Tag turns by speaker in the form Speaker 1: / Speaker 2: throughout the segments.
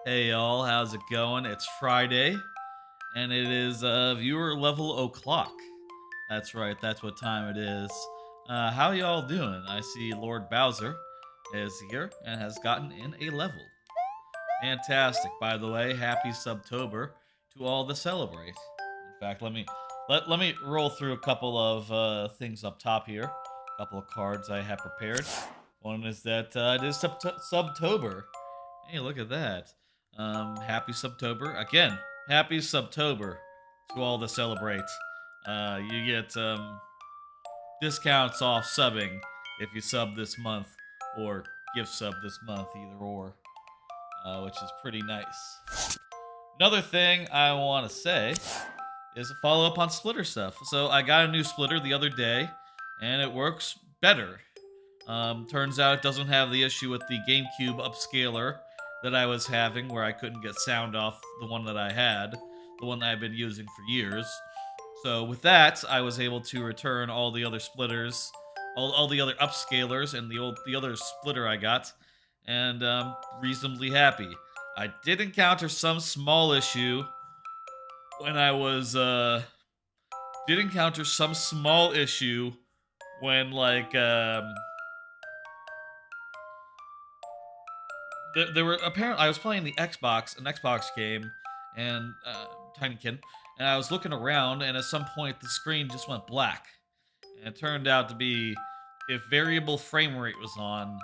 Speaker 1: Hey y'all, how's it going? It's Friday, and it is viewer level o'clock. That's right, that's what time it is. How y'all doing? I see Lord Bowser is here and has gotten in a level. Fantastic, by the way. Happy Subtober to all that celebrate. In fact, let me roll through a couple of things up top here. A couple of cards I have prepared. One is that it is Subtober. Hey, look at that. Happy Subtober. Again, happy Subtober to all that celebrate. You get discounts off subbing if you sub this month or gift sub this month, either or, which is pretty nice. Another thing I want to say is a follow up on splitter stuff. So I got a new splitter the other day, and it works better. Turns out it doesn't have the issue with the GameCube upscaler that I was having, where I couldn't get sound off the one that I had, the one that I've been using for years. So with that, I was able to return all the other splitters, all the other upscalers, and the other splitter I got, and reasonably happy. I did encounter some small issue when I was did encounter some small issue when there were apparently I was playing an Xbox game, and Tinykin, and I was looking around, and at some point the screen just went black, and it turned out to be if variable frame rate was on,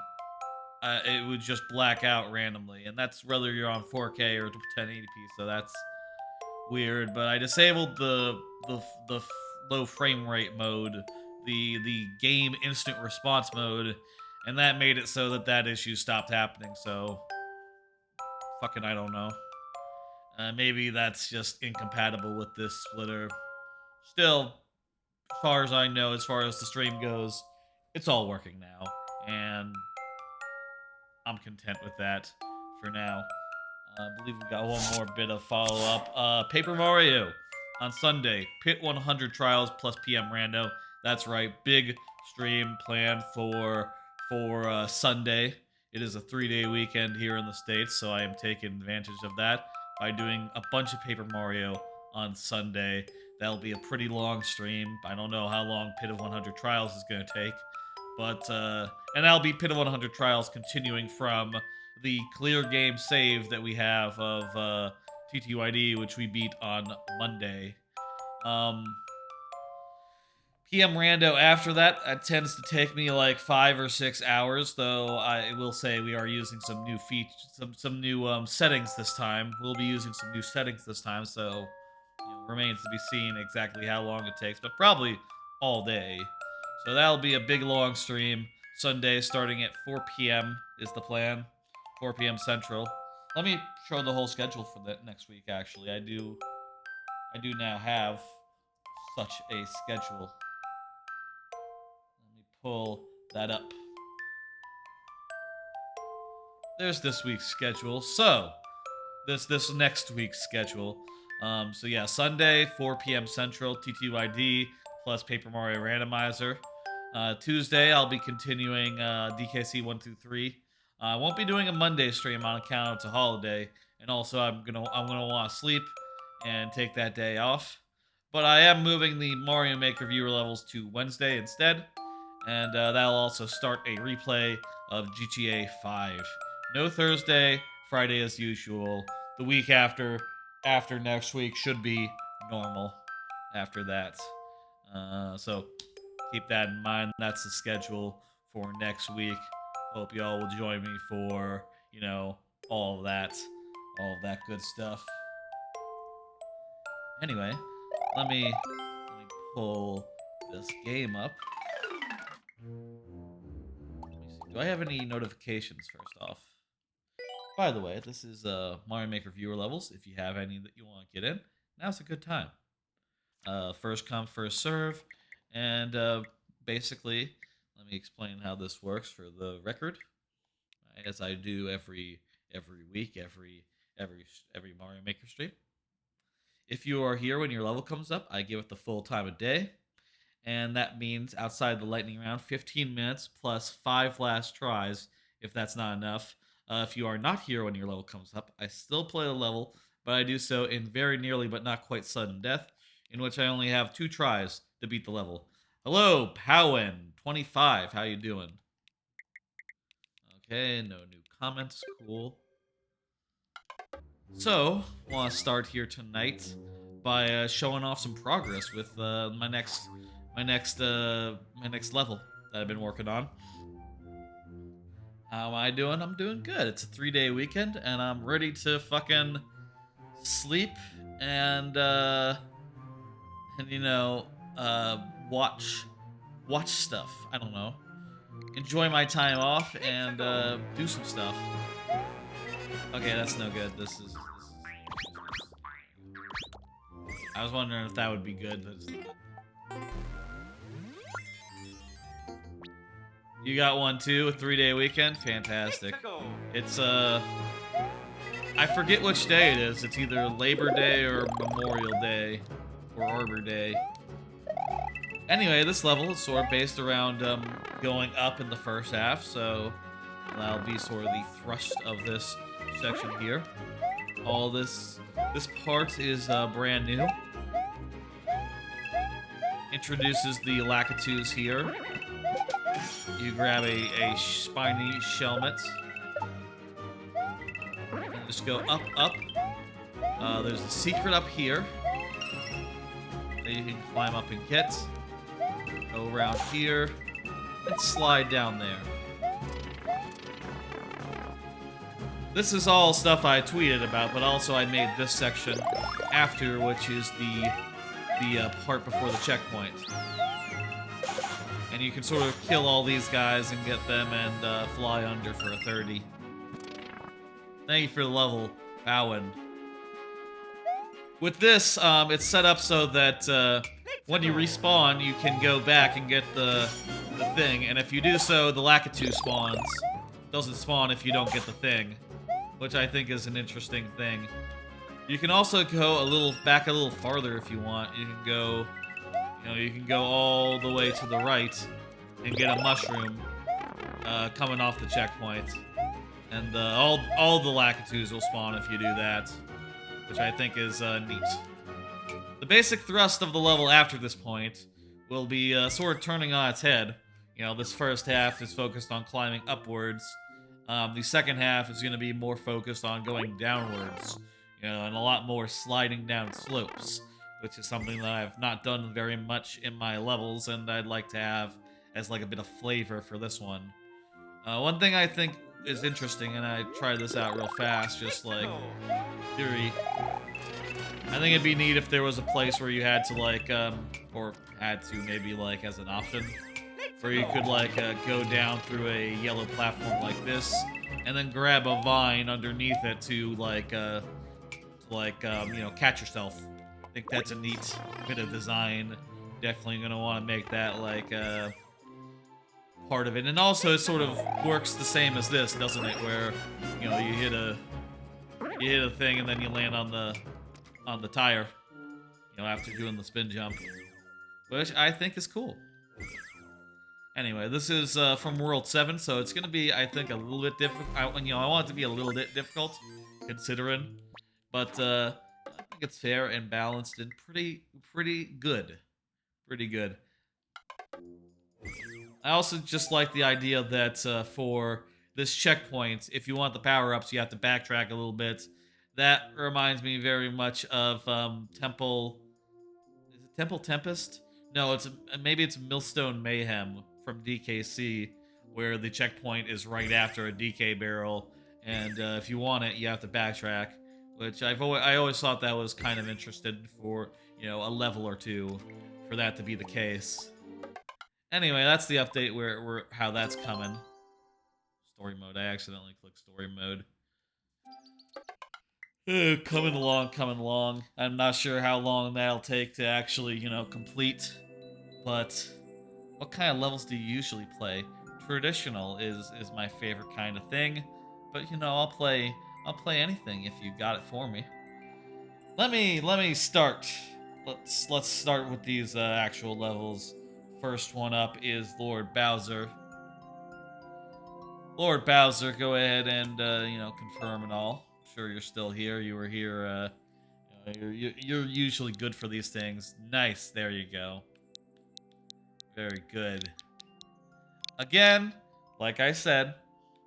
Speaker 1: it would just black out randomly, and that's whether you're on 4K or 1080p. So that's weird. But I disabled the low frame rate mode, the game instant response mode, and that made it so that issue stopped happening. So fucking I don't know. Maybe that's just incompatible with this splitter. Still, as far as I know, as far as the stream goes, it's all working now, and I'm content with that for now. I believe we've got one more bit of follow up. Paper Mario on Sunday. Pit 100 trials plus PM rando. That's right. Big stream planned for Sunday. It is a 3-day weekend here in the States, so I am taking advantage of that by doing a bunch of Paper Mario on Sunday. That'll be a pretty long stream. I don't know how long Pit of 100 Trials is going to take, but and that'll be Pit of 100 Trials continuing from the clear game save that we have of TTYD, which we beat on Monday. Um, PM Rando after that, it tends to take me like 5 or 6 hours, though I will say we are using some new some new settings this time. We'll be using some new settings this time, so remains to be seen exactly how long it takes, but probably all day. So that'll be a big long stream Sunday starting at 4 p.m. is the plan. 4 p.m. Central. Let me show the whole schedule for that next week. Actually, I do now have such a schedule. Let me pull that up. There's this week's schedule. So this next week's schedule. So yeah, Sunday 4 p.m. Central, TTYD plus Paper Mario Randomizer. Tuesday I'll be continuing DKC 123. I won't be doing a Monday stream on account it's a holiday, and also I'm gonna want to sleep and take that day off. But I am moving the Mario Maker viewer levels to Wednesday instead, and that'll also start a replay of GTA 5. No Thursday, Friday as usual. The week after next week should be normal after that. So keep that in mind. That's the schedule for next week. Hope y'all will join me for, all of that good stuff. Anyway, let me pull this game up. Let me see. Do I have any notifications first off? By the way, this is Mario Maker viewer levels. If you have any that you want to get in, now's a good time. First come, first serve, and basically, let me explain how this works for the record, as I do every week, every Mario Maker stream. If you are here when your level comes up, I give it the full time of day, and that means outside the lightning round, 15 minutes plus 5 last tries. If that's not enough, If you are not here when your level comes up, I still play the level, but I do so in very nearly but not quite sudden death, in which I only have 2 tries to beat the level. Hello, Powen25. How you doing? Okay, no new comments. Cool. So, want to start here tonight by showing off some progress with my next level that I've been working on. How am I doing? I'm doing good. It's a 3-day weekend, and I'm ready to fucking sleep and and you know watch stuff. I don't know. Enjoy my time off and do some stuff. Okay, that's no good. This is. I was wondering if that would be good, but it's not. You got one too, a 3-day weekend? Fantastic. It's I forget which day it is. It's either Labor Day or Memorial Day or Arbor Day. Anyway, this level is sort of based around going up in the first half, so that'll be sort of the thrust of this section here. All this part is brand new. Introduces the Lakitus here. You grab a spiny Shelmet. And just go up, up. There's a secret up here that you can climb up and get. Go around here and slide down there. This is all stuff I tweeted about, but also I made this section after, which is the part before the checkpoint. And you can sort of kill all these guys and get them and fly under for a 30. Thank you for the level, Bowen. With this, it's set up so that when you respawn, you can go back and get the thing. And if you do so, the Lakitu spawns. Doesn't spawn if you don't get the thing, which I think is an interesting thing. You can also go back a little farther if you want. You can go, you can go all the way to the right and get a mushroom coming off the checkpoint. And all the Lakitus will spawn if you do that, which I think is neat. The basic thrust of the level after this point will be sort of turning on its head. This first half is focused on climbing upwards. The second half is going to be more focused on going downwards, and a lot more sliding down slopes, which is something that I've not done very much in my levels, and I'd like to have as like a bit of flavor for this one. One thing I think is interesting, and I tried this out real fast, just like theory. I think it'd be neat if there was a place where you had to like, or had to maybe like as an option, where you could like go down through a yellow platform like this, and then grab a vine underneath it to catch yourself. I think that's a neat bit of design. Definitely gonna want to make that like part of it, and also it sort of works the same as this, doesn't it? Where you hit a thing and then you land on the tire, after doing the spin jump, which I think is cool. Anyway, this is from World 7, so it's gonna be, I think, a little bit difficult. I want it to be a little bit difficult, considering, but I think it's fair and balanced and pretty good. Pretty good. I also just like the idea that for this checkpoint, if you want the power-ups, you have to backtrack a little bit. That reminds me very much of Temple... Is it Temple Tempest? No, maybe it's Millstone Mayhem from DKC, where the checkpoint is right after a DK barrel, and if you want it, you have to backtrack, which I always thought that was kind of interesting for, a level or two, for that to be the case. Anyway, that's the update where how that's coming. Story mode. I accidentally clicked story mode. Coming along. I'm not sure how long that'll take to actually, complete. But what kind of levels do you usually play? Traditional is my favorite kind of thing, but I'll play anything if you got it for me. Let me start. Let's start with these actual levels. First one up is Lord Bowser. Lord Bowser, go ahead and confirm and all. Sure, you're still here. You were here. You're usually good for these things. Nice. There you go. Very good. Again, like I said,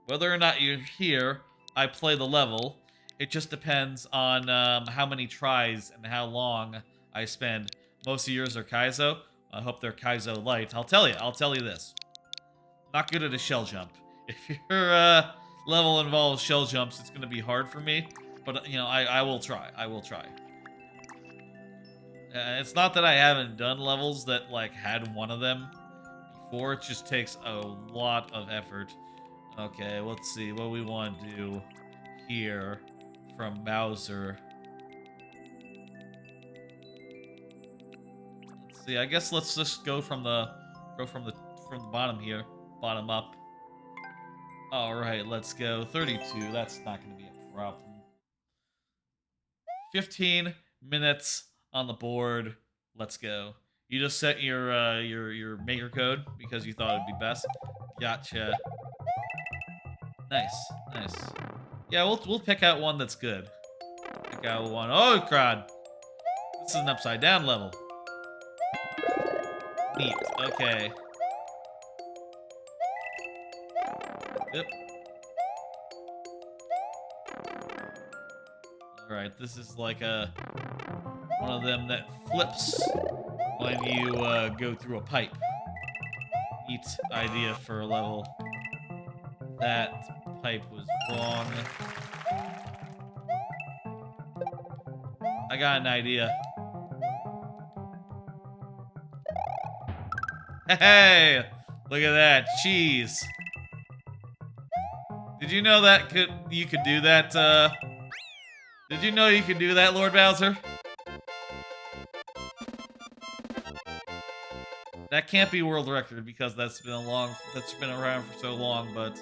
Speaker 1: whether or not you're here, I play the level. It just depends on how many tries and how long I spend. Most of yours are Kaizo. I hope they're Kaizo light. I'll tell you this. Not good at a shell jump. If your level involves shell jumps, it's going to be hard for me. But, I will try. I will try. It's not that I haven't done levels that, like, had one of them before. It just takes a lot of effort. Okay, let's see what we want to do here from Bowser. Let's see. I guess let's just go from the bottom here, bottom up. All right, let's go 32. That's not going to be a problem. 15 minutes on the board. Let's go. You just set your maker code because you thought it'd be best. Gotcha. Nice, nice. Yeah, we'll pick out one that's good. Pick out one. Oh crud! This is an upside down level. Neat. Okay. Yep. All right. This is like one of them that flips when you go through a pipe. Neat idea for a level. That pipe was wrong. I got an idea. Hey! Look at that. Cheese. Did you know that you could do that, Did you know you could do that, Lord Bowser? That can't be world record because that's been around for so long, but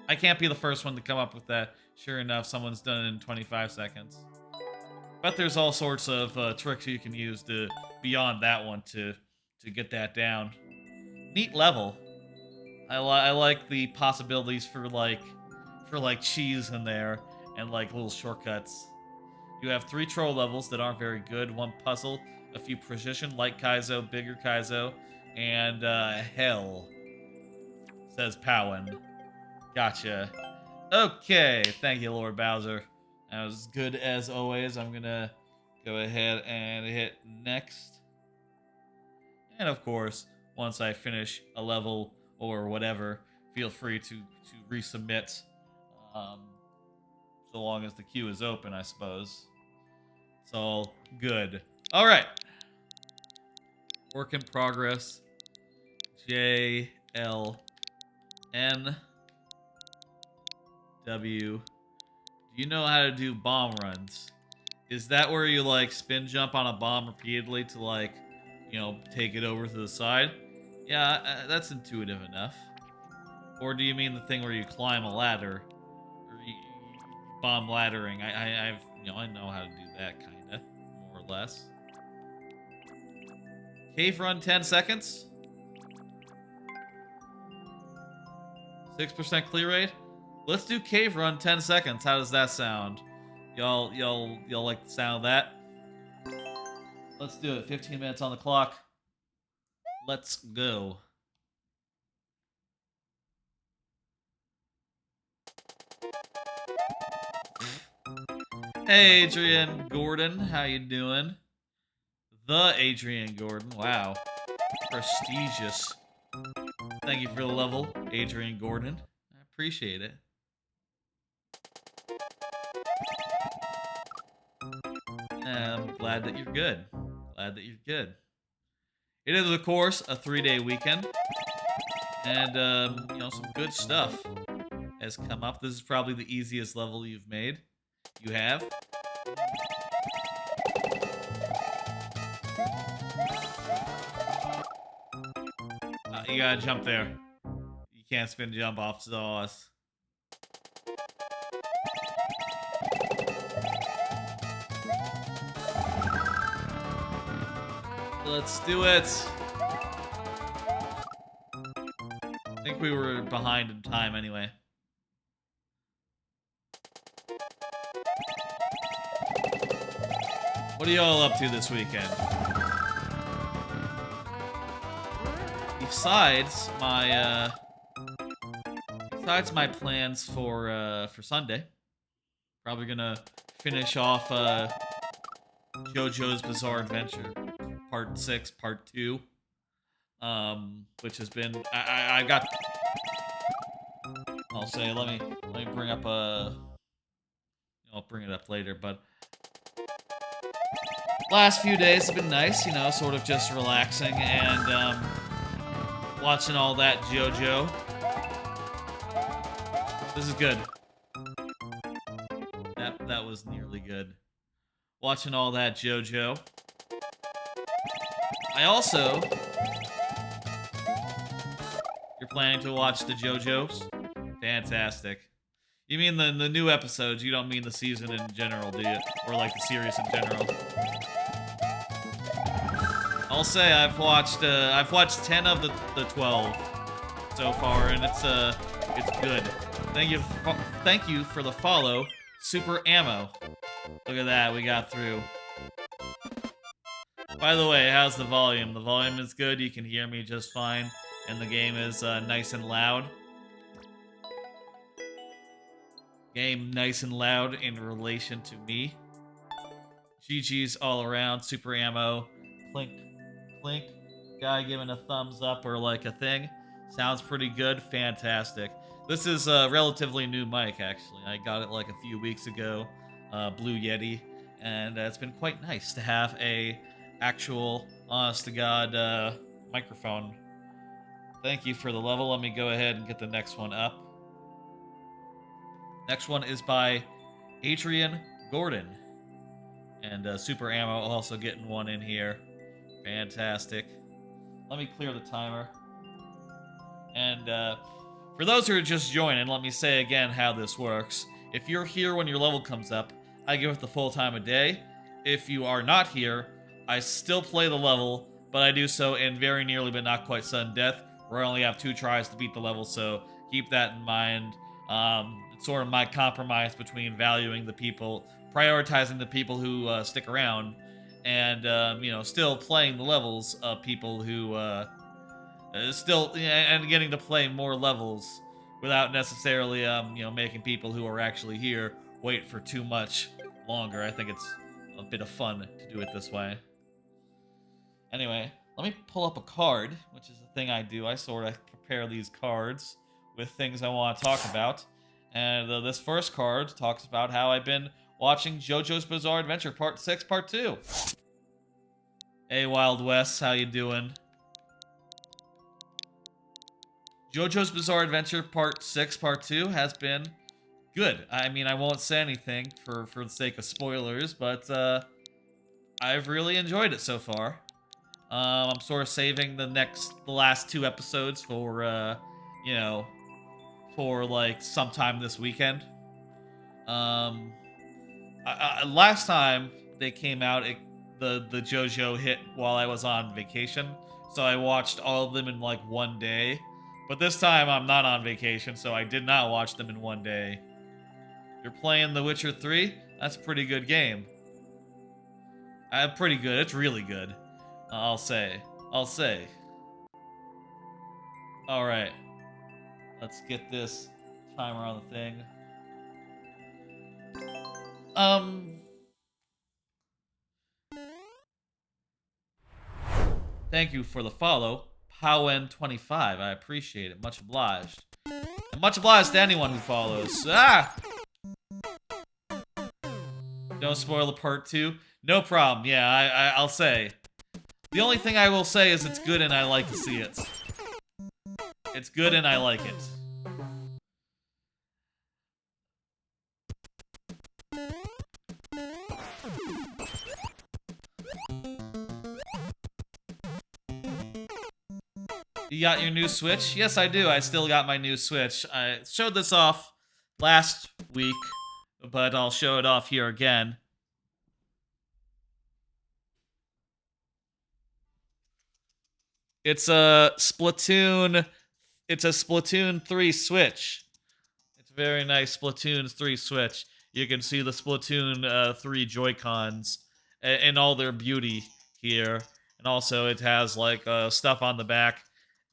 Speaker 1: I can't be the first one to come up with that. Sure enough, someone's done it in 25 seconds. But there's all sorts of tricks you can use beyond that one to get that down. Neat level. I like the possibilities for like cheese in there and like little shortcuts. You have 3 troll levels that aren't very good, 1 puzzle, a few precision, light Kaizo, bigger Kaizo, and hell, says Powen. Gotcha. Okay, thank you, Lord Bowser. That was good as always. I'm gonna go ahead and hit next. And of course, once I finish a level or whatever, feel free to resubmit. So long as the queue is open, I suppose. It's all good. All right. Work in progress. J L N W. Do you know how to do bomb runs? Is that where you like spin jump on a bomb repeatedly to like, take it over to the side? Yeah, that's intuitive enough. Or do you mean the thing where you climb a ladder? Or bomb laddering? I know how to do that kinda, more or less. Cave run 10 seconds. 6% clear rate. Let's do cave run 10 seconds. How does that sound? Y'all like the sound of that? Let's do it. 15 minutes on the clock. Let's go. Hey, Adrian Gordon. How you doing? The Adrian Gordon. Wow. Prestigious. Thank you for the level, Adrian Gordon. I appreciate it. I'm glad that you're good. Glad that you're good. It is, of course, a 3-day weekend. And, some good stuff has come up. This is probably the easiest level you've made. You have. You gotta jump there. You can't spin jump off sauce. Let's do it. I think we were behind in time anyway. What are y'all up to this weekend? Besides my plans for Sunday, probably gonna finish off JoJo's Bizarre Adventure Part 6, Part 2. Which has been I got. I'll say let me bring up I'll bring it up later, but last few days have been nice, sort of just relaxing and watching all that JoJo. This is good. That was nearly good. Watching all that JoJo. I also... You're planning to watch the JoJos? Fantastic. You mean the new episodes, you don't mean the season in general, do you? Or like the series in general? I'll say I've watched 10 of the 12 so far, and it's good. Thank you for the follow, Super Ammo. Look at that, we got through. By the way, how's the volume? The volume is good, you can hear me just fine, and the game is nice and loud. Game nice and loud in relation to me. GG's all around, Super Ammo, clink, clink. Guy giving a thumbs up or like a thing. Sounds pretty good, fantastic. This is a relatively new mic, actually. I got it like a few weeks ago, Blue Yeti, and it's been quite nice to have a actual, honest-to-God microphone. Thank you for the level. Let me go ahead and get the next one up. Next one is by Adrian Gordon. And Super Ammo also getting one in here. Fantastic. Let me clear the timer. And for those who are just joining, let me say again how this works. If you're here when your level comes up, I give it the full time of day. If you are not here, I still play the level, but I do so in very nearly but not quite sudden death, where I only have 2 tries to beat the level, so keep that in mind. It's sort of my compromise between valuing the people, prioritizing the people who stick around, and still playing the levels of people who and getting to play more levels without necessarily making people who are actually here wait for too much longer. I think it's a bit of fun to do it this way. Anyway, let me pull up a card, which is the thing I do. I sort of prepare these cards with things I want to talk about. And this first card talks about how I've been watching JoJo's Bizarre Adventure Part 6, Part 2. Hey, Wild West, how you doing? JoJo's Bizarre Adventure Part 6, Part 2 has been good. I mean, I won't say anything for the sake of spoilers, but I've really enjoyed it so far. I'm sort of saving the last 2 episodes for, for like sometime this weekend. Last time they came out, the JoJo hit while I was on vacation, so I watched all of them in like one day. But this time I'm not on vacation, so I did not watch them in one day. You're playing The Witcher 3? That's a pretty good game. Pretty good. It's really good. I'll say. Alright. Let's get this timer on the thing. Thank you for the follow, Powen25. I appreciate it. Much obliged. And much obliged to anyone who follows. Don't spoil the part 2. No problem. Yeah, I'll say. The only thing I will say is it's good and I like to see it. It's good and I like it. You got your new Switch? Yes, I do. I still got my new Switch. I showed this off last week, but I'll show it off here again. It's a Splatoon 3 Switch. It's a very nice Splatoon 3 Switch. You can see the Splatoon 3 Joy-Cons in all their beauty here. And also, it has like stuff on the back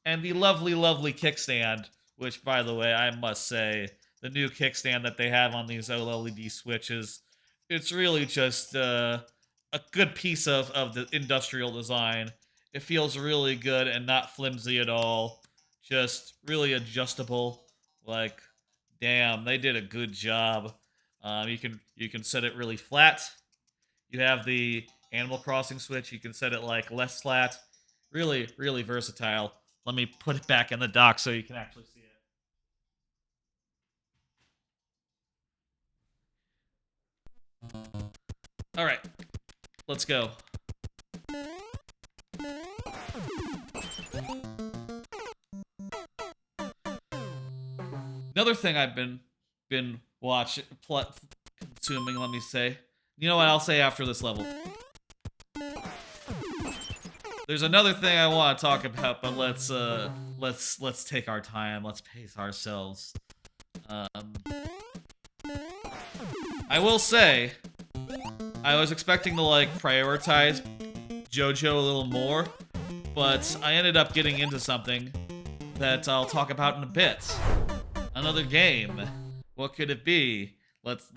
Speaker 1: and the lovely, lovely kickstand. Which, by the way, I must say, the new kickstand that they have on these OLED switches, it's really just a good piece of the industrial design. It feels really good and not flimsy at all. Just really adjustable. Like, damn, they did a good job. You can set it really flat. You have the Animal Crossing switch. You can set it like less flat. Really, really versatile. Let me put it back in the dock so you can actually see it. All right, let's go. Another thing I've been watching, consuming. Let me say. You know what? I'll say after this level. There's another thing I want to talk about, but let's take our time. Let's pace ourselves. Um, I will say, I was expecting to like prioritize JoJo a little more, but I ended up getting into something that I'll talk about in a bit. Another game. What could it be? Let's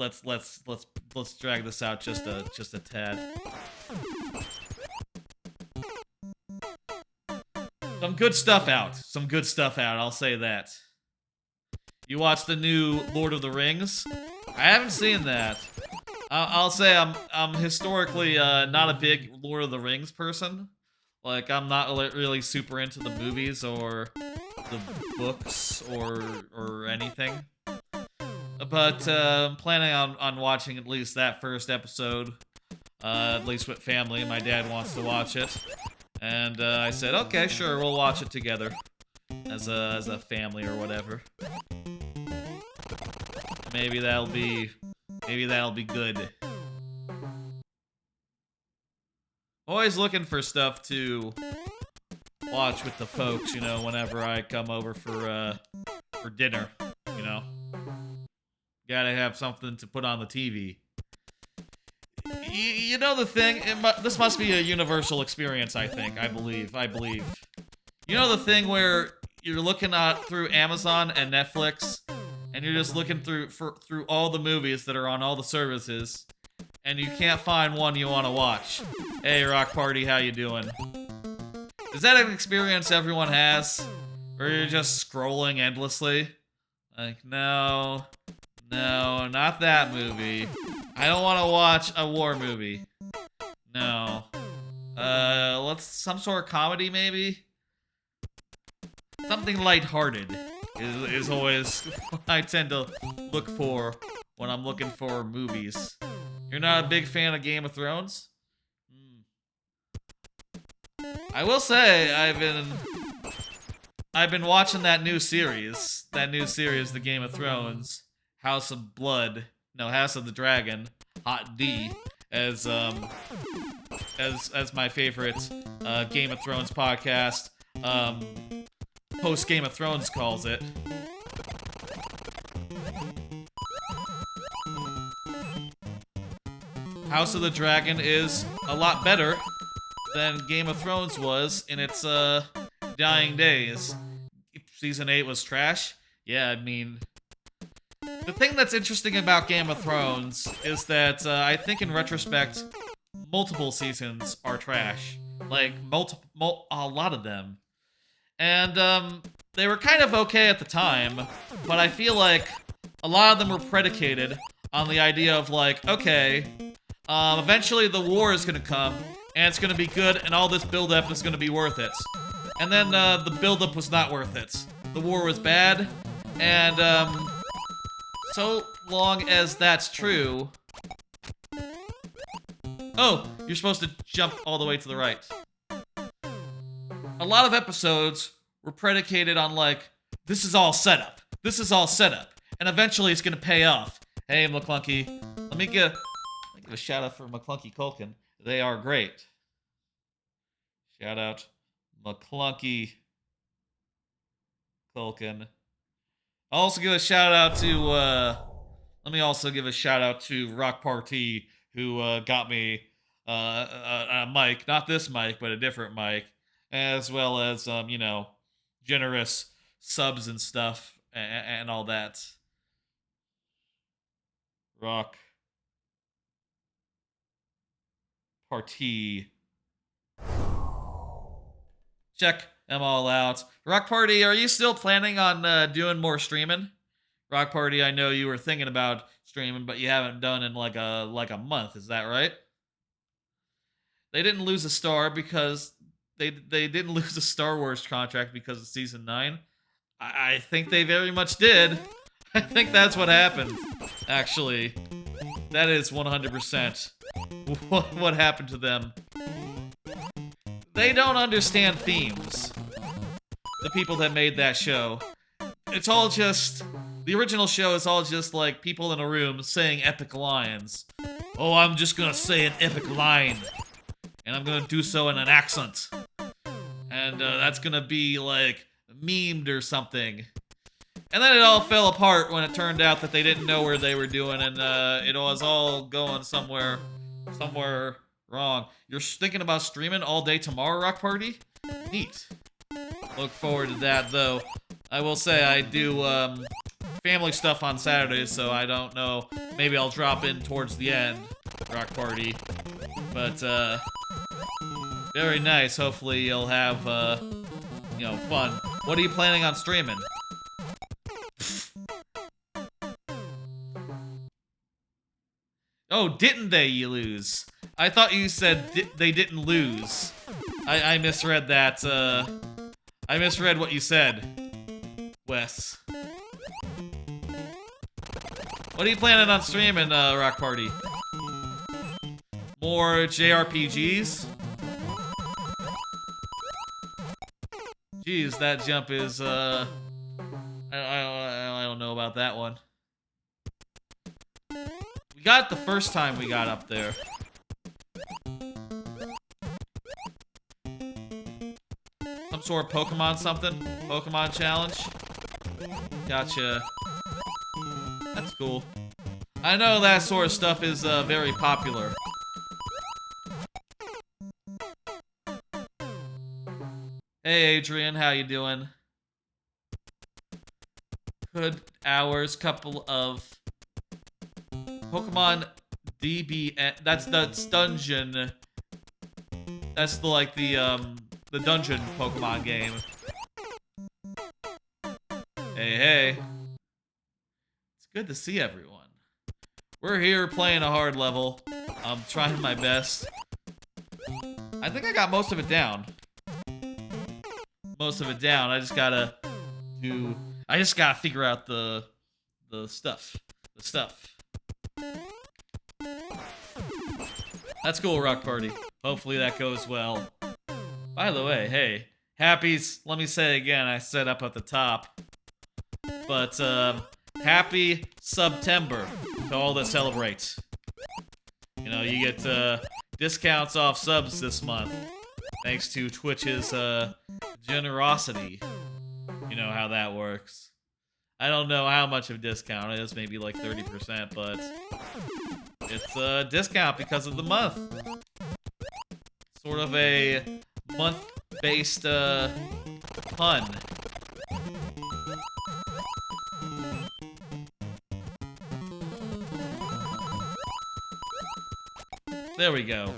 Speaker 1: drag this out just a tad. Some good stuff out. Some good stuff out, I'll say that. You watched the new Lord of the Rings? I haven't seen that. I'll say I'm historically not a big Lord of the Rings person. Like, I'm not really super into the movies or the books or anything. But I'm planning on watching at least that first episode. At least with family. My dad wants to watch it. And I said, okay, sure, we'll watch it together. As a family or whatever. Maybe that'll be good. Always looking for stuff to watch with the folks, you know, whenever I come over for dinner, you know. Gotta have something to put on the TV. You know the thing? This must be a universal experience, I think. I believe. You know the thing where you're looking at through Amazon and Netflix, and you're just looking through all the movies that are on all the services, and you can't find one you want to watch. Hey, Rock Party, how you doing? Is that an experience everyone has? Where you're just scrolling endlessly? Like, no, not that movie. I don't want to watch a war movie. No. Let's some sort of comedy maybe? Something lighthearted is always what I tend to look for when I'm looking for movies. You're not a big fan of Game of Thrones? I will say I've been watching that new series, the Game of Thrones, House of the Dragon, Hot D, as my favorite Game of Thrones podcast, post Game of Thrones calls it. House of the Dragon is a lot better than Game of Thrones was in its dying days. Season 8 was trash. Yeah, I mean, the thing that's interesting about Game of Thrones is that I think in retrospect, multiple seasons are trash. Like, a lot of them. And they were kind of okay at the time, but I feel like a lot of them were predicated on the idea of like, okay, eventually the war is gonna come, and it's gonna be good, and all this build-up is gonna be worth it. And then the build-up was not worth it. The war was bad, and so long as that's true... Oh, you're supposed to jump all the way to the right. A lot of episodes were predicated on like, this is all set up. And eventually it's gonna pay off. Hey, McClunky. Let me give a shout out for McClunky Culkin. They are great. Shout out McClunky Culkin. I'll also give a shout out to let me also give a shout out to Rock Party, who got me a mic, not this mic, but a different mic, as well as generous subs and stuff and all that. Rock Party. Check them all out. Rock Party, are you still planning on doing more streaming? Rock Party, I know you were thinking about streaming, but you haven't done in like a month. Is that right? They didn't lose a star because they didn't lose a Star Wars contract because of season 9. I think they very much did. I think that's what happened. Actually, that is 100% what happened to them. They don't understand themes. The people that made that show. It's all just... The original show is all just like people in a room saying epic lines. Oh, I'm just gonna say an epic line. And I'm gonna do so in an accent. And that's gonna be like memed or something. And then it all fell apart when it turned out that they didn't know where they were doing, and it was all going somewhere wrong. You're thinking about streaming all day tomorrow, Rock Party? Neat. Look forward to that, though. I will say I do family stuff on Saturdays, so I don't know. Maybe I'll drop in towards the end, Rock Party. But very nice. Hopefully you'll have fun. What are you planning on streaming? Oh, didn't they lose? I thought you said they didn't lose. I misread that. I misread what you said, Wes. What are you planning on streaming, Rock Party? More JRPGs? Jeez, that jump is, I don't know about that one. We got it the first time we got up there. Some sort of Pokemon something? Pokemon challenge? Gotcha. That's cool. I know that sort of stuff is very popular. Hey Adrian, how you doing? Good hours, couple of Pokemon DBN. That's dungeon. That's the dungeon Pokemon game. Hey. It's good to see everyone. We're here playing a hard level. I'm trying my best. I think I got most of it down. I just gotta figure out the stuff. That's cool, Rock Party. Hopefully that goes well. By the way, hey, let me say it again, I said up at the top. But, happy September to all that celebrate. You know, you get, discounts off subs this month. Thanks to Twitch's, generosity. You know how that works. I don't know how much of a discount it is, maybe like 30%, but it's a discount because of the month. Sort of a month-based, pun. There we go.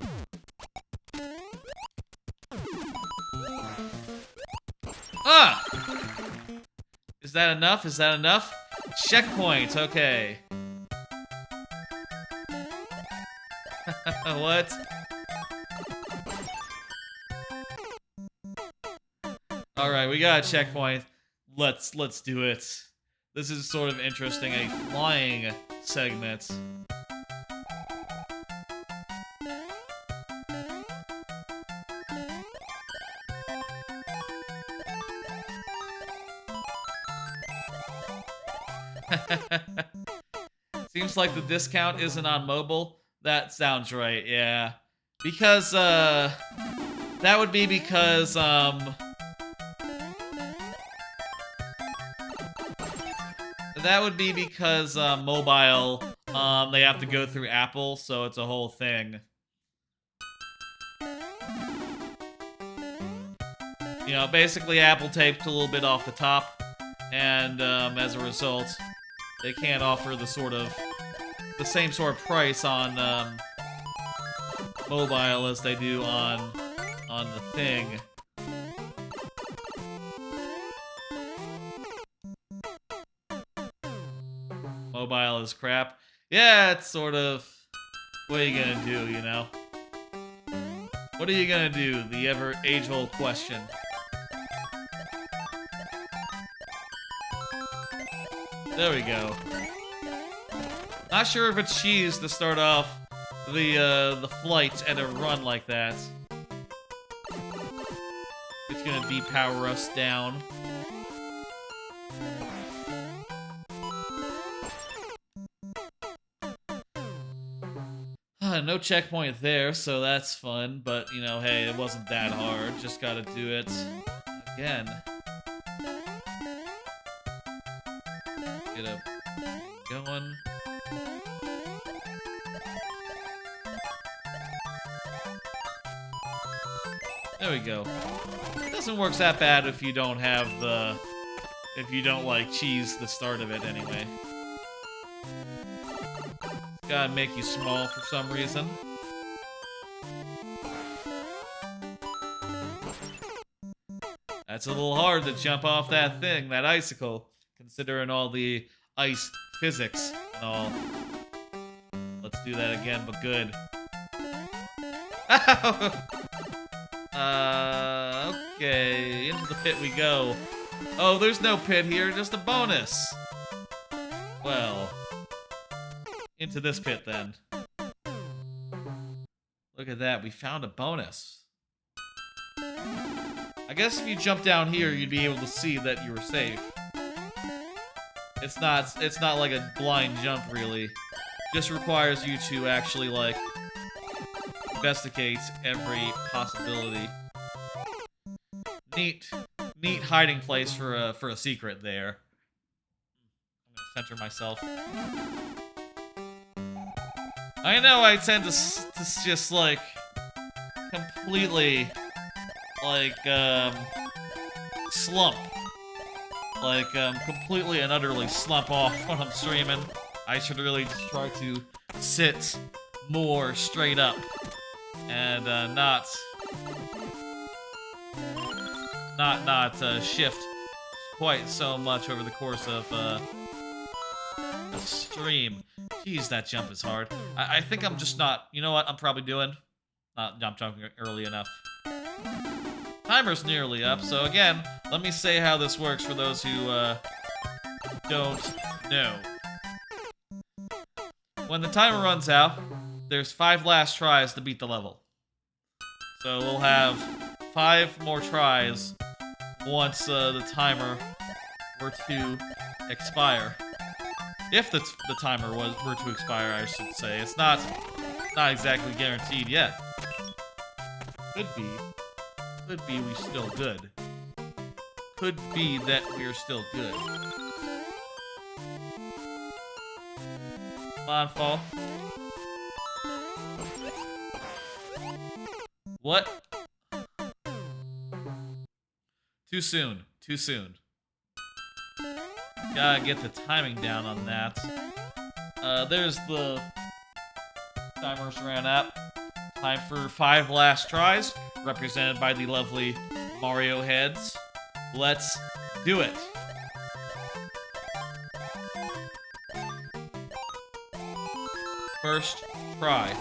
Speaker 1: Ah! Is that enough? Checkpoint, okay. What? Alright, we got a checkpoint. Let's do it. This is sort of interesting, a flying segment. Seems like the discount isn't on mobile. That sounds right, yeah. Because, that would be because, mobile, they have to go through Apple, so it's a whole thing. You know, basically Apple taped a little bit off the top, and as a result, they can't offer the same sort of price on mobile as they do on the thing. Mobile is crap. Yeah, it's sort of. What are you gonna do, you know? What are you gonna do? The ever age-old question. There we go. Not sure if it's cheese to start off the flight at a run like that. It's gonna depower us down. No checkpoint there, so that's fun, but, you know, hey, it wasn't that hard. Just gotta do it again. Get up, going. There we go. It doesn't work that bad if you don't have if you don't, like, cheese the start of it anyway. Gotta make you small for some reason. That's a little hard to jump off that thing, that icicle, considering all the ice physics and all. Let's do that again, but good. Okay, into the pit we go. Oh, there's no pit here, just a bonus. Well, into this pit then. Look at that, we found a bonus. I guess if you jump down here, you'd be able to see that you were safe. It's not like a blind jump, really. Just requires you to actually, like, investigate every possibility. Neat hiding place for a secret there. I'm gonna center myself. I know I tend to just, like, completely, like, slump. Like, completely and utterly slump off when I'm streaming. I should really just try to sit more straight up. And, not shift quite so much over the course of, the stream. Jeez, that jump is hard. I think I'm just not... You know what I'm probably doing? Not jumping early enough. Timer's nearly up, so again, let me say how this works for those who, don't know. When the timer runs out, there's 5 last tries to beat the level. So we'll have 5 more tries once, the timer were to expire. If the timer were to expire, I should say. It's not exactly guaranteed yet. Could be. Could be we're still good. Could be that we're still good. Come on, fall. What? Too soon. Too soon. Gotta get the timing down on that. There's the timers ran out. Time for 5 last tries, represented by the lovely Mario heads. Let's do it. First try.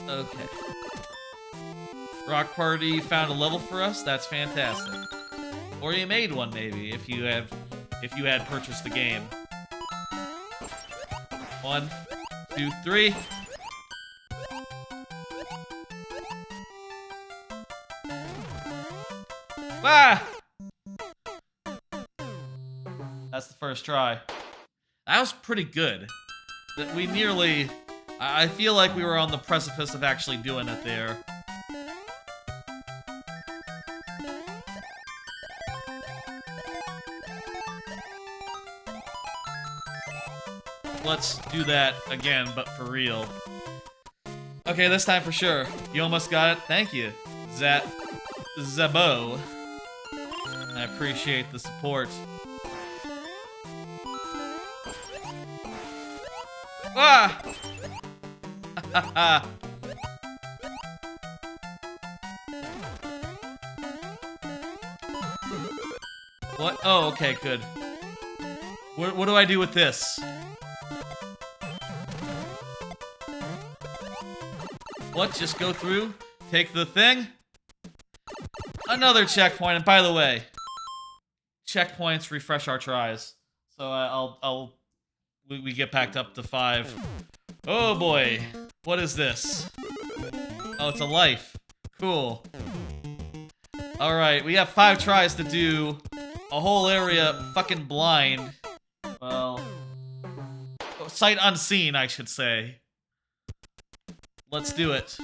Speaker 1: Okay. Rock Party found a level for us. That's fantastic. Or you made one, maybe, if you had purchased the game. 1, 2, 3. Ah! That's the first try. That was pretty good. That we nearly... I feel like we were on the precipice of actually doing it there. Let's do that again, but for real. Okay, this time for sure. You almost got it. Thank you, Zabo. I appreciate the support. Ah! What? Oh, okay, good. What do I do with this? What? Just go through? Take the thing? Another checkpoint, and by the way, checkpoints refresh our tries. So we get backed up to 5. Oh boy, what is this? Oh, it's a life. Cool. Alright, we have 5 tries to do a whole area fucking blind. Well, sight unseen, I should say. Let's do it.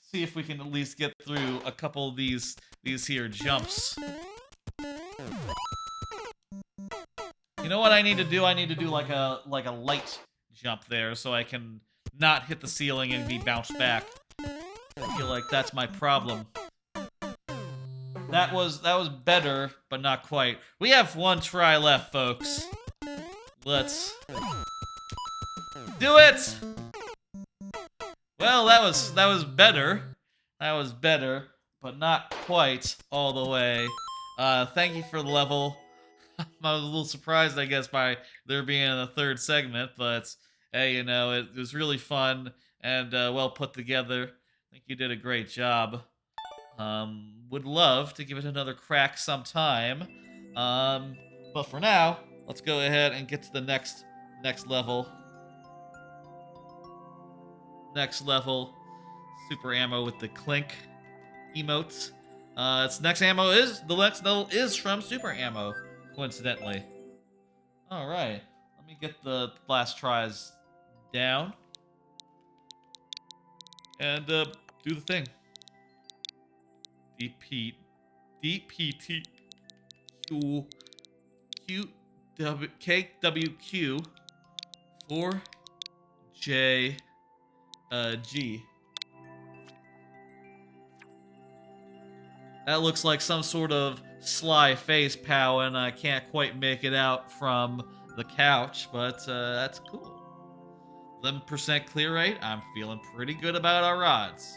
Speaker 1: See if we can at least get through a couple of these here jumps. You know what I need to do? I need to do like a light jump there so I can not hit the ceiling and be bounced back. I feel like that's my problem. That was better, but not quite. We have 1 try left, folks. Let's do it! Well, that was better. That was better, but not quite all the way. Thank you for the level. I was a little surprised, I guess, by there being a 3rd segment, but hey, you know, it was really fun and well put together. I think you did a great job. Would love to give it another crack sometime. But for now, let's go ahead and get to the next level. Next level, super ammo with the clink emotes. Its next level is from super ammo, coincidentally. All right, let me get the last tries down and do the thing. DPT KWQ 4J G. That looks like some sort of sly face pow, and I can't quite make it out from the couch, but that's cool. 11% clear rate. I'm feeling pretty good about our odds.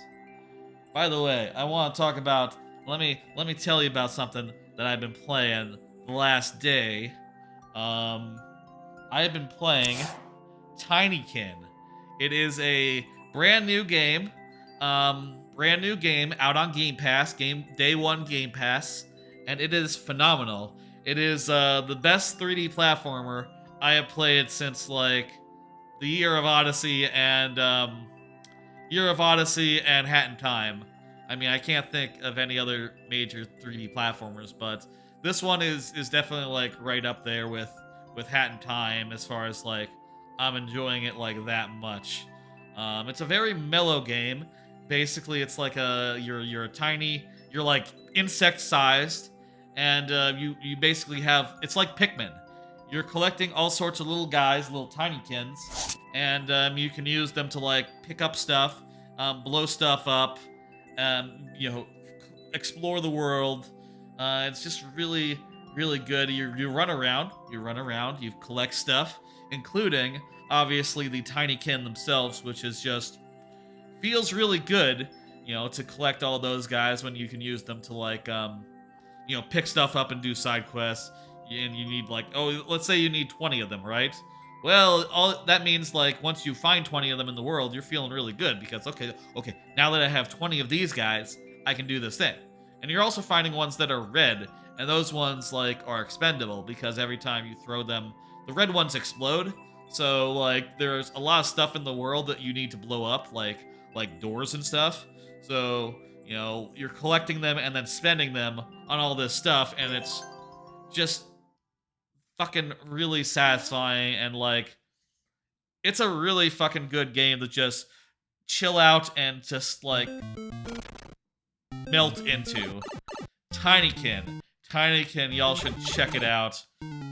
Speaker 1: By the way, I want to talk about. Let me tell you about something that I've been playing the last day. I have been playing Tinykin. It is a brand new game out on Game Pass, day 1 Game Pass, and it is phenomenal. It is the best 3D platformer I have played since like the Year of Odyssey and Hat in Time. I mean, I can't think of any other major 3D platformers, but this one is definitely like right up there with Hat in Time as far as like I'm enjoying it like that much. It's a very mellow game. Basically, it's like you're like insect-sized, and you basically have, it's like Pikmin. You're collecting all sorts of little guys, little tinykins, and you can use them to like pick up stuff, blow stuff up, you know, explore the world. It's just really, really good. You run around, you collect stuff, including obviously the tinykin themselves, which is just feels really good, you know, to collect all those guys when you can use them to like you know, pick stuff up and do side quests. And you need like, oh, let's say you need 20 of them, right? Well, all that means like once you find 20 of them in the world, you're feeling really good because okay, now that I have 20 of these guys, I can do this thing. And you're also finding ones that are red, and those ones like are expendable because every time you throw them, the red ones explode. So like there's a lot of stuff in the world that you need to blow up, like doors and stuff. So, you know, you're collecting them and then spending them on all this stuff, and it's just fucking really satisfying, and like it's a really fucking good game to just chill out and just like melt into. Tinykin, y'all should check it out.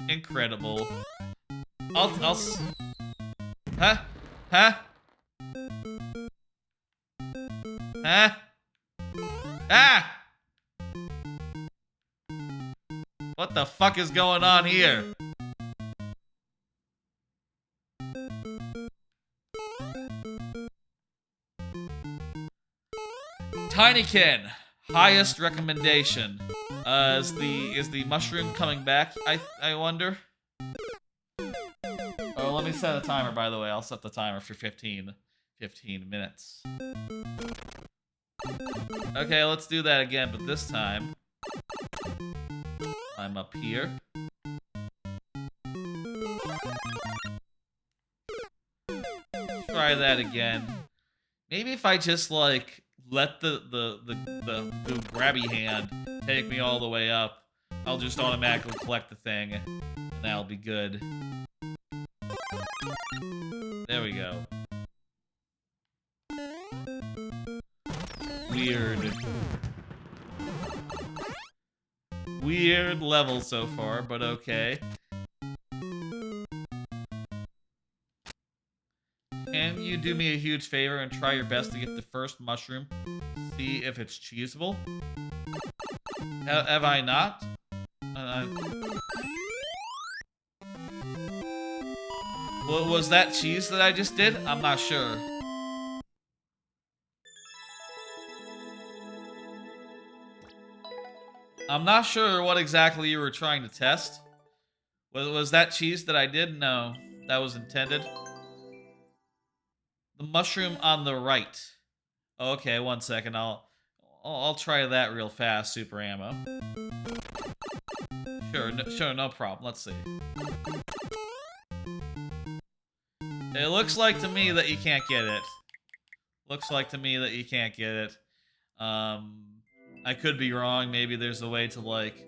Speaker 1: Incredible. Huh? Huh? Huh? Ah! What the fuck is going on here? Tinykin, highest recommendation. Is the mushroom coming back? I wonder. Oh, let me set a timer. By the way, I'll set the timer for 15 minutes. Okay, let's do that again, but this time I'm up here. Try that again. Maybe if I just like let the grabby hand take me all the way up, I'll just automatically collect the thing, and that'll be good. There we go. Weird level so far, but okay. Can you do me a huge favor and try your best to get the first mushroom? See if it's cheesable? Have I not? Was that cheese that I just did? I'm not sure. I'm not sure what exactly you were trying to test. Was that cheese that I did? No, that was intended. The mushroom on the right. Okay, 1 second. I'll try that real fast. Super ammo. Sure, no problem. Let's see. It looks like to me that you can't get it. Looks like to me that you can't get it. I could be wrong. Maybe there's a way to like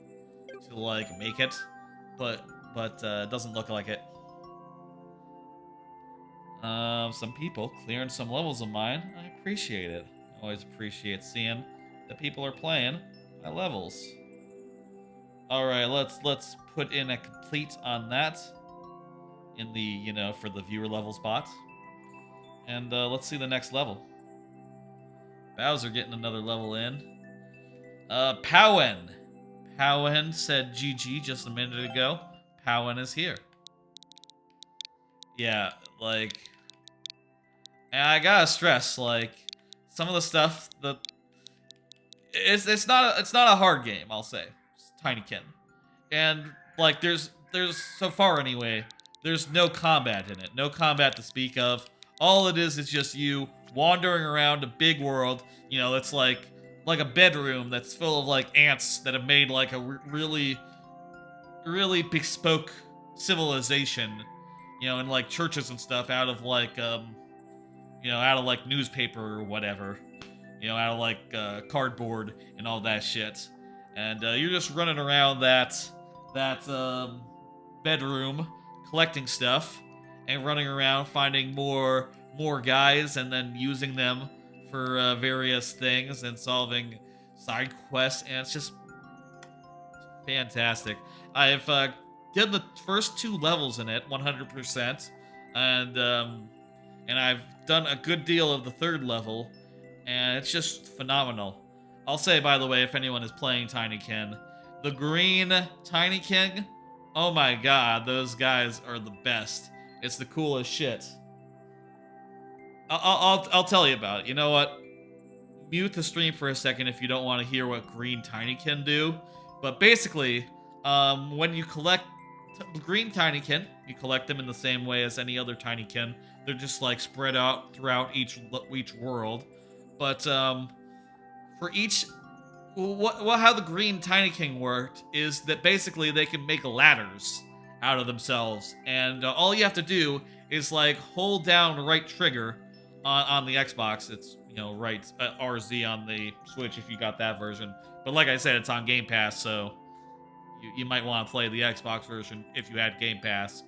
Speaker 1: make it, but it doesn't look like it. Some people clearing some levels of mine. I appreciate it. I always appreciate seeing that people are playing my levels. All right, let's put in a complete on that in the for the viewer level spot, and let's see the next level. Bowser getting another level in. Powen said GG just a minute ago. Powen is here. Yeah, like, and I gotta stress, like, some of the stuff that it's not a hard game, I'll say. It's Tinykin, and like there's so far anyway, there's no combat in it, no combat to speak of. All it is just you wandering around a big world. It's like a bedroom that's full of like ants that have made like a really bespoke civilization, and like churches and stuff out of like newspaper or whatever, out of like cardboard and all that shit. And you're just running around that bedroom collecting stuff and running around finding more guys and then using them for various things and solving side quests, and it's just fantastic. I've did the first 2 levels in it 100%, and I've done a good deal of the 3rd level, and it's just phenomenal. I'll say, by the way, if anyone is playing Tinykin, the green Tinykin, oh my god, those guys are the best. It's the coolest shit. I'll tell you about it. You know what? Mute the stream for a second if you don't want to hear what green Tinykin do. But basically, when you collect green Tinykin, you collect them in the same way as any other Tinykin. They're just like spread out throughout each world. But for each, how the green Tinykin worked is that basically they can make ladders out of themselves, and all you have to do is like hold down right trigger on the Xbox. It's right RZ on the Switch if you got that version. But like I said, it's on Game Pass, so you might want to play the Xbox version if you had Game Pass.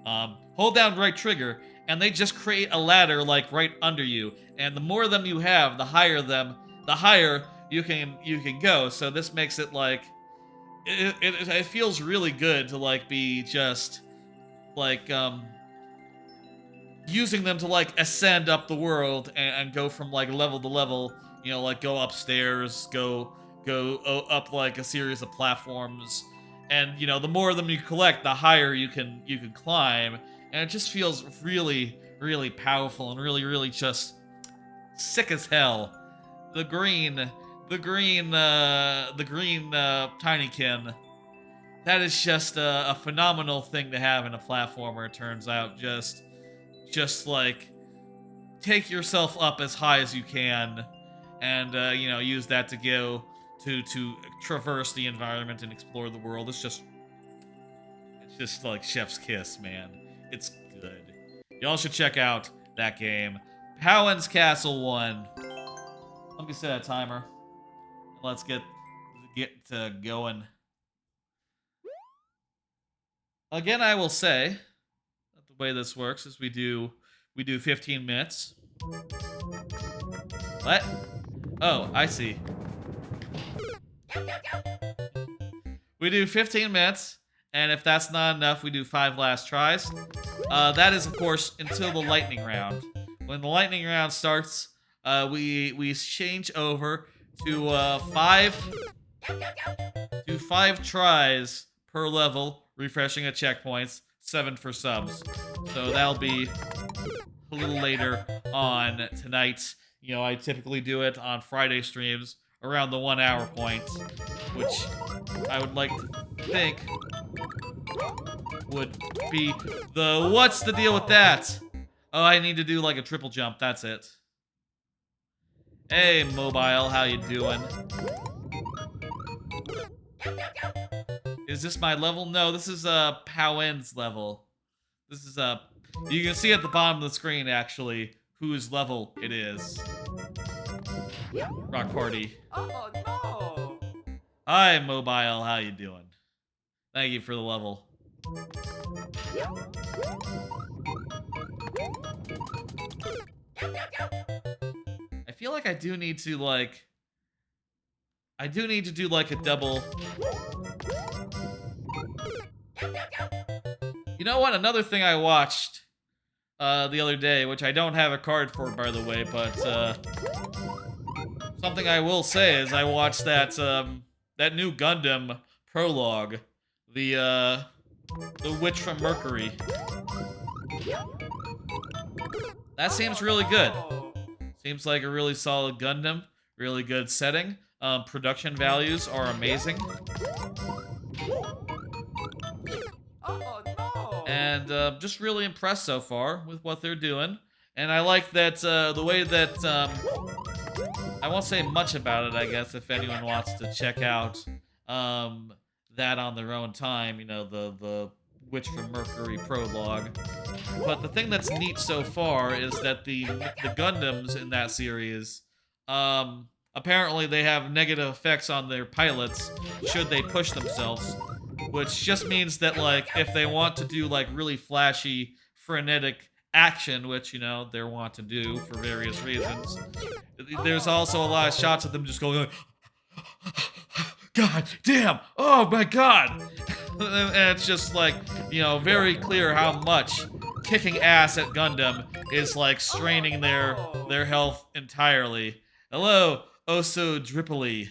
Speaker 1: Hold down right trigger, and they just create a ladder like right under you. And the more of them you have, the higher you can go. So this makes it like it feels really good to like be just like using them to like ascend up the world and go from like level to level. You know, like go upstairs, go up like a series of platforms, and you know the more of them you collect, the higher you can climb, and it just feels really powerful and really just sick as hell. The green, the green Tinykin. That is just a phenomenal thing to have in a platformer. It turns out, just like take yourself up as high as you can, and you know use that to go to traverse the environment and explore the world. It's just like chef's kiss, man. It's good. Y'all should check out that game. Powan's Castle 1. Let me set a timer. Let's get going. Again, I will say that the way this works is we do 15 minutes. What? Oh, I see. We do 15 minutes, and if that's not enough, we do 5 last tries. That is, of course, until the lightning round. When the lightning round starts, we change over to 5 tries per level, refreshing at checkpoints, 7 for subs. So that'll be a little later on tonight. You know, I typically do it on Friday streams around the 1 hour point, which I would like to think would be the... What's the deal with that? Oh, I need to do like a triple jump, that's it. Hey, Mobile, how you doing? Is this my level? No, this is Powen's level. This is you can see at the bottom of the screen actually whose level it is. Rock Party.
Speaker 2: Oh no!
Speaker 1: Hi, Mobile, how you doing? Thank you for the level. I feel like I do need to do like a double. You know what? Another thing I watched the other day, which I don't have a card for, by the way, but something I will say is I watched that that new Gundam prologue, the Witch from Mercury. That seems really good. Seems like a really solid Gundam, really good setting. Production values are amazing.
Speaker 2: Oh no!
Speaker 1: And just really impressed so far with what they're doing. And I like that the way that I won't say much about it, I guess, if anyone wants to check out that on their own time, you know, the Witch from Mercury prologue. But the thing that's neat so far is that the Gundams in that series, apparently they have negative effects on their pilots should they push themselves, which just means that, like, if they want to do, like, really flashy, frenetic action, which, you know, they want to do for various reasons, there's also a lot of shots of them just going like, God damn, oh my god. And it's just like, you know, very clear how much kicking ass at Gundam is like straining their health entirely. Hello, Oso Drippy,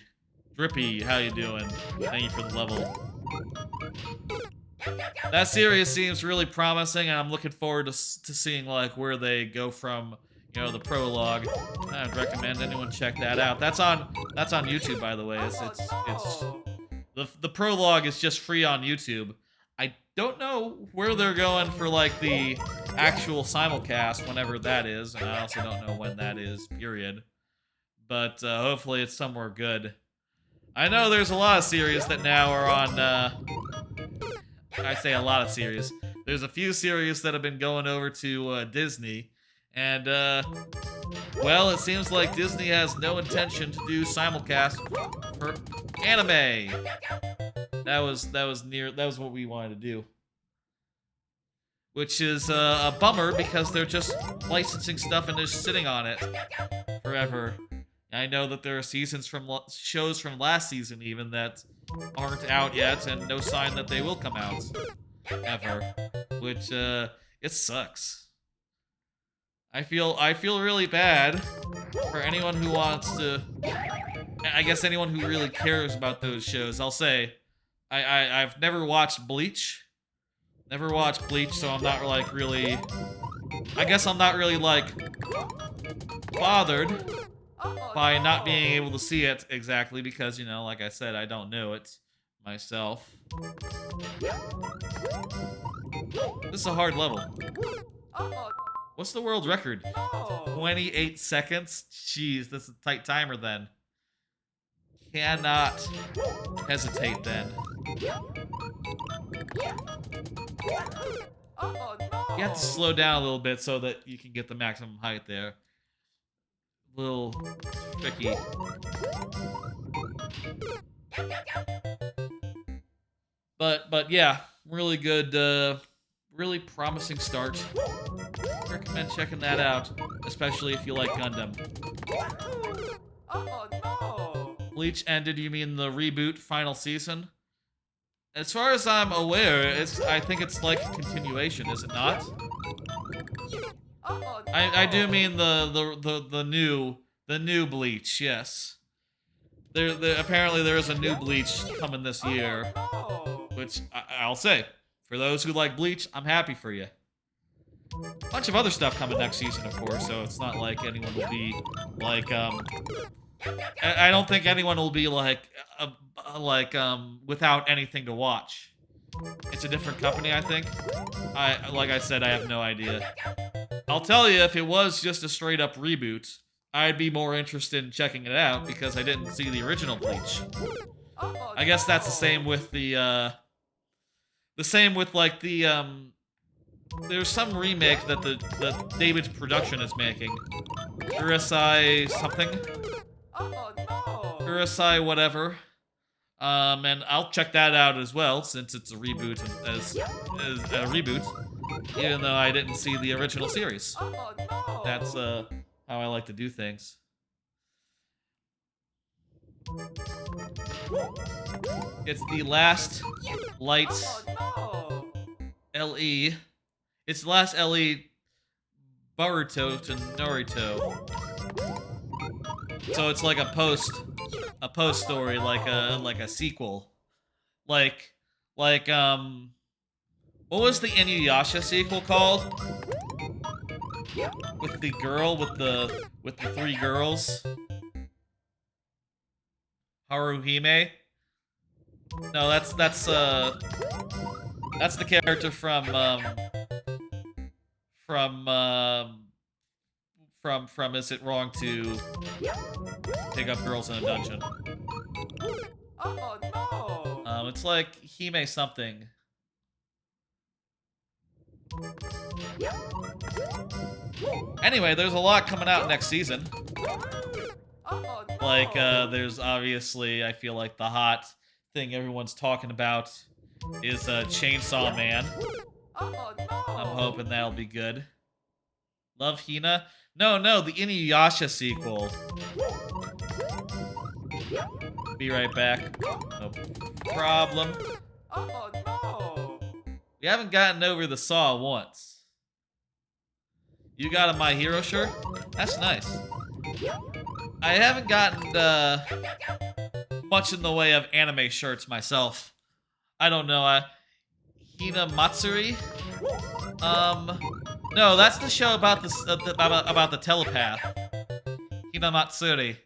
Speaker 1: how you doing? Thank you for the level. That series seems really promising, and I'm looking forward to seeing like where they go from, you know, the prologue. I'd recommend anyone check that out. That's on YouTube, by the way. It's the prologue is just free on YouTube. I don't know where they're going for like the actual simulcast, whenever that is, and I also don't know when that is, period. But hopefully it's somewhere good. I know there's a lot of series that now are on, I say a lot of series. There's a few series that have been going over to Disney, and well, it seems like Disney has no intention to do simulcast for anime. That was what we wanted to do, which is a bummer because they're just licensing stuff and just sitting on it forever. I know that there are seasons from shows from last season even that aren't out yet, and no sign that they will come out ever. which it sucks. I feel really bad for anyone who wants to. I guess anyone who really cares about those shows. I'll say, I've never watched Bleach. Never watched Bleach, so I'm not like really. I guess I'm not really like bothered
Speaker 2: Oh
Speaker 1: by not
Speaker 2: no!
Speaker 1: being able to see it exactly because, like I said, I don't know it myself. This is a hard level.
Speaker 2: Oh
Speaker 1: What's the world record?
Speaker 2: no!
Speaker 1: 28 seconds? Jeez, that's a tight timer then. Cannot hesitate then.
Speaker 2: Oh no!
Speaker 1: You have to slow down a little bit so that you can get the maximum height there. A little tricky. But yeah, really good, really promising start. Recommend checking that out, especially if you like Gundam.
Speaker 2: Oh no!
Speaker 1: Bleach ended, you mean the reboot final season? As far as I'm aware, I think it's like a continuation, is it not?
Speaker 2: Oh no!
Speaker 1: I do mean the new Bleach, yes. Apparently there is a new Bleach coming this year,
Speaker 2: Oh no!
Speaker 1: which I'll say, for those who like Bleach, I'm happy for you. Bunch of other stuff coming next season, of course, so it's not like anyone will be like I don't think anyone will be like without anything to watch. It's a different company, I think. Like I said, I have no idea. I'll tell you, if it was just a straight up reboot, I'd be more interested in checking it out because I didn't see the original Bleach.
Speaker 2: Oh
Speaker 1: I guess that's the
Speaker 2: no!
Speaker 1: same with the same with like the there's some remake that that David's production is making. Urusai something.
Speaker 2: Oh no!
Speaker 1: Urusai whatever. And I'll check that out as well since it's a reboot as a reboot, even though I didn't see the original series.
Speaker 2: Oh no!
Speaker 1: That's how I like to do things. It's the last light
Speaker 2: Oh no!
Speaker 1: LE. It's the last LE Boruto to Naruto. So it's like a post story, like a sequel. Like what was the Inuyasha sequel called? With the girl with the three girls? Haruhime? No, that's the character from Is It Wrong to Pick Up Girls in a Dungeon?
Speaker 2: Oh no!
Speaker 1: It's like Hime something. Anyway, there's a lot coming out next season.
Speaker 2: Oh no!
Speaker 1: Like, there's obviously, I feel like the hot thing everyone's talking about is Chainsaw Man.
Speaker 2: Oh no!
Speaker 1: I'm hoping that'll be good. Love Hina? No, the Inuyasha sequel. Be right back. No problem.
Speaker 2: Oh no!
Speaker 1: We haven't gotten over the Saw once. You got a My Hero shirt? That's nice. I haven't gotten much in the way of anime shirts myself. I don't know. Hina Matsuri? No, that's the show about about the telepath. Hina Matsuri.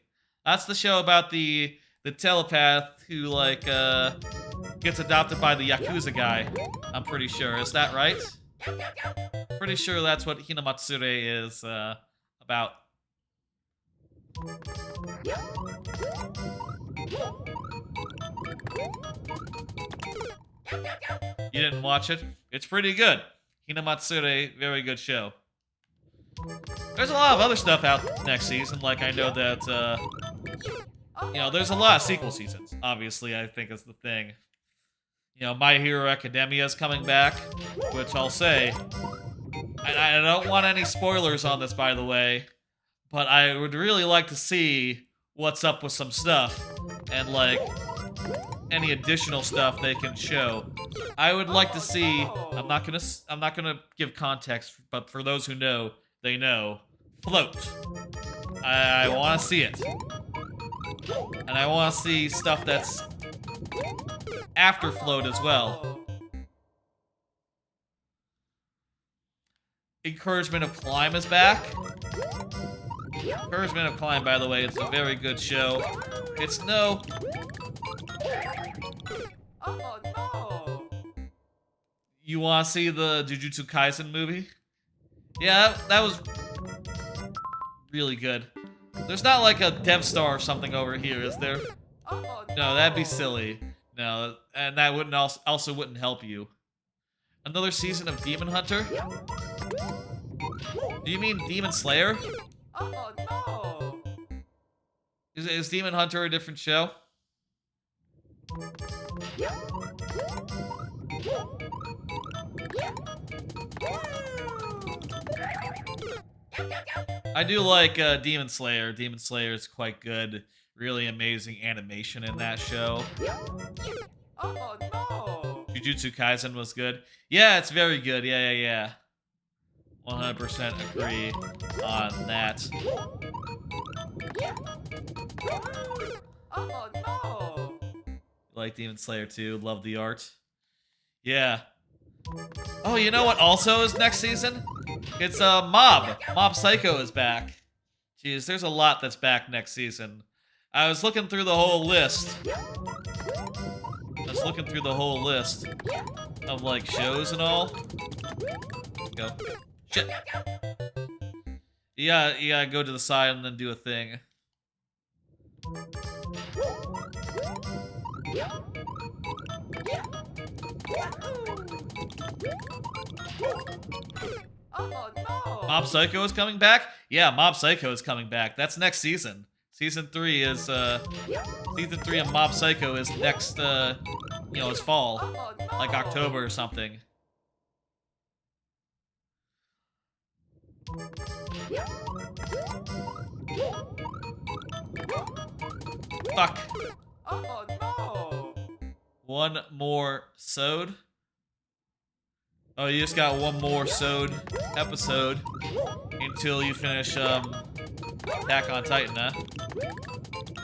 Speaker 1: That's the show about the telepath who like gets adopted by the Yakuza guy. I'm pretty sure. Is that right? Pretty sure that's what Hina Matsuri is about. You didn't watch it? It's pretty good. Hinamatsuri, very good show. There's a lot of other stuff out next season, like I know that, there's a lot of sequel seasons, obviously, I think is the thing. My Hero Academia is coming back, which I'll say, I don't want any spoilers on this, by the way, but I would really like to see what's up with some stuff, and, like, any additional stuff they can show. I would like to see.
Speaker 2: no.
Speaker 1: I'm not gonna give context, but for those who know, they know. Float. I want to see it, and I want to see stuff that's after float as well.
Speaker 2: No.
Speaker 1: Encouragement of Climb is back. Encouragement of Climb, by the way, it's a very good show. It's no.
Speaker 2: Oh no.
Speaker 1: You want to see the Jujutsu Kaisen movie? Yeah, that was really good. There's not like a Dev Star or something over here, is there?
Speaker 2: Oh
Speaker 1: No, that'd be silly. No, and that wouldn't also wouldn't help you. Another season of Demon Hunter? Do you mean Demon Slayer?
Speaker 2: Oh no.
Speaker 1: Is Demon Hunter a different show? I do like Demon Slayer. Demon Slayer is quite good. Really amazing animation in that show.
Speaker 2: Oh no.
Speaker 1: Jujutsu Kaisen was good. Yeah, it's very good. Yeah. 100% agree on that.
Speaker 2: Oh no.
Speaker 1: Like Demon Slayer too. Love the art. Yeah. Oh, you know what also is next season? It's Mob. Mob Psycho is back. Jeez, there's a lot that's back next season. I was looking through the whole list. Of like shows and all. Go. Shit. You gotta go to the side and then do a thing.
Speaker 2: Oh no.
Speaker 1: Mob Psycho is coming back? Yeah, Mob Psycho is coming back. That's next season. Season 3 is season 3 of Mob Psycho is next is fall.
Speaker 2: Oh no.
Speaker 1: Like October or something. Fuck.
Speaker 2: Oh no.
Speaker 1: One more sode. Oh, you just got one more sode episode until you finish Attack on Titan, huh?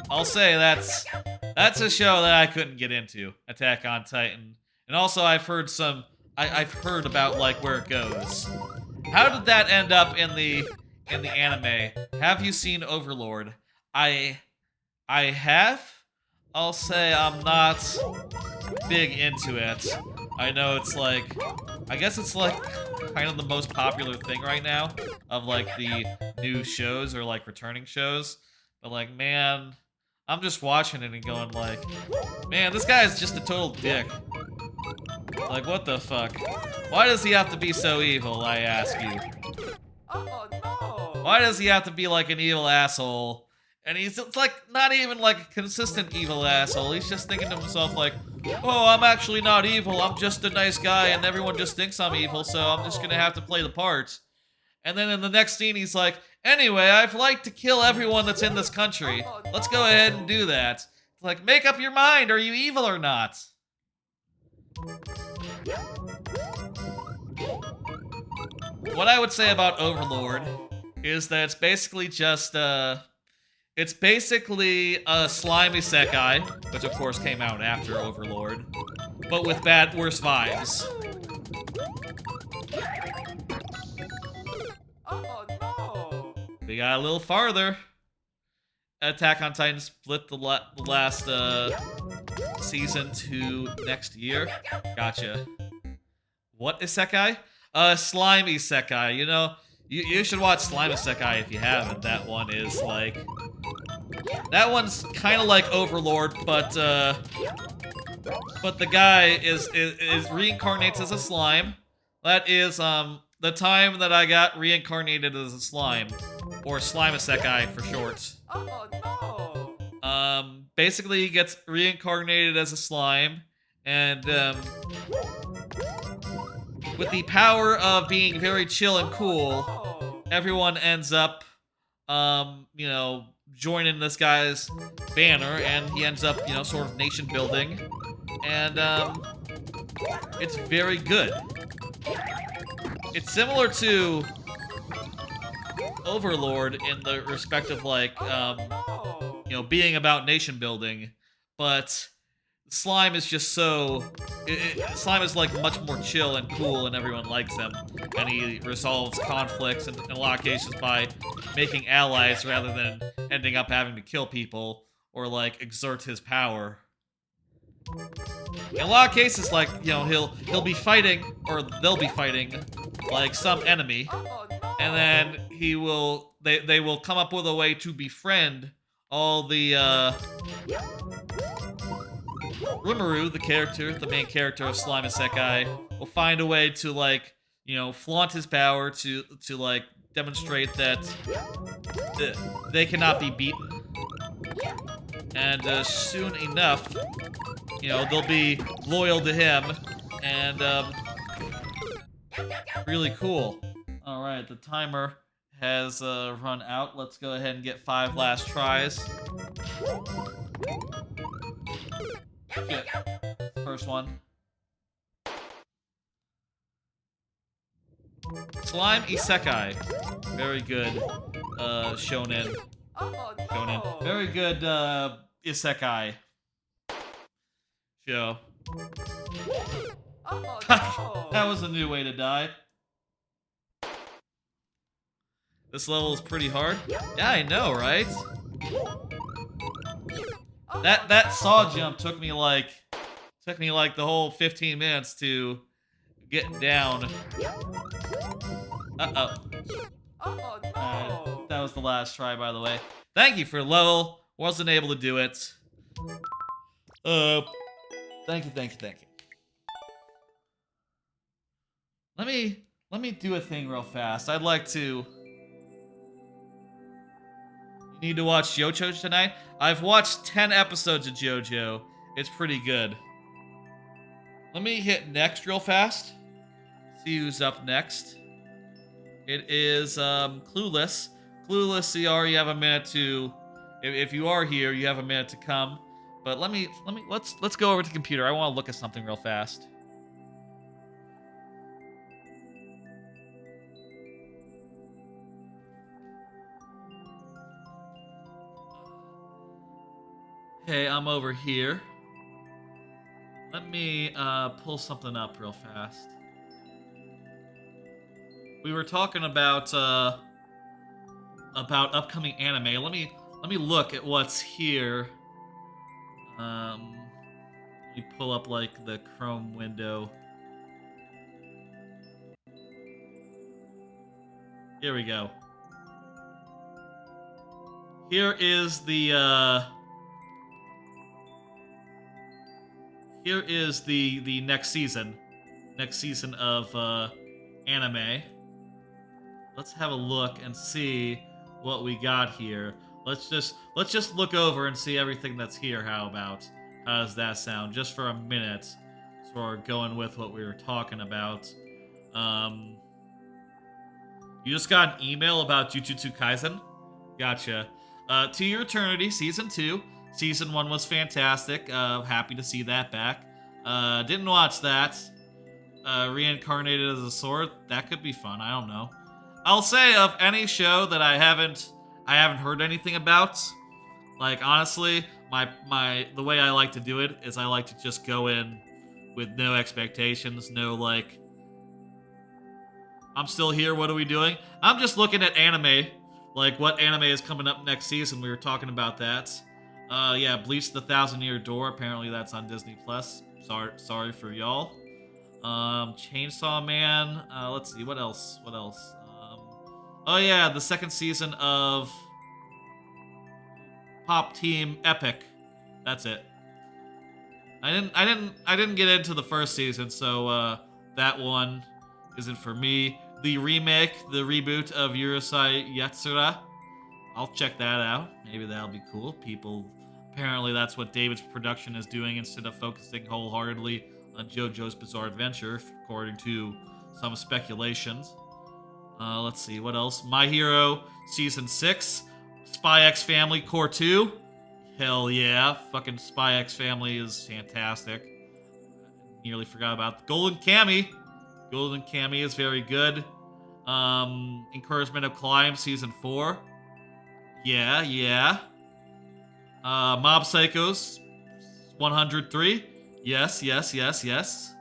Speaker 1: I'll say that's a show that I couldn't get into, Attack on Titan. And also I've heard about like where it goes. How did that end up in the anime? Have you seen Overlord? I have. I'll say I'm not big into it. I know it's like, I guess it's like kind of the most popular thing right now of like the new shows or like returning shows. But like, man, I'm just watching it and going like, man, this guy is just a total dick. Like, what the fuck? Why does he have to be so evil, I ask you?
Speaker 2: Oh no.
Speaker 1: Why does he have to be like an evil asshole? And it's like not even like a consistent evil asshole. He's just thinking to himself like, oh, I'm actually not evil. I'm just a nice guy and everyone just thinks I'm evil, so I'm just gonna have to play the part. And then in the next scene, he's like, anyway, I'd like to kill everyone that's in this country. Let's go ahead and do that. It's like, make up your mind. Are you evil or not? What I would say about Overlord is that it's basically just, it's basically a slimy Isekai, which of course came out after Overlord, but with worse vibes.
Speaker 2: Oh no.
Speaker 1: We got a little farther. Attack on Titan split the last season to next year. Gotcha. What Isekai? Slime Isekai. You know, you should watch Slime Isekai if you haven't. That one is like, that one's kind of like Overlord, but the guy is reincarnates as a slime. That is the time that I got reincarnated as a slime, or Slime Isekai for short.
Speaker 2: Oh no.
Speaker 1: Basically he gets reincarnated as a slime, and with the power of being very chill and cool,
Speaker 2: Oh.
Speaker 1: everyone ends up, joining this guy's banner, and he ends up, sort of nation building. And, it's very good. It's similar to Overlord in the respect of like,
Speaker 2: Oh
Speaker 1: you know, being about nation building, but Slime is just so. Slime is like much more chill and cool, and everyone likes him. And he resolves conflicts in a lot of cases by making allies rather than ending up having to kill people or like exert his power. In a lot of cases, like, you know, he'll be fighting, or they'll be fighting, like some enemy, and then they will come up with a way to befriend all the Rimuru, the main character of Slime Isekai, will find a way to like, you know, flaunt his power to like demonstrate that they cannot be beaten, and soon enough, you know, they'll be loyal to him, and really cool. All right, the timer has run out. Let's go ahead and get 5 last tries. Shit. First one. Slime Isekai. Very good. Shonen. Shonen. Very good Isekai show. That was a new way to die. This level is pretty hard. Yeah, I know, right? That saw jump took me like the whole 15 minutes to get down. Uh-oh. That was the last try, by the way. Thank you for level. Wasn't able to do it. Thank you. Let me do a thing real fast. I'd like to. You need to watch JoJo tonight? I've watched 10 episodes of JoJo. It's pretty good. Let me hit next real fast. See who's up next. It is Clueless. Clueless CR, you have a minute to. If you are here, you have a minute to come. But let's go over to the computer. I want to look at something real fast. Okay, I'm over here. Let me pull something up real fast. We were talking about upcoming anime. Let me look at what's here. Let me pull up like the Chrome window. Here we go. Here is the next season. Next season of anime. Let's have a look and see what we got here. Let's just look over and see everything that's here. How does that sound? Just for a minute. So we're going with what we were talking about. You just got an email about Jujutsu Kaisen? Gotcha. To Your Eternity, Season 2. Season 1 was fantastic. Happy to see that back. Didn't watch that. Reincarnated as a sword. That could be fun. I don't know. I'll say of any show that I haven't heard anything about. Like honestly, the way I like to do it is I like to just go in with no expectations, no like I'm still here, what are we doing? I'm just looking at anime, like what anime is coming up next season. We were talking about that. Yeah, Bleach the Thousand Year Door, apparently that's on Disney Plus. Sorry for y'all. Chainsaw Man, let's see, what else? Oh yeah, the second season of Pop Team Epic. That's it. I didn't get into the first season, so that one isn't for me. The remake, the reboot of Urusei Yatsura. I'll check that out. Maybe that'll be cool. Apparently that's what David's production is doing instead of focusing wholeheartedly on JoJo's Bizarre Adventure, according to some speculations. Let's see, what else? My Hero Season 6. Spy X Family Core 2. Hell yeah. Fucking Spy X Family is fantastic. nearly forgot about Golden Kami. Golden Kami is very good. Encouragement of Climb season 4. Yeah, yeah. Mob Psychos 103. Yes, yes, yes, yes.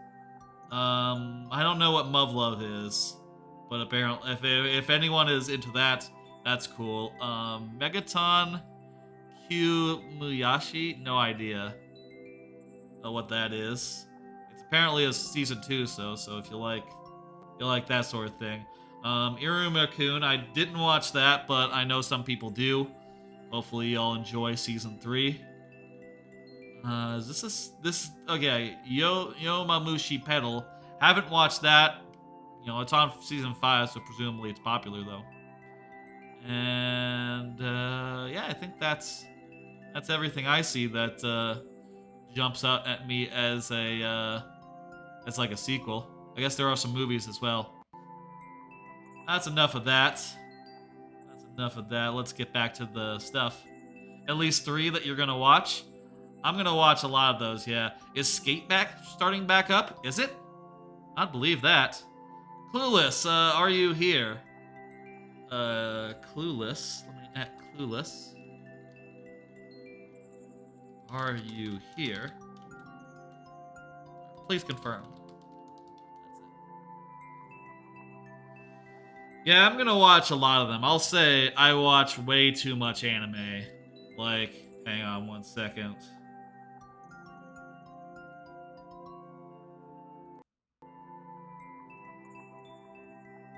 Speaker 1: I don't know what Muv-Love is, but apparently, if anyone is into that, that's cool. Megaton Q Muyashi, no idea what that is. It's apparently a season 2, so if you like that sort of thing. Iruma-kun, I didn't watch that, but I know some people do. Hopefully, y'all enjoy season 3. Is this okay? Yo Mamushi Pedal. Haven't watched that. You know, it's on season 5, so presumably it's popular though. And yeah, I think that's everything I see that jumps out at me as as like a sequel. I guess there are some movies as well. That's enough of that. That's enough of that. Let's get back to the stuff. At least 3 that you're gonna watch. I'm gonna watch a lot of those, yeah. Is Skate back starting back up? Is it? I'd believe that. Clueless, are you here? Clueless. Let me at Clueless. Are you here? Please confirm. That's it. Yeah, I'm gonna watch a lot of them. I'll say I watch way too much anime. Like, hang on one second.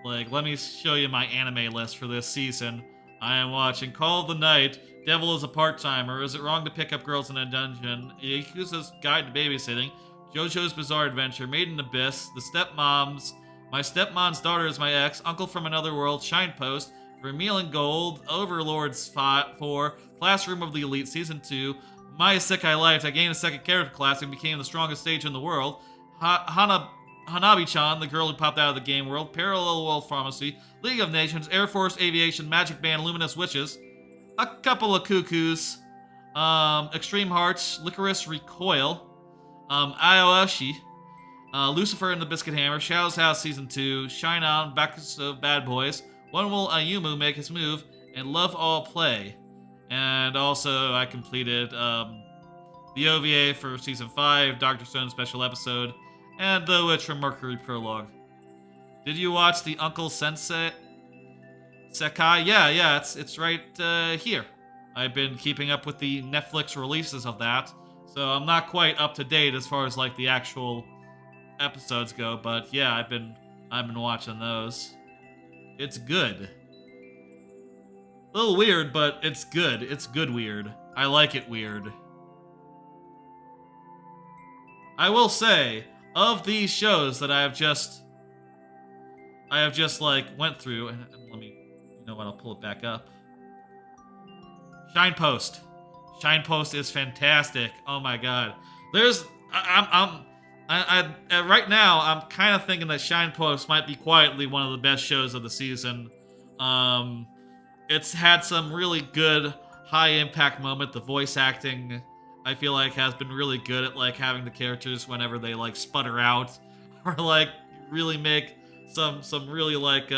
Speaker 1: Like, let me show you my anime list for this season. I am watching Call of the Night, Devil is a Part-Timer, Is It Wrong to Pick Up Girls in a Dungeon, Yakuza's Guide to Babysitting, JoJo's Bizarre Adventure, Made in Abyss, The Stepmoms, My Stepmom's Daughter is My Ex, Uncle from Another World, Shine Post, Vermilion Gold, Overlord's 4, Classroom of the Elite Season 2, My Isekai Life, I gained a second character class and became the strongest stage in the world, Hanabi-chan, the girl who popped out of the game world, Parallel World Pharmacy, League of Nations, Air Force Aviation, Magic Band, Luminous Witches, a couple of cuckoos, Extreme Hearts, Licorice Recoil, Aoshi, Lucifer and the Biscuit Hammer, Shadow's House Season 2, Shine On, Backus of Bad Boys, When Will Ayumu Make His Move, and Love All Play. And also, I completed the OVA for Season 5, Dr. Stone Special Episode, and The Witcher Mercury Prologue. Did you watch the Uncle Sensei Sekai? Yeah, it's right here. I've been keeping up with the Netflix releases of that, so I'm not quite up to date as far as like the actual episodes go, but yeah, I've been watching those. It's good. A little weird, but it's good. It's good weird. I like it weird. I will say, of these shows that I have just like went through, and let me, you know what, I'll pull it back up. Shine Post. Shine Post is fantastic. Oh my god. There's, right now, I'm kind of thinking that Shine Post might be quietly one of the best shows of the season. It's had some really good high impact moment. The voice acting, I feel like, has been really good at like having the characters whenever they like sputter out or like really make some really like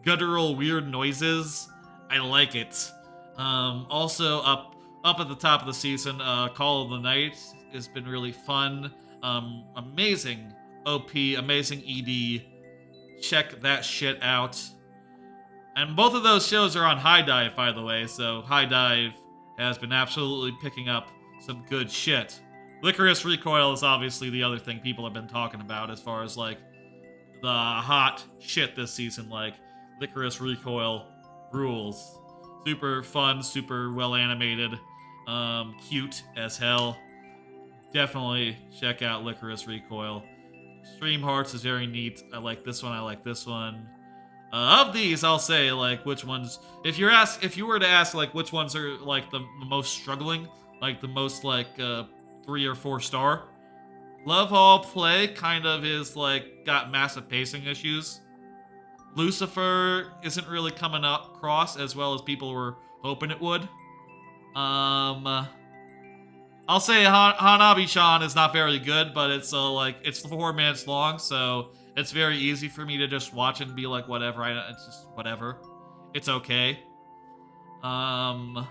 Speaker 1: guttural weird noises. I like it. Also up at the top of the season, Call of the Night has been really fun. Amazing OP, amazing ED. Check that shit out. And both of those shows are on High Dive, by the way, so High Dive has been absolutely picking up some good shit. Licorice Recoil is obviously the other thing people have been talking about as far as like the hot shit this season. Like, Licorice Recoil rules. Super fun, super well animated, cute as hell. Definitely check out Licorice Recoil. Extreme Hearts is very neat. I like this one. I like this one. Of these, I'll say like which ones. If you were to ask like which ones are like the most struggling, like the most like 3 or 4 star. Love All Play kind of is like got massive pacing issues. Lucifer isn't really coming across as well as people were hoping it would. I'll say Hanabi-chan is not very good, but it's like it's 4 minutes long, so it's very easy for me to just watch and be like, whatever. It's just whatever. It's okay. Yakuza's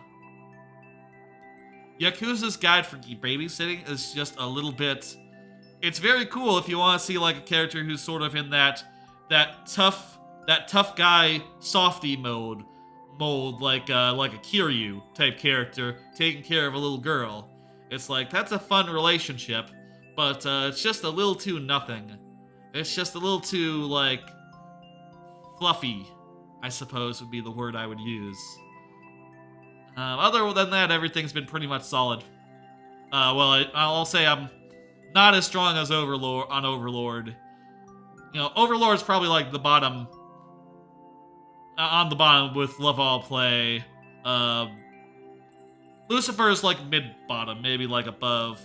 Speaker 1: Guide for Babysitting is just a little bit. It's very cool if you want to see like a character who's sort of in that tough guy softy mold like a Kiryu type character taking care of a little girl. It's like that's a fun relationship, but it's just a little too nothing. It's just a little too like fluffy, I suppose would be the word I would use. Other than that, everything's been pretty much solid. I'll say I'm not as strong as Overlord. You know, Overlord's probably like the bottom, on the bottom with Love All Play. Lucifer's like mid-bottom, maybe like above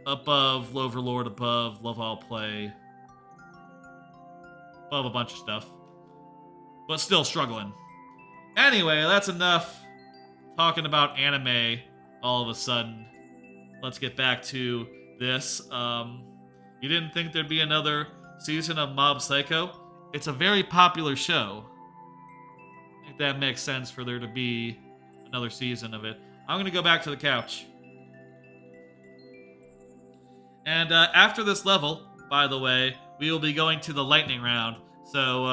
Speaker 1: Overlord, above Love All Play, above a bunch of stuff, but still struggling. Anyway, that's enough talking about anime all of a sudden. Let's get back to this. You didn't think there'd be another season of Mob Psycho? It's a very popular show. I think that makes sense for there to be another season of it. I'm going to go back to the couch. And after this level, by the way, we will be going to the lightning round. So,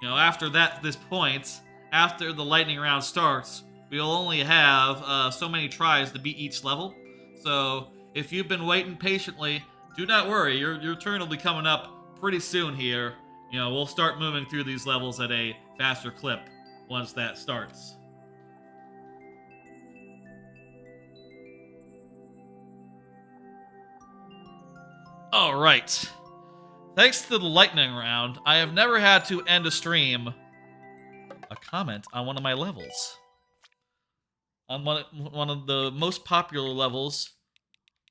Speaker 1: after this point, after the lightning round starts, we'll only have so many tries to beat each level. So, if you've been waiting patiently, do not worry. Your turn will be coming up pretty soon here. We'll start moving through these levels at a faster clip once that starts. All right. Thanks to the lightning round, I have never had to end a stream a comment on one of my levels. On one of the most popular levels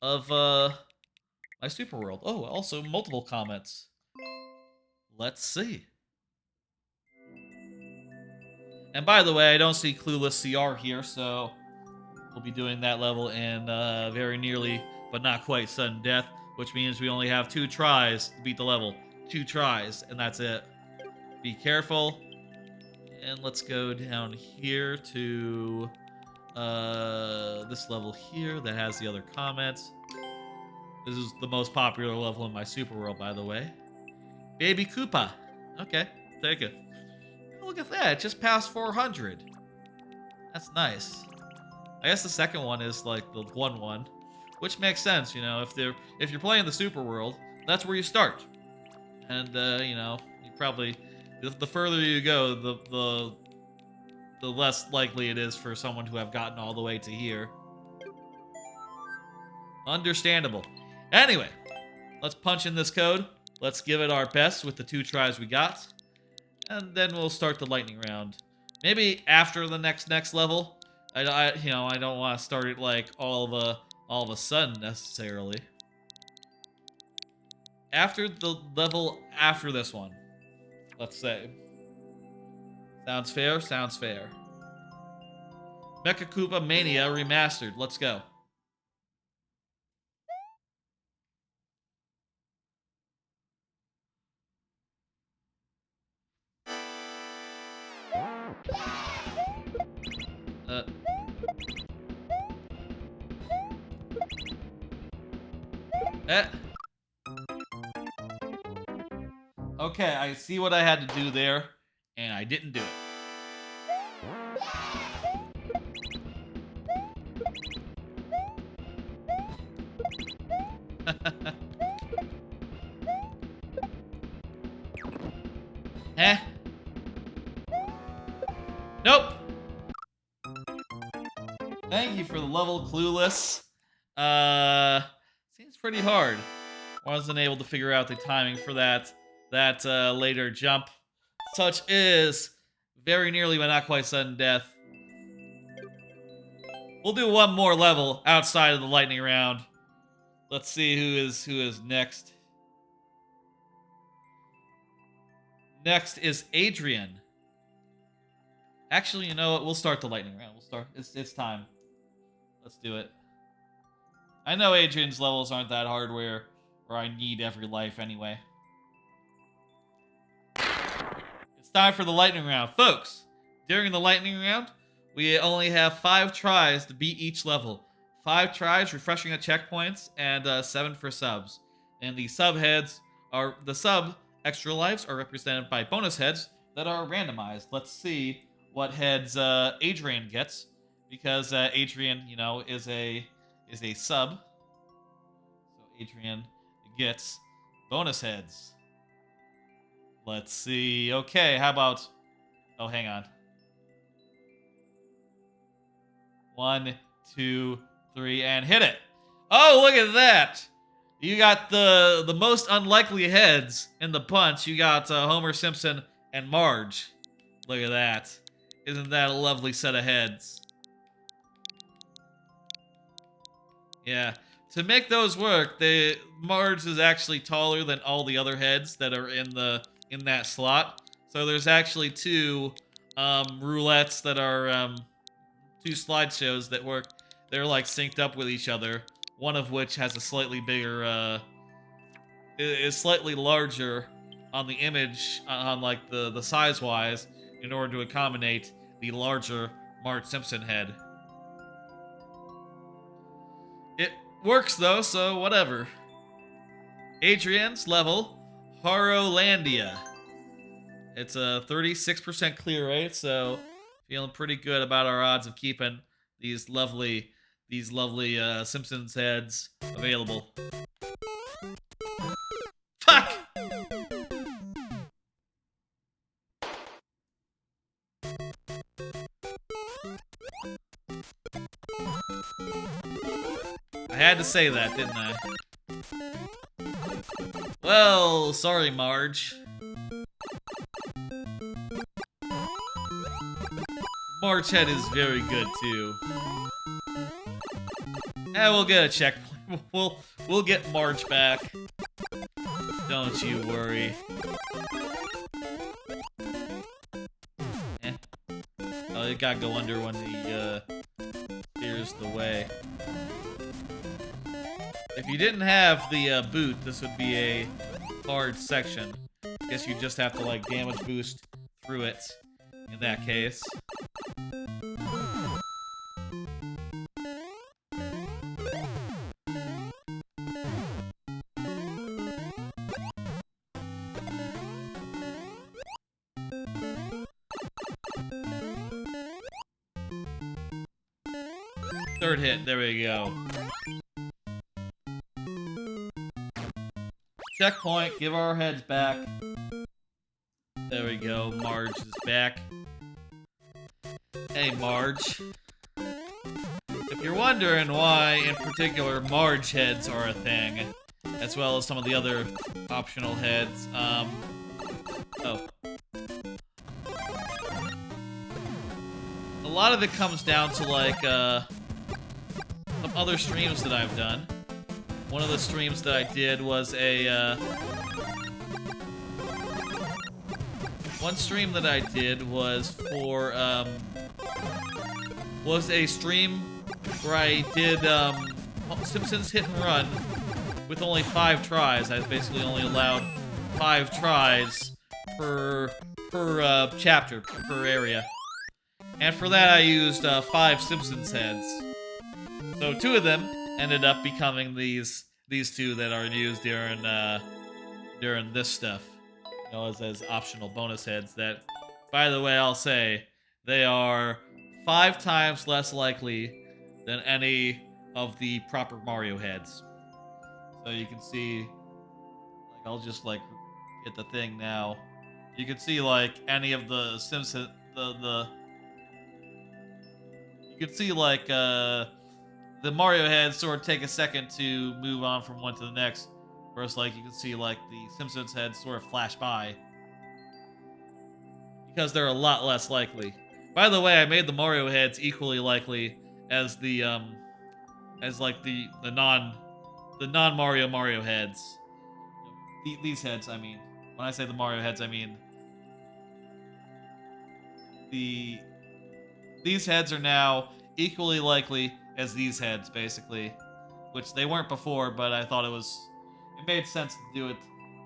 Speaker 1: of my Super World. Oh, also multiple comments. Let's see. And by the way, I don't see Clueless CR here, so we'll be doing that level in very nearly, but not quite, sudden death, which means we only have 2 tries to beat the level. 2 tries, and that's it. Be careful. And let's go down here to this level here that has the other comments. This is the most popular level in my Super World, by the way. Baby Koopa. Okay, take it. Oh, look at that, it just passed 400. That's nice. I guess the second one is like the 1-1, which makes sense, if you're playing the Super World, that's where you start. And you probably, the further you go, the less likely it is for someone to have gotten all the way to here. Understandable. Anyway, let's punch in this code. Let's give it our best with the 2 tries we got. And then we'll start the lightning round. Maybe after the next level. I don't want to start it like all of a sudden necessarily. After the level after this one, let's say. Sounds fair? Sounds fair. Mecha Koopa Mania Remastered. Let's go. Okay, I see what I had to do there, and I didn't do it. Eh? Nope. Thank you for the level, Clueless. Seems pretty hard. Wasn't able to figure out the timing for that later jump. Such is very nearly but not quite sudden death. We'll do one more level outside of the lightning round. Let's see who is next. Next is Adrian. Actually, you know what? We'll start the lightning round. We'll start. It's time. Let's do it. I know Adrian's levels aren't that hard where I need every life anyway. It's time for the lightning round. Folks, during the lightning round, we only have 5 tries to beat each level. 5 tries, refreshing at checkpoints, and 7 for subs. And the sub extra lives are represented by bonus heads that are randomized. Let's see what heads Adrian gets, because Adrian, is a sub. So Adrian gets bonus heads. Let's see. Okay, how about... Oh, hang on. 1, 2, 3, and hit it. Oh, look at that. You got the most unlikely heads in the bunch. You got Homer Simpson and Marge. Look at that. Isn't that a lovely set of heads? Yeah. To make those work, Marge is actually taller than all the other heads that are in that slot. So there's actually 2 roulettes that are 2 slideshows that work. They're like synced up with each other. One of which has a slightly bigger, is slightly larger on the image, on like the size wise, in order to accommodate the larger Marge Simpson head. It works though, so whatever. Adrian's level, Horrorlandia. It's a 36% clear rate, so feeling pretty good about our odds of keeping these lovely Simpsons heads available. Fuck! I had to say that, didn't I? Well, sorry, Marge. Marge head is very good too. We'll get a checkpoint. We'll get Marge back. Don't you worry. Oh, it gotta go under when the clears the way. If you didn't have the boot, this would be a hard section. Guess you just have to like damage boost through it. In that case. Third hit, there we go. Checkpoint, give our heads back. There we go, Marge is back. Hey, Marge. If you're wondering why, in particular, Marge heads are a thing, as well as some of the other optional heads, oh. A lot of it comes down to, like, some other streams that I've done. One of the streams that I did was a, one stream that I did was for, was a stream where I did, Simpsons Hit and Run with only 5 tries. I basically only allowed 5 tries per chapter, per area. And for that I used, 5 Simpsons heads. So 2 of them ended up becoming these 2 that are used during this stuff. You know, as optional bonus heads that, by the way, I'll say, they are 5 times less likely than any of the proper Mario heads. So you can see, like, I'll just, like, hit the thing now. You can see, like, any of the Simpsons, you can see, like, the Mario heads sort of take a second to move on from one to the next. Whereas, like, you can see, like, the Simpsons heads sort of flash by. Because they're a lot less likely. By the way, I made the Mario heads equally likely as the, as, like, the non-Mario Mario heads. These heads, I mean. When I say the Mario heads, I mean... These heads are now equally likely as these heads, basically. which they weren't before, but I thought it made sense to do it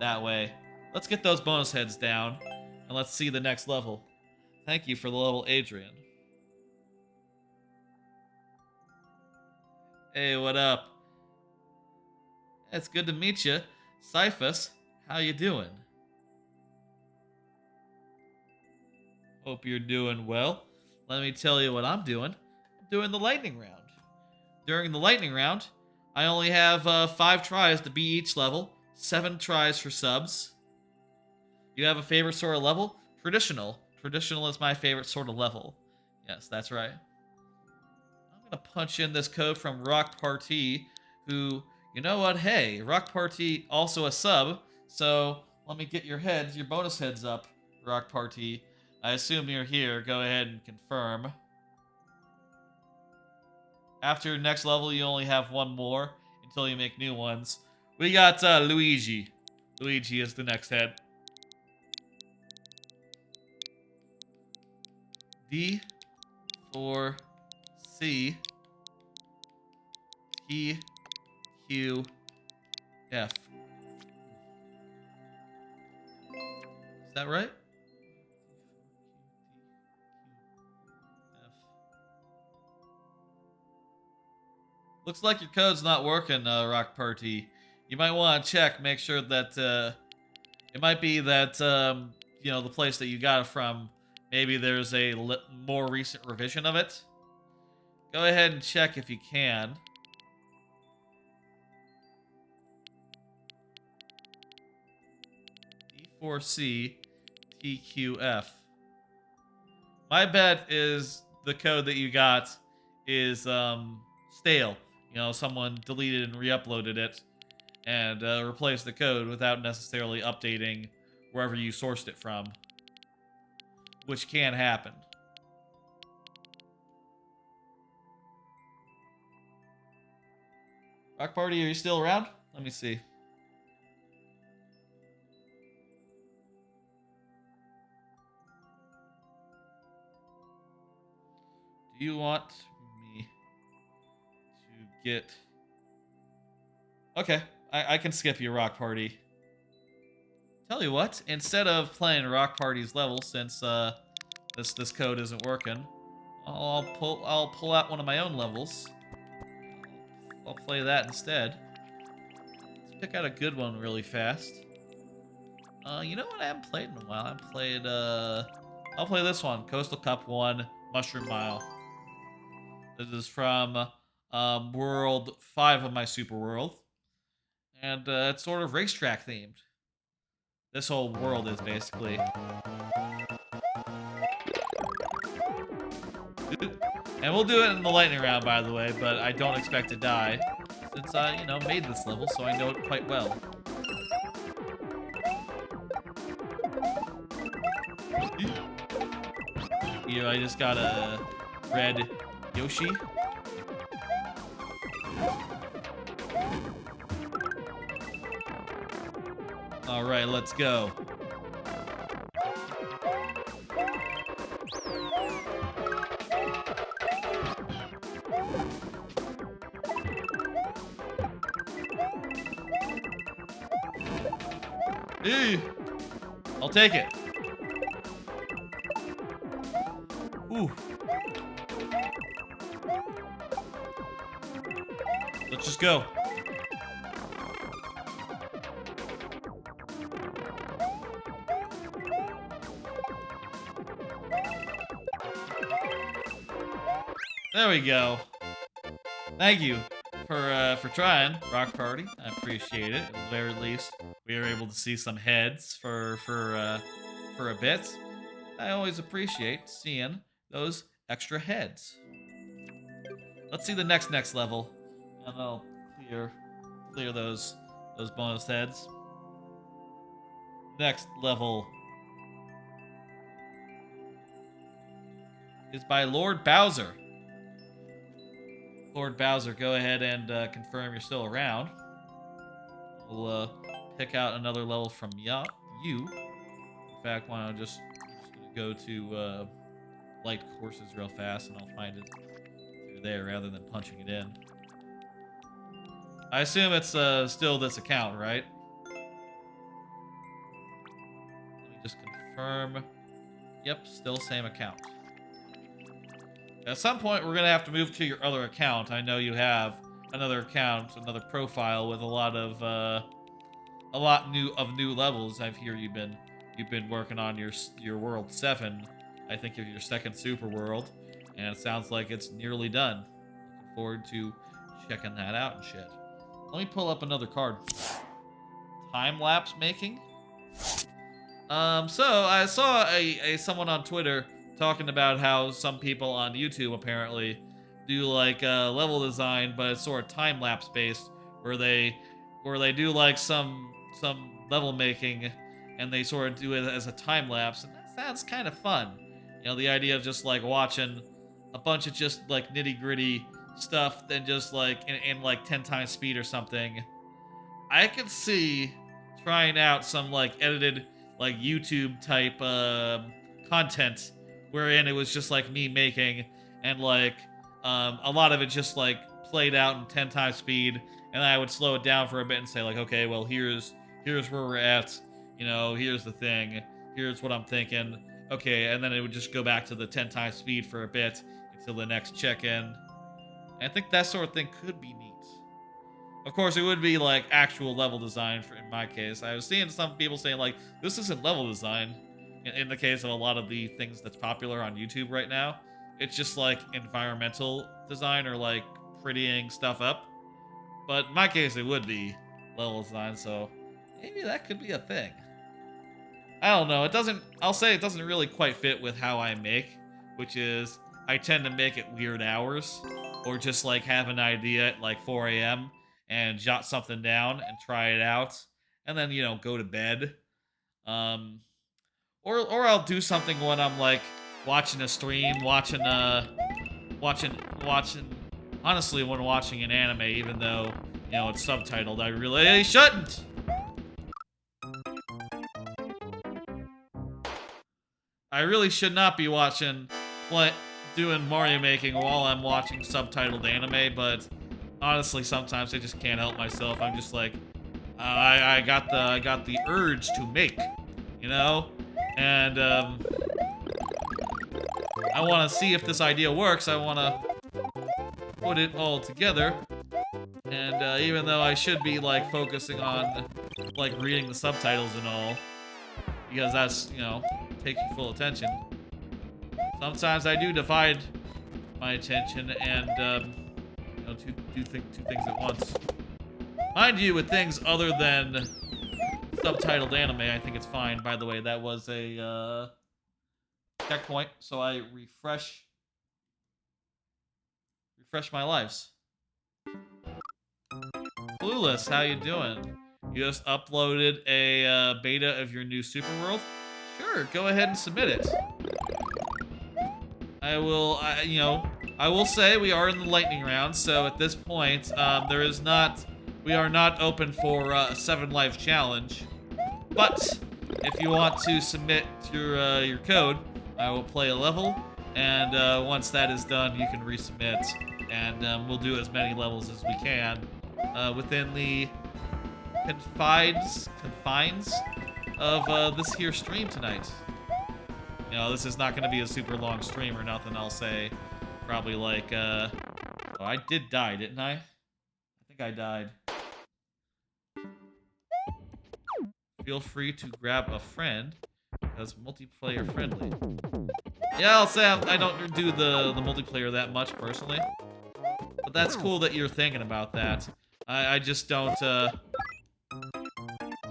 Speaker 1: that way. Let's get those bonus heads down, and let's see the next level. Thank you for the level, Adrian. Hey, what up? It's good to meet you. Cyphus, how you doing? Hope you're doing well. Let me tell you what I'm doing. I'm doing the lightning round. During the lightning round, I only have 5 tries to beat each level, 7 tries for subs. You have a favorite sort of level? Traditional. Traditional is my favorite sort of level. Yes, that's right. I'm gonna punch in this code from Rock Party, who, you know what? Hey, Rock Party also a sub, so let me get your bonus heads up, Rock Party. I assume you're here. Go ahead and confirm. After your next level, you only have 1 more until you make new ones. We got Luigi. Luigi is the next head. D, 4, C, T, Q, F. Is that right? Looks like your code's not working, Rock Party. You might want to check, make sure that it might be that you know, the place that you got it from. Maybe there's a more recent revision of it. Go ahead and check if you can. D4C TQF. My bet is the code that you got is stale. You know, someone deleted and re-uploaded it and replaced the code without necessarily updating wherever you sourced it from, which can happen. Rock Party, are you still around? Let me see. Do you want me to get... Okay, I can skip your Rock Party. Tell you what, instead of playing Rock Party's level, since this code isn't working, I'll pull out one of my own levels. I'll play that instead. Let's pick out a good one really fast. You know what? I haven't played in a while. I'll play this one, Coastal Cup 1, Mushroom Mile. This is from World 5 of my Super World. And it's sort of racetrack themed. This whole world is basically. And we'll do it in the lightning round, by the way, but I don't expect to die, since I, you know, made this level, so I know it quite well. You know, I just got a red Yoshi. Alright, let's go. Ew. I'll take it. Ooh. Let's just go. There we go. Thank you for trying, Rock Party. I appreciate it. At the very least, we were able to see some heads for a bit. I always appreciate seeing those extra heads. Let's see the next level, and I'll clear those bonus heads. Next level is by Lord Bowser. Lord Bowser, go ahead and confirm you're still around. We'll pick out another level from you. In fact, why don't I just go to light courses real fast, and I'll find it through there rather than punching it in. I assume it's still this account, right? Let me just confirm. Yep, still same account. At some point, we're gonna have to move to your other account. I know you have another account, another profile with a lot of new levels. I've hear you've been working on your world 7. I think of your second super world, and it sounds like it's nearly done. Looking forward to checking that out and shit. Let me pull up another card. Time lapse making. So I saw a someone on Twitter talking about how some people on YouTube apparently do like level design, but it's sort of time lapse based, where they do like some level making, and they sort of do it as a time lapse, and that sounds kind of fun. You know, the idea of just like watching a bunch of just like nitty gritty stuff, then just like in like 10 times speed or something. I could see trying out some like edited like YouTube type content wherein it was just like me making, and like a lot of it just like played out in 10 times speed, and I would slow it down for a bit and say like, okay, well here's where we're at, you know, here's the thing, here's what I'm thinking, okay, and then it would just go back to the 10 times speed for a bit until the next check-in. I think that sort of thing could be neat. Of course, it would be like actual level design in my case. I was seeing some people saying like, this isn't level design. In the case of a lot of the things that's popular on YouTube right now, it's just like environmental design or like prettying stuff up. But in my case, it would be level design, so maybe that could be a thing. I don't know. I'll say it doesn't really quite fit with how I make, which is I tend to make at weird hours, or just like have an idea at like 4 a.m. and jot something down and try it out, and then, you know, go to bed. Um, or I'll do something when I'm like watching a stream, watching. Honestly, when watching an anime, even though, you know, it's subtitled, I really shouldn't. I really should not be doing Mario making while I'm watching subtitled anime, but honestly, sometimes I just can't help myself. I'm just like, I got the urge to make, you know, and I want to see if this idea works. I want to put it all together, and even though I should be like focusing on like reading the subtitles and all, because that's, you know, takes your full attention. Sometimes I do divide my attention and you know, do two things at once. Mind you, with things other than subtitled anime, I think it's fine. By the way, that was a checkpoint, so I refresh my lives. Clueless, how you doing? You just uploaded a beta of your new Super World? Sure, go ahead and submit it. I will say we are in the lightning round, so at this point, we are not open for a 7 life challenge. But if you want to submit your code, I will play a level, and once that is done, you can resubmit, and we'll do as many levels as we can within the confines of this here stream tonight. You know, this is not going to be a super long stream or nothing. I'll say probably like, oh, I did die, didn't I? I think I died. Feel free to grab a friend, because multiplayer friendly. Yeah, I'll say I don't do the multiplayer that much personally, but that's cool that you're thinking about that. I just don't,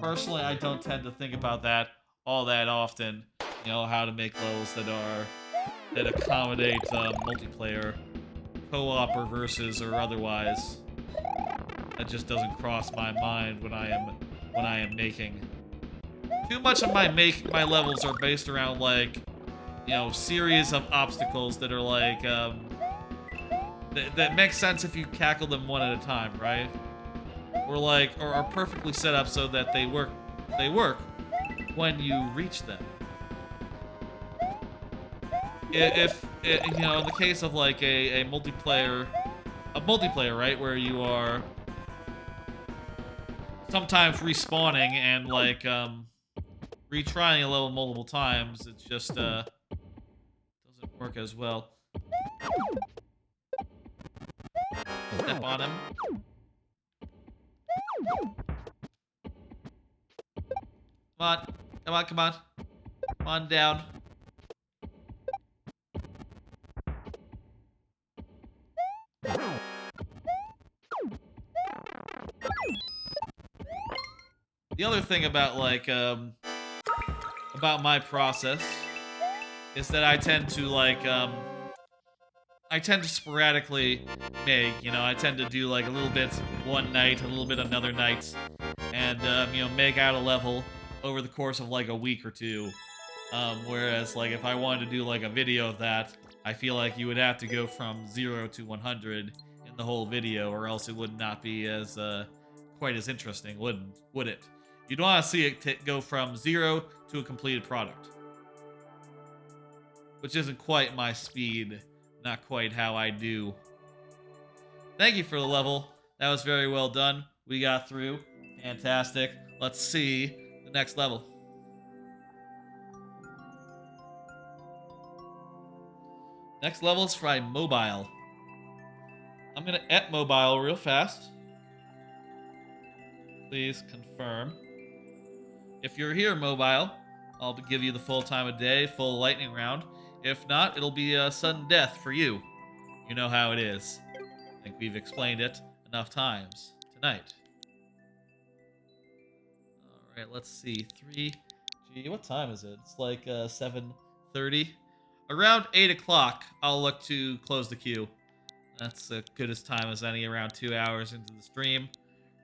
Speaker 1: personally, I don't tend to think about that all that often. You know, how to make levels that accommodate multiplayer, co-op or versus or otherwise. That just doesn't cross my mind when I am making. Too much of my levels are based around like, you know, series of obstacles that are like that make sense if you tackle them one at a time, right? Or like, or are perfectly set up so that they work when you reach them. If you know, in the case of like a multiplayer, right, where you are sometimes respawning and like retrying a level multiple times, it just doesn't work as well. Step on him. Come on. Come on, come on. Come on down. The other thing about like about my process is that I tend to like I tend to sporadically make, you know, I tend to do like a little bit one night, a little bit another night, and you know, make out a level over the course of like a week or two. Whereas like if I wanted to do like a video of that, I feel like you would have to go from 0 to 100 in the whole video, or else it would not be as quite as interesting, would it? You'd want to see it go from 0 to a completed product, which isn't quite my speed, not quite how I do. Thank you for the level. That was very well done. We got through. Fantastic. Let's see the next level. Next level is for mobile. I'm gonna at mobile real fast. Please confirm. If you're here, mobile, I'll give you the full time of day, full lightning round. If not, it'll be a sudden death for you. You know how it is. I think we've explained it enough times tonight. Alright, let's see. 3G. What time is it? It's like 7:30. Around 8 o'clock, I'll look to close the queue. That's as good as time as any, around 2 hours into the stream.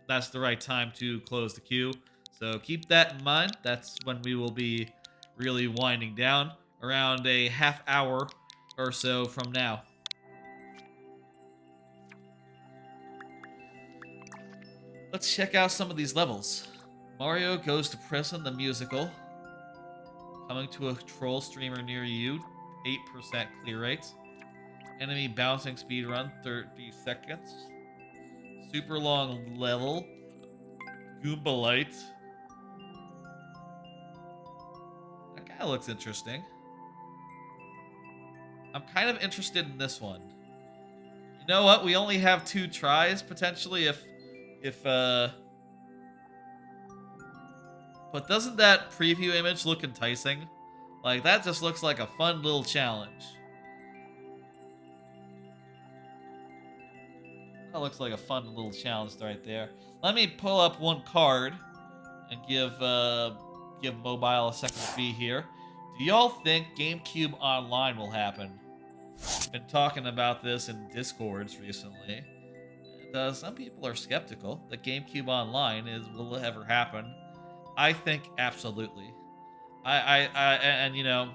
Speaker 1: That's the right time to close the queue. So keep that in mind. That's when we will be really winding down. Around a half hour or so from now. Let's check out some of these levels. Mario Goes to Prison, the musical. Coming to a troll streamer near you. 8% clear rate. Enemy bouncing speedrun, 30 seconds. Super long level. Goomba Light. That kind of looks interesting. I'm kind of interested in this one. You know what? We only have 2 tries, potentially, But doesn't that preview image look enticing? Like, that just looks like a fun little challenge. That looks like a fun little challenge right there. Let me pull up one card and give mobile a second to be here. Do y'all think GameCube Online will happen? Been talking about this in Discords recently. And, some people are skeptical that GameCube Online will ever happen. I think absolutely. And you know,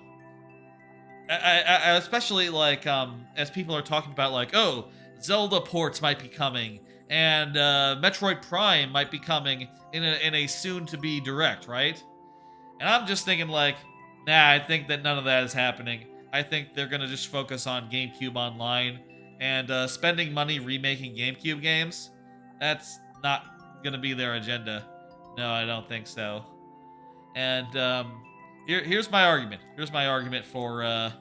Speaker 1: I especially like as people are talking about like, oh, Zelda ports might be coming, and Metroid Prime might be coming in a soon-to-be direct, right? And I'm just thinking like, nah, I think that none of that is happening. I think they're gonna just focus on GameCube Online and spending money remaking GameCube games. That's not gonna be their agenda. No, I don't think so. And here's my argument. Here's my argument for.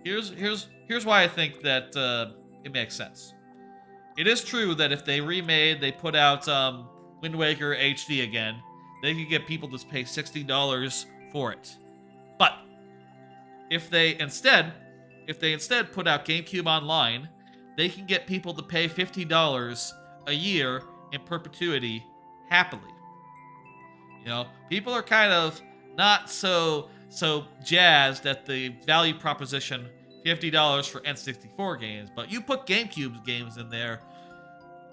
Speaker 1: Here's why I think that it makes sense. It is true that if they put out Wind Waker HD again, they could get people to pay $60 for it. But if they instead put out GameCube Online, they can get people to pay $50 a year in perpetuity happily. You know, people are kind of not so jazzed at the value proposition $50 for N64 games, but you put GameCube games in there,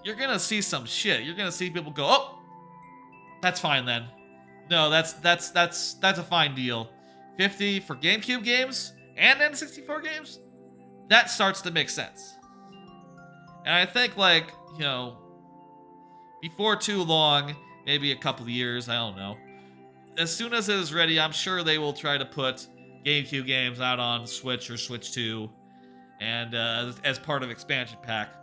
Speaker 1: you're gonna see some shit. You're gonna see people go, oh, that's fine then. No, that's a fine deal. 50 for GameCube games and N64 games? That starts to make sense. And I think, like, you know, before too long, maybe a couple of years, I don't know. As soon as it is ready, I'm sure they will try to put GameCube games out on Switch or Switch 2 and as part of expansion pack.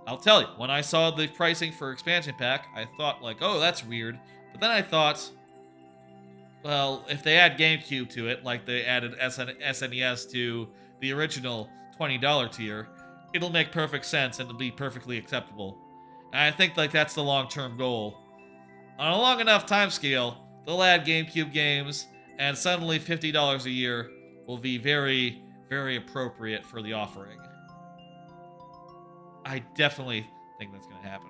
Speaker 1: I'll tell you, when I saw the pricing for expansion pack, I thought like, oh, that's weird. But then I thought, well, if they add GameCube to it, like they added SNES to the original $20 tier, it'll make perfect sense and it'll be perfectly acceptable. And I think like that's the long-term goal. On a long enough time scale, they'll add GameCube games, and suddenly $50 a year will be very, very appropriate for the offering. I definitely think that's going to happen.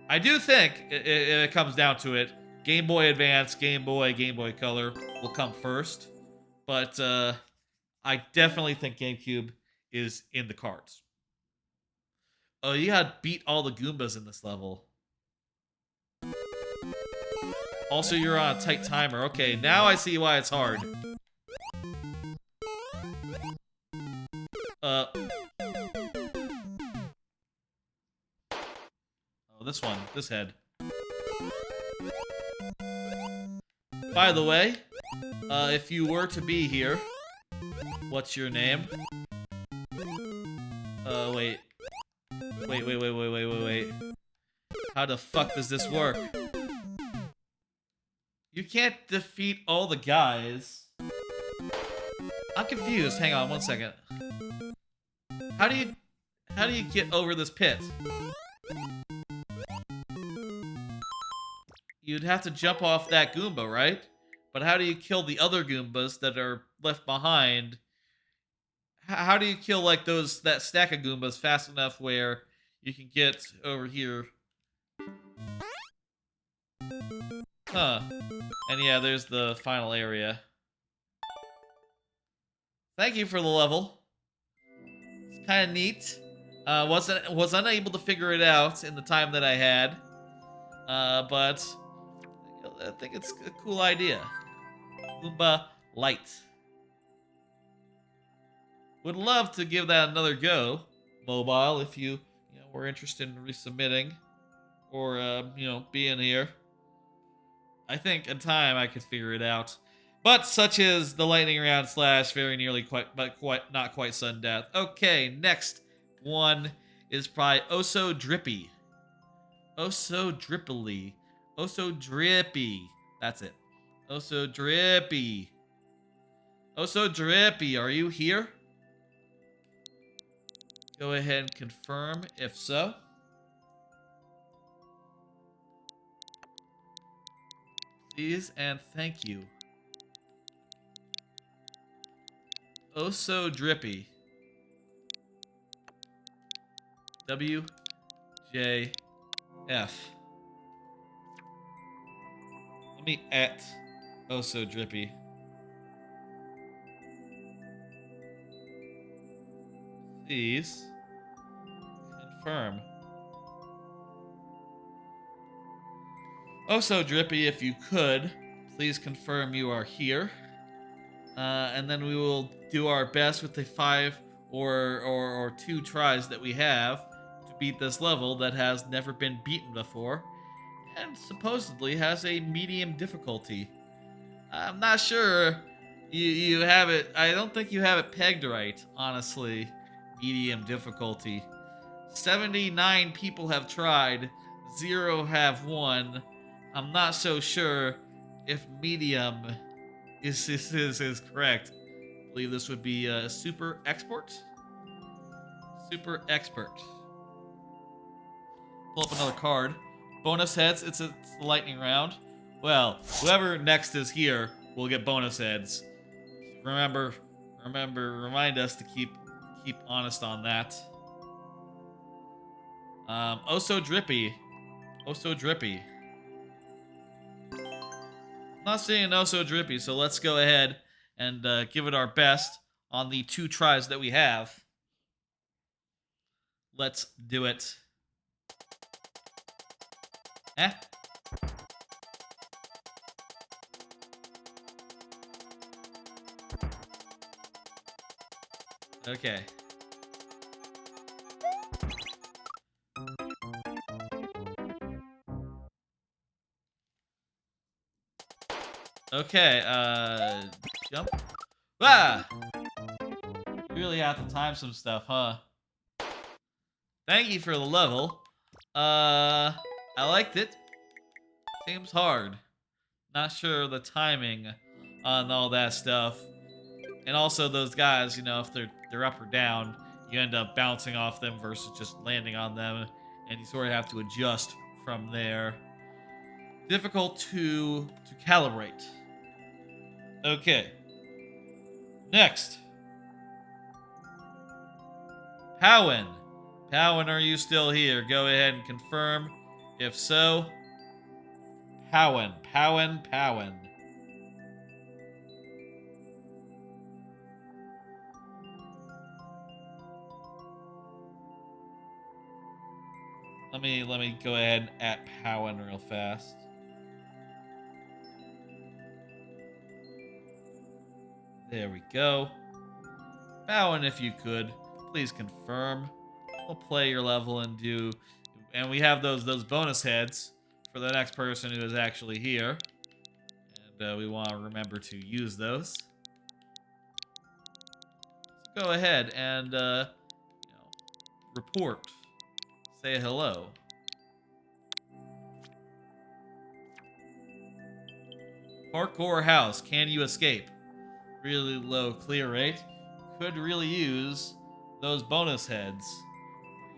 Speaker 1: I do think, if it comes down to it, Game Boy Advance, Game Boy Color will come first. But I definitely think GameCube is in the cards. Oh, you gotta beat all the Goombas in this level. Also, you're on a tight timer. Okay, now I see why it's hard. Oh, this one. This head. By the way, if you were to be here, what's your name? Wait. Wait. How the fuck does this work? You can't defeat all the guys. I'm confused. Hang on one second. How do you get over this pit? You'd have to jump off that Goomba, right? But how do you kill the other Goombas that are left behind? How do you kill like that stack of Goombas fast enough where you can get over here? Huh. And yeah, there's the final area. Thank you for the level. It's kind of neat. Was unable to figure it out in the time that I had. But I think it's a cool idea. Goomba Light. Would love to give that another go, mobile, if you were interested in resubmitting or being here. I think in time I could figure it out. But such is the lightning round / very nearly not quite sudden death. Okay, next one is probably Oh So Drippy. Oh So Drippily. Oh So Drippy. That's it. Oh So Drippy. Oh So Drippy, are you here? Go ahead and confirm if so. Please and thank you. Oh So Drippy. WJF. Let me at Oh So Drippy. Please confirm. Oh So Drippy, if you could, please confirm you are here. And then we will do our best with the 5 or 2 tries that we have to beat this level that has never been beaten before and supposedly has a medium difficulty. I'm not sure you have it. I don't think you have it pegged right, honestly. Medium difficulty. 79 people have tried, 0 have won. I'm not so sure if medium is correct. I believe this would be super expert. Super expert. Pull up another card. Bonus heads. It's the lightning round. Well, whoever next is here will get bonus heads. Remind us to keep honest on that. Oh So Drippy. Oh So Drippy. Not seeing Oh So Drippy, so let's go ahead and give it our best on the 2 tries that we have. Let's do it. Okay. Okay, jump. Ah! You really have to time some stuff, huh? Thank you for the level. I liked it. Seems hard. Not sure the timing on all that stuff. And also those guys, you know, if they're up or down, you end up bouncing off them versus just landing on them, and you sort of have to adjust from there. Difficult to calibrate. Okay. Next. Powen. Powen, are you still here? Go ahead and confirm. If so, Powen. Powen. Powen. Let me go ahead and at Powen real fast. There we go. Powen, if you could, please confirm. We'll play your level and do, and we have those bonus heads for the next person who is actually here, and we want to remember to use those. So go ahead and report. Say hello. Parkour house. Can you escape? Really low clear rate. Could really use those bonus heads.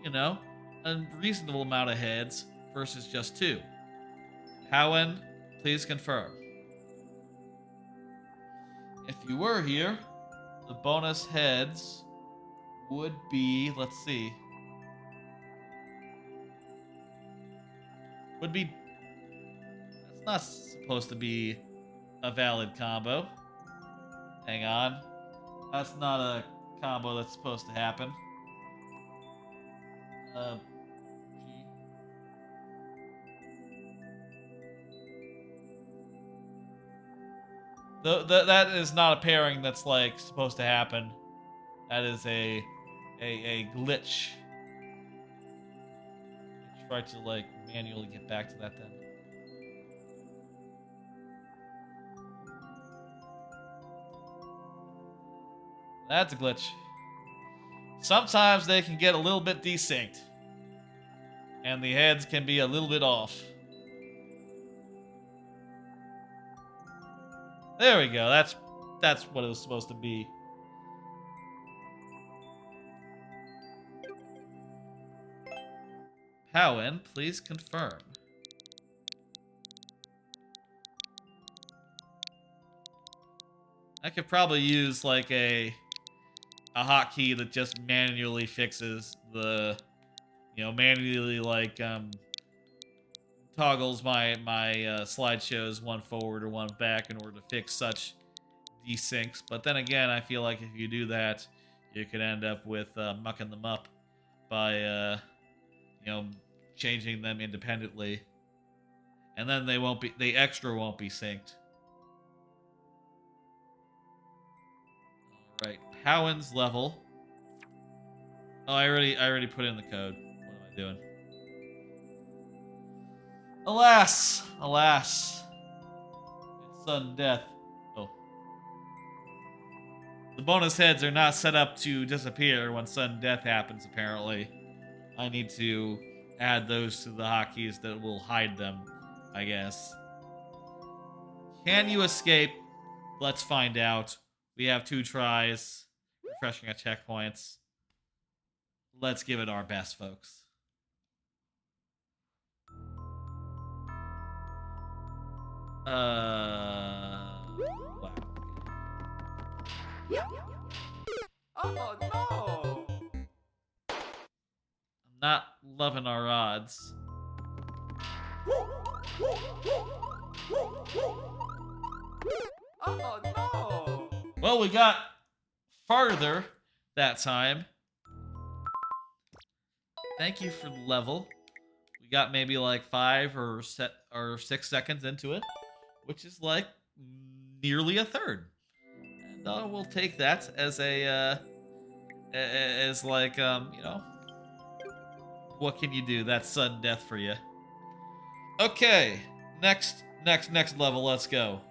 Speaker 1: You know, a reasonable amount of heads versus just 2. Powen, please confirm. If you were here, the bonus heads would be, let's see, would be, that's not supposed to be a valid combo. Hang on. That's not a combo that's supposed to happen. G. That is not a pairing that's like supposed to happen. That is a glitch. Try to like manually get back to that then. That's a glitch. Sometimes they can get a little bit desynced. And the heads can be a little bit off. There we go. That's what it was supposed to be. Powen, please confirm. I could probably use like a hotkey that just manually fixes the, manually like toggles my slideshows one forward or one back in order to fix such desyncs. But then again, I feel like if you do that, you could end up with mucking them up by changing them independently, and then the extra won't be synced. All right, Powen's level. Oh, I already put in the code. What am I doing? Alas! It's sudden death. Oh. The bonus heads are not set up to disappear when sudden death happens, apparently. I need to add those to the hotkeys that will hide them, I guess. Can you escape? Let's find out. We have 2 tries. Refreshing our checkpoints. Let's give it our best, folks. Wow.
Speaker 2: Oh no!
Speaker 1: I'm not loving our odds.
Speaker 2: Oh no!
Speaker 1: Well, we got farther that time. Thank you for the level. We got maybe like 5 or 6 seconds into it, which is like nearly a third. And we'll take that as a as like what can you do? That's sudden death for you. Okay, next level. Let's go.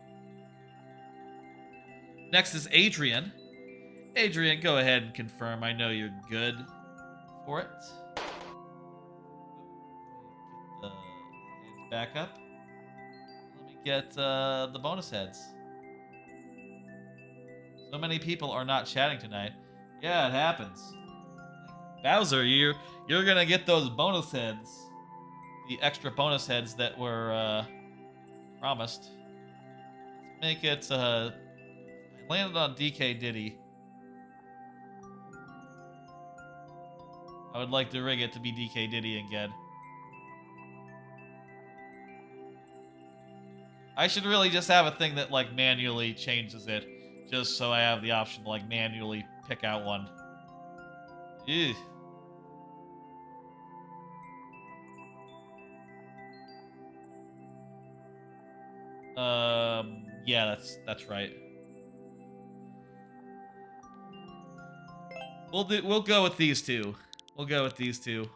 Speaker 1: Next is Adrian. Adrian, go ahead and confirm. I know you're good for it. back up. Let me get the bonus heads. So many people are not chatting tonight. Yeah, it happens. Bowser, you're gonna get those bonus heads. The extra bonus heads that were promised. Let's make it I landed on DK Diddy. I would like to rig it to be DK Diddy again. I should really just have a thing that like manually changes it, just so I have the option to like manually pick out one. Ew. Yeah, that's right. We'll go with these two. We'll go with these two.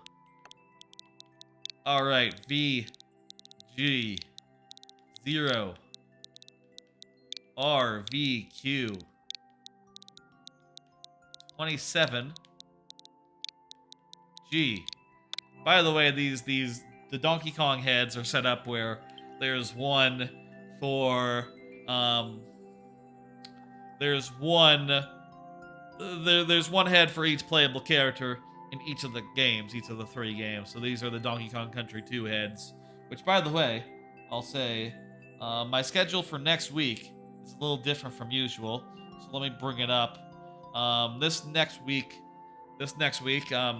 Speaker 1: All right, V G 0 R V Q 27 G. By the way, the Donkey Kong heads are set up where there's one for there's one there's one head for each playable character in each of the games, each of the 3 games. So these are the Donkey Kong Country 2 heads, which, by the way, I'll say my schedule for next week is a little different from usual. So let me bring it up. This next week,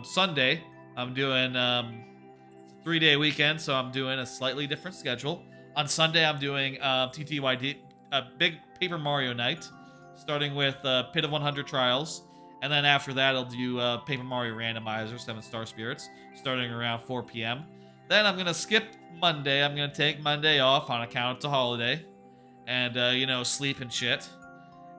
Speaker 1: Sunday, I'm doing it's a 3-day weekend, so I'm doing a slightly different schedule. On Sunday, I'm doing TTYD, a big Paper Mario night, starting with Pit of 100 Trials, and then after that, I'll do Paper Mario Randomizer, 7 Star Spirits, starting around 4 p.m. Then I'm gonna skip Monday. I'm gonna take Monday off on account it's a holiday, and sleep and shit.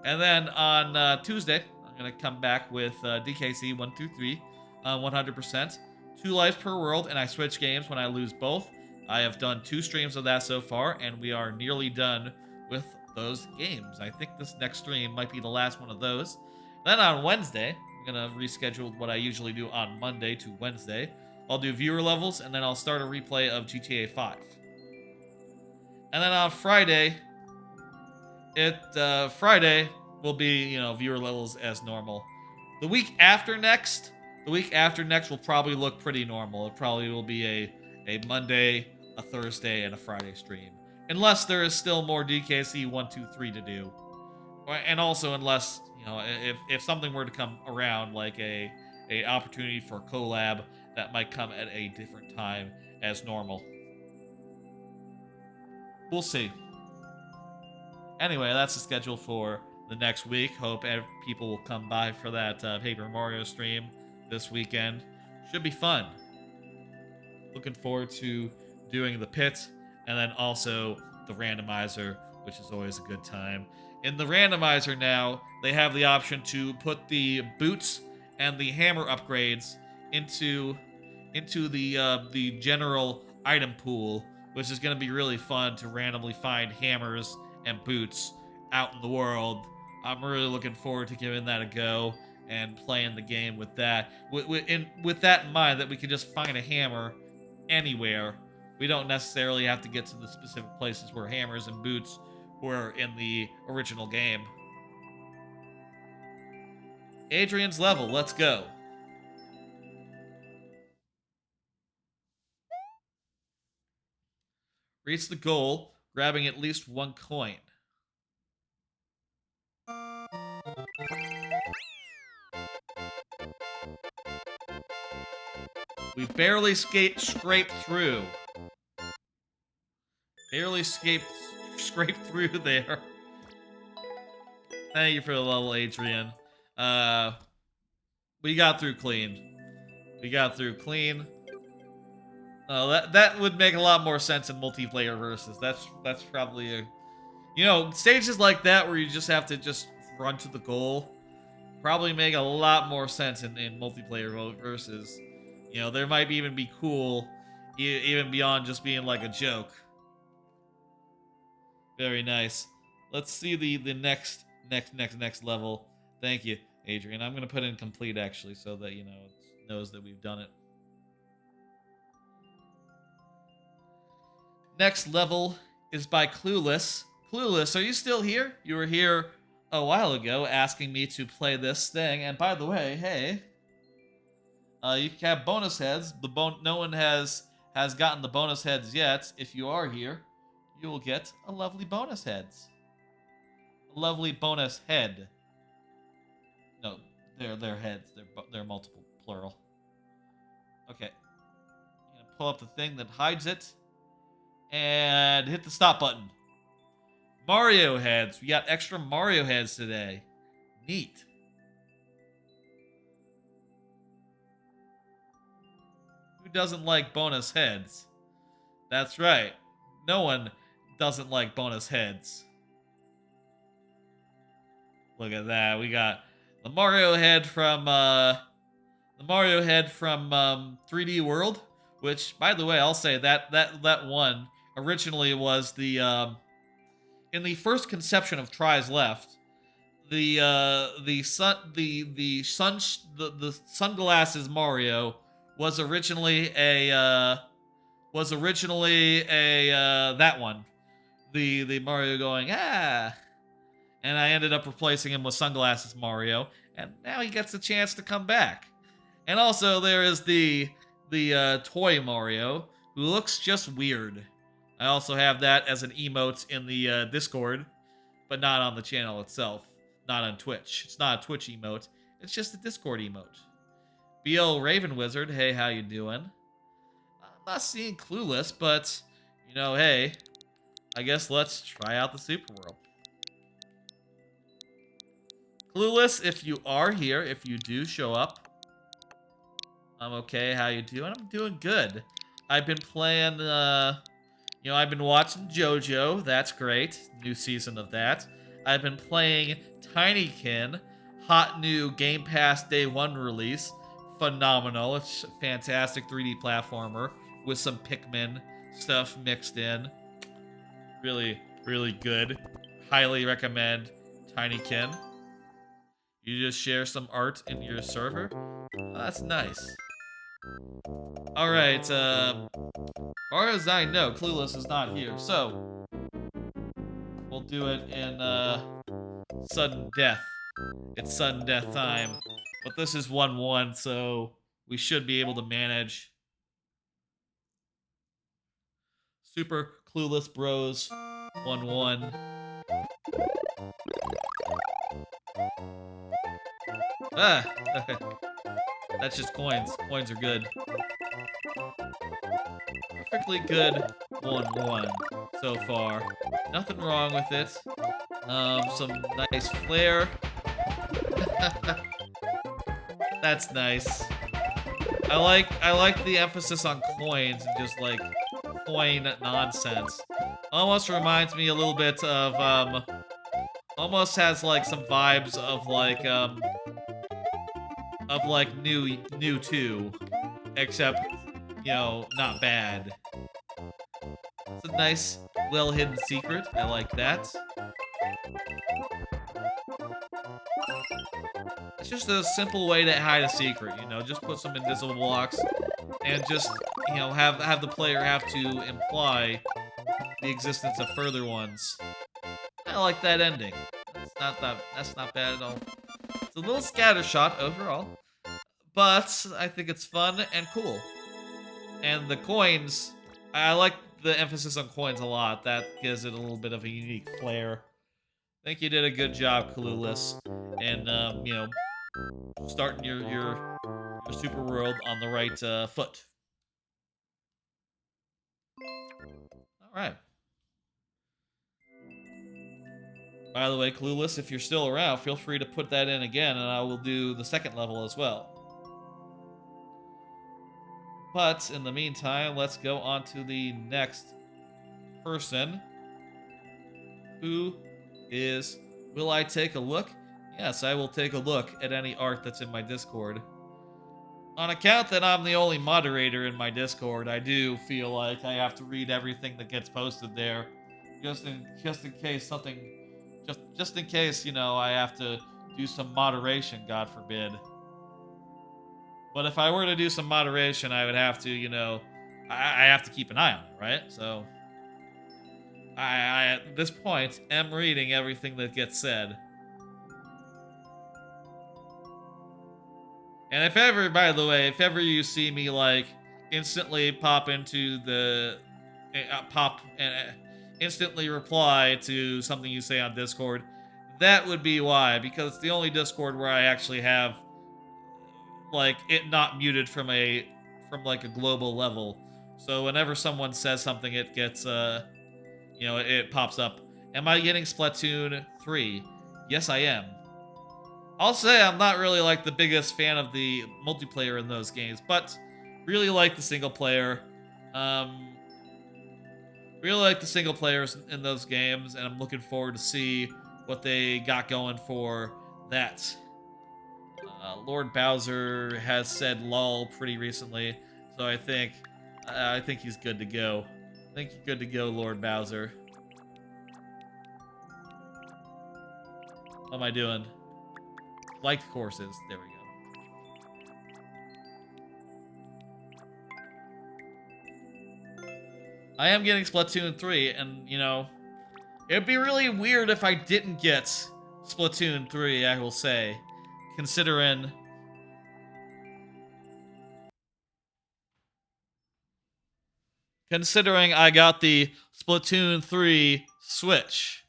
Speaker 1: And then on Tuesday, I'm gonna come back with DKC 123, 100%, 2 lives per world, and I switch games when I lose both. I have done 2 streams of that so far, and we are nearly done with those games. I think this next stream might be the last one of those. Then on Wednesday, I'm gonna reschedule what I usually do on Monday to Wednesday. I'll do viewer levels, and then I'll start a replay of GTA 5. And then on Friday, Friday will be viewer levels as normal. The week after next will probably look pretty normal. It probably will be a Monday, a Thursday, and a Friday stream, unless there is still more DKC 123 to do, and also unless if something were to come around like a opportunity for collab that might come at a different time as normal. We'll see. Anyway, that's the schedule for the next week. Hope people will come by for that Paper Mario stream this weekend. Should be fun. Looking forward to doing the pit and then also the randomizer, which is always a good time. In the randomizer now, they have the option to put the boots and the hammer upgrades into the general item pool, which is going to be really fun to randomly find hammers and boots out in the world. I'm really looking forward to giving that a go and playing the game with that. With that in mind, that we can just find a hammer anywhere. We don't necessarily have to get to the specific places where hammers and boots were in the original game. Adrian's level, let's go. Reach the goal, grabbing at least 1 coin. We barely scraped through. Barely scraped through there. Thank you for the level, Adrian. We got through clean. That would make a lot more sense in multiplayer versus. That's probably stages like that where you just have to just run to the goal probably make a lot more sense in multiplayer versus. There might even be cool, even beyond just being like a joke. Very nice. Let's see the next level. Thank you, Adrian. I'm gonna put in complete actually, so that it knows that we've done it. next level is by Clueless. Clueless, are you still here? You were here a while ago asking me to play this thing. And by the way, hey, you can have bonus heads. No one has gotten the bonus heads yet. If you are here, you will get a lovely bonus heads. A lovely bonus head. No, they're heads. They're multiple, plural. Okay. I'm gonna pull up the thing that hides it and hit the stop button. Mario heads. We got extra Mario heads today. Neat. Who doesn't like bonus heads? That's right. No one doesn't like bonus heads. Look at that. We got the Mario head from 3D World, which, by the way, I'll say that one originally was the in the first conception of Tries Left, the sunglasses Mario was originally a that one, the Mario going ah, and I ended up replacing him with sunglasses Mario, and now he gets a chance to come back. And also there is the toy Mario who looks just weird. I also have that as an emote in the Discord, but not on the channel itself. Not on Twitch. It's not a Twitch emote. It's just a Discord emote. BL Raven Wizard, hey, how you doing? I'm not seeing Clueless, but, you know, hey, I guess let's try out the Super World. Clueless, if you are here, if you do show up, I'm okay. How you doing? I'm doing good. I've been playing, I've been watching JoJo. That's great. New season of that. I've been playing Tinykin. Hot new Game Pass Day 1 release. Phenomenal. It's a fantastic 3D platformer with some Pikmin stuff mixed in. Really, really good. Highly recommend Tinykin. You just share some art in your server? Oh, that's nice. Alright, far as I know, Clueless is not here, so we'll do it in sudden death. It's sudden death time. But this is 1-1, so we should be able to manage. Super Clueless Bros 1-1. Ah! That's just coins. Coins are good. Perfectly good 1-1 so far. Nothing wrong with it. Some nice flair. That's nice. I like the emphasis on coins and just like coin nonsense. Almost reminds me a little bit of almost has like some vibes of like new 2, except, you know, not bad. It's a nice, well-hidden secret. I like that. It's just a simple way to hide a secret, you know? Just put some invisible blocks and just, you know, have the player have to imply the existence of further ones. I like that ending. That's not bad at all. It's a little scattershot overall, but I think it's fun and cool. And the coins, I like the emphasis on coins a lot. That gives it a little bit of a unique flair. I think you did a good job, Clueless, and you know, starting your super world on the right foot. All right. By the way, Clueless, if you're still around, feel free to put that in again, and I will do the second level as well. But in the meantime, let's go on to the next person. Who is... Will I take a look? Yes, I will take a look at any art that's in my Discord. On account that I'm the only moderator in my Discord, I do feel like I have to read everything that gets posted there. Just in case something... Just in case, you know, I have to do some moderation, God forbid. But if I were to do some moderation, I would have to, you know, I have to keep an eye on it, right? So, I at this point am reading everything that gets said. And if ever, by the way, if ever you see me like instantly pop into the pop and instantly reply to something you say on Discord, that would be why, because it's the only Discord where I actually have like it not muted from like a global level. So whenever someone says something, it gets it pops up. Am I getting Splatoon 3? Yes, I am. I'll say I'm not really like the biggest fan of the multiplayer in those games, but really like the single player. Um, really like the single players in those games, and I'm looking forward to see what they got going for that. Lord Bowser has said "lol" pretty recently, so I think he's good to go. I think you're good to go, Lord Bowser. What am I doing? Liked courses. There we go. I am getting Splatoon 3, and, it'd be really weird if I didn't get Splatoon 3, I will say. Considering... Considering I got the Splatoon 3 Switch.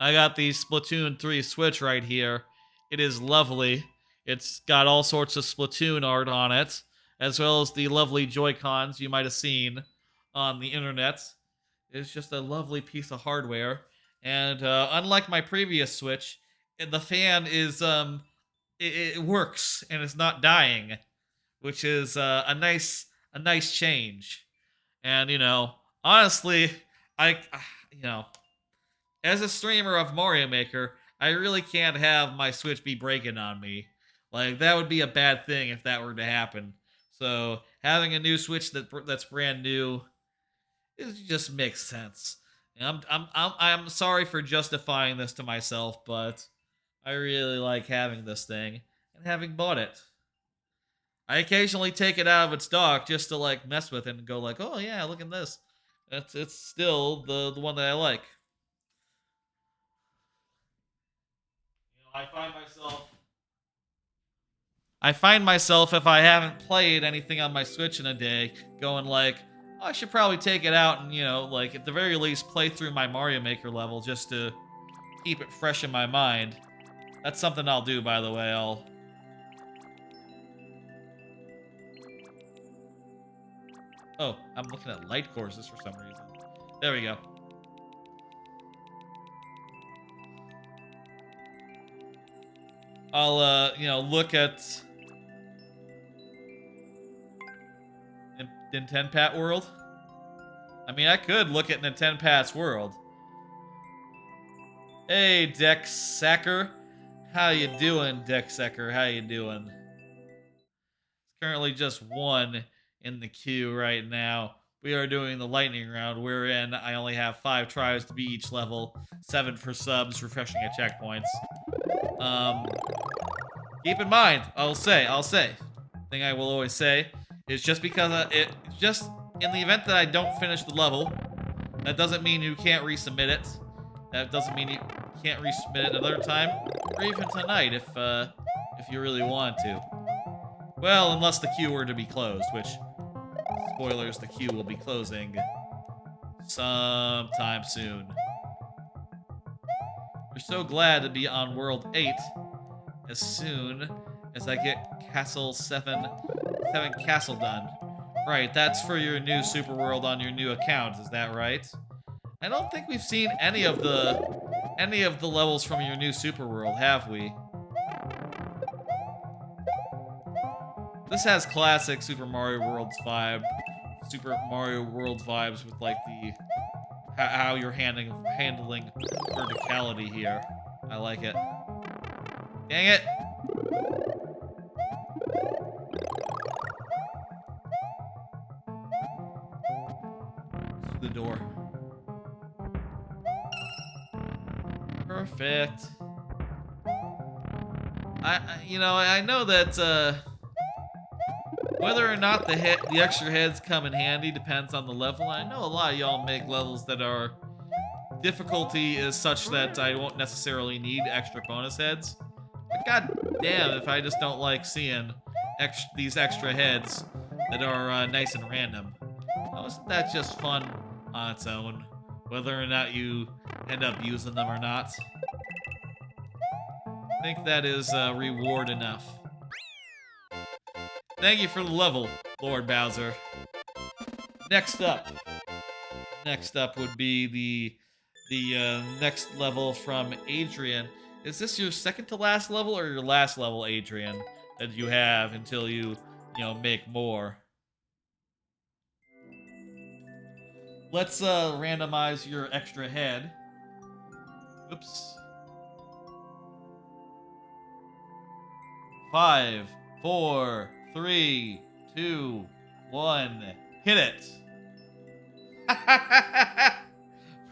Speaker 1: I got the Splatoon 3 Switch right here. It is lovely. It's got all sorts of Splatoon art on it, as well as the lovely Joy-Cons you might have seen on the internet. It's just a lovely piece of hardware. And unlike my previous Switch, the fan is it works and it's not dying, which is a nice change. And honestly, I you know as a streamer of Mario Maker, I really can't have my Switch be breaking on me. Like that would be a bad thing if that were to happen. So having a new Switch that's brand new, it just makes sense. And I'm sorry for justifying this to myself, but I really like having this thing and having bought it. I occasionally take it out of its dock just to like mess with it and go like, oh yeah, look at this. It's still the one that I like. I find myself if I haven't played anything on my Switch in a day, going like, oh, I should probably take it out and like at the very least play through my Mario Maker level just to keep it fresh in my mind. That's something I'll do, by the way. Oh, I'm looking at light courses for some reason. There we go. I'll look at Nintenpat World. I mean, I could look at Nintenpat's World. Hey, Dexsacker. How you doing, Dexsacker? How you doing? It's currently just one in the queue right now. We are doing the lightning round, wherein I only have 5 tries to beat each level, 7 for subs, refreshing at checkpoints. Keep in mind, I'll say, thing I will always say is just because just in the event that I don't finish the level, that doesn't mean you can't resubmit it. That doesn't mean you can't resubmit it another time, or even tonight if you really want to. Well, unless the queue were to be closed, which, spoilers, the queue will be closing sometime soon. We're so glad to be on World 8 as soon as I get Castle 7 Castle done. Right, that's for your new Super World on your new account, is that right? I don't think we've seen any of the levels from your new Super World, have we? This has classic Super Mario World's vibes with like the how you're handling verticality here. I like it. Dang it! Through the door. Perfect. I know that whether or not the extra heads come in handy depends on the level. I know a lot of y'all make levels that are difficulty is such that I won't necessarily need extra bonus heads. But god damn if I just don't like seeing these extra heads that are nice and random. Oh, isn't that just fun on its own? Whether or not you end up using them or not. I think that is reward enough. Thank you for the level, Lord Bowser. Next up. Next up would be the next level from Adrian. Is this your second to last level or your last level, Adrian, that you have until you make more? Let's randomize your extra head. Oops. 5, 4, 3, 2, 1. Hit it.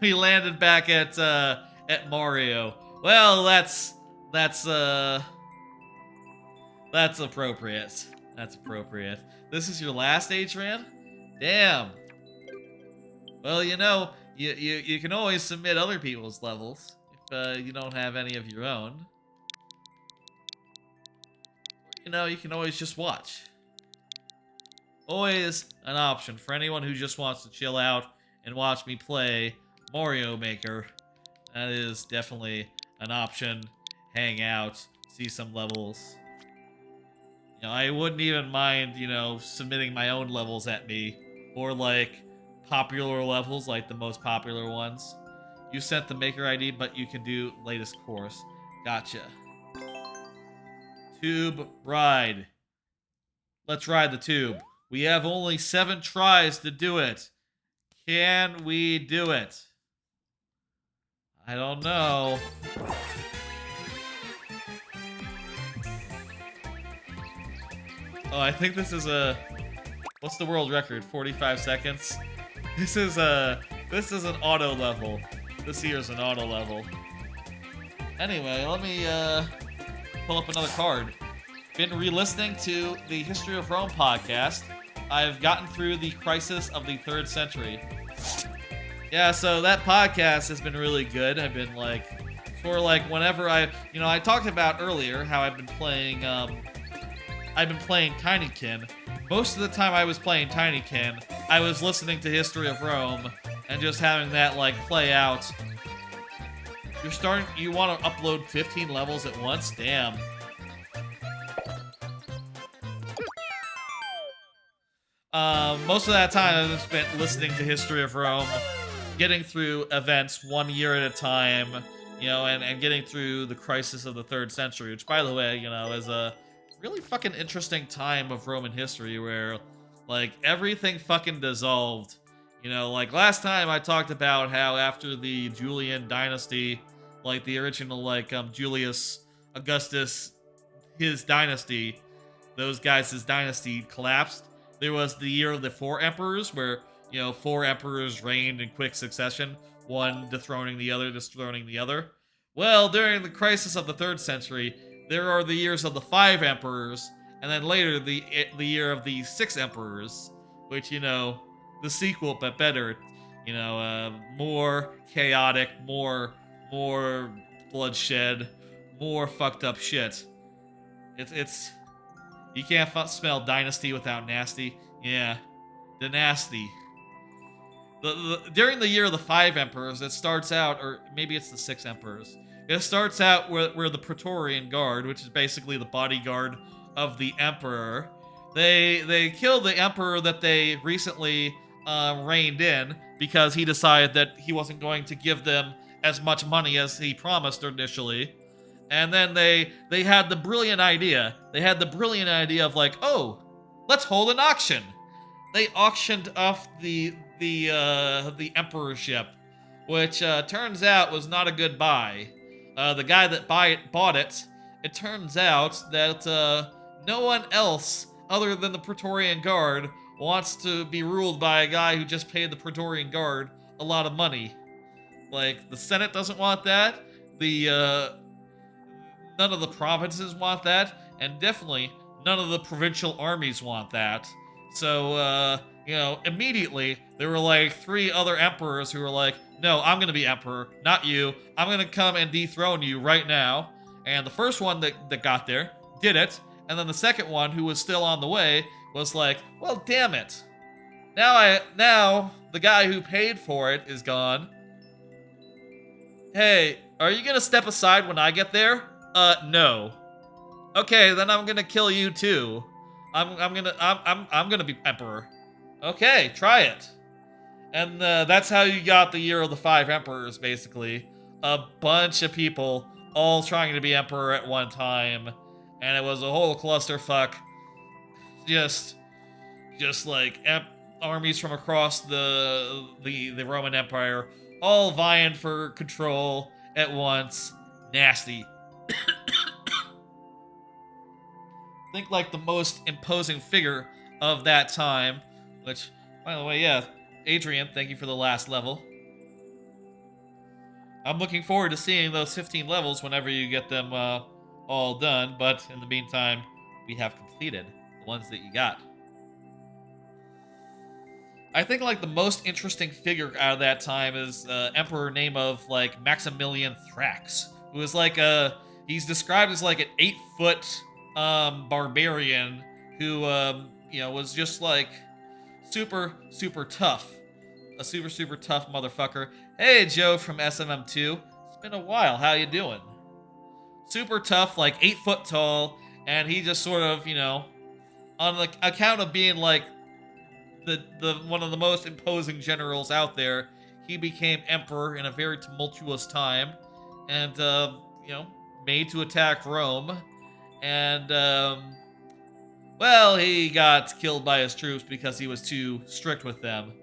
Speaker 1: We landed back at Mario. Well, that's appropriate. That's appropriate. This is your last Adrian? Damn. Well, you can always submit other people's levels if you don't have any of your own. You can always just watch. Always an option for anyone who just wants to chill out and watch me play Mario Maker. That is definitely an option. Hang out, see some levels. I wouldn't even mind, submitting my own levels at me. Or like popular levels, like the most popular ones. You sent the Maker ID, but you can do latest course. Gotcha. Tube ride. Let's ride the tube. We have only 7 tries to do it. Can we do it? I don't know. Oh, I think this is what's the world record? 45 seconds? This is an auto level. This here is an auto level. Anyway, let me pull up another card. Been re-listening to the History of Rome podcast. I've gotten through the crisis of the 3rd century. Yeah, so that podcast has been really good. I've been whenever I talked about earlier how I've been playing Tinykin. Most of the time I was playing Tinykin, I was listening to History of Rome and just having that play out. You want to upload 15 levels at once? Damn. Most of that time I've spent listening to History of Rome, getting through events 1 year at a time, and getting through the crisis of the 3rd century, which, by the way, is a really fucking interesting time of Roman history where, everything fucking dissolved. Last time I talked about how after the Julian dynasty, the original, Julius Augustus, his dynasty, those guys' dynasty collapsed. There was the year of the 4 emperors, where 4 emperors reigned in quick succession, one dethroning the other. Well, during the crisis of the 3rd century, there are the years of the 5 emperors, and then later the year of the 6 emperors, which the sequel but better, more chaotic, more bloodshed, more fucked up shit. It's you can't smell dynasty without nasty. Yeah, the nasty. During the year of the 5 emperors, it starts out, or maybe it's the 6 emperors. It starts out where the Praetorian Guard, which is basically the bodyguard of the emperor, they kill the emperor that they recently reigned in because he decided that he wasn't going to give them as much money as he promised initially. And then they had the brilliant idea. They had the brilliant idea of oh, let's hold an auction. They auctioned off the emperorship, which turns out was not a good buy. The guy that bought it, it turns out that no one else other than the Praetorian Guard wants to be ruled by a guy who just paid the Praetorian Guard a lot of money. The Senate doesn't want that. None of the provinces want that, and definitely none of the provincial armies want that. So, immediately there were like 3 other emperors who were like, no, I'm gonna be emperor, not you. I'm gonna come and dethrone you right now. And the first one that got there did it, and then the second one, who was still on the way, was like, well, damn it. Now the guy who paid for it is gone. Hey, are you gonna step aside when I get there? No. Okay, then I'm gonna kill you too. I'm gonna be emperor. Okay, try it. And that's how you got the Year of the Five Emperors, basically. A bunch of people all trying to be emperor at one time, and it was a whole clusterfuck. Just, just like armies from across the Roman Empire, all vying for control at once. Nasty. Think like the most imposing figure of that time, which, by the way, yeah, Adrian, thank you for the last level. I'm looking forward to seeing those 15 levels whenever you get them all done, but in the meantime, we have completed the ones that you got. I think like the most interesting figure out of that time is Emperor name of like Maximilian Thrax, who is like he's described as like an 8-foot barbarian who was just like super tough, a super tough motherfucker. Hey Joe from SMM2, it's been a while. How you doing? Super tough, like 8 foot tall, and he just sort of on the account of being like the one of the most imposing generals out there, he became emperor in a very tumultuous time, and made to attack Rome, and well, he got killed by his troops because he was too strict with them.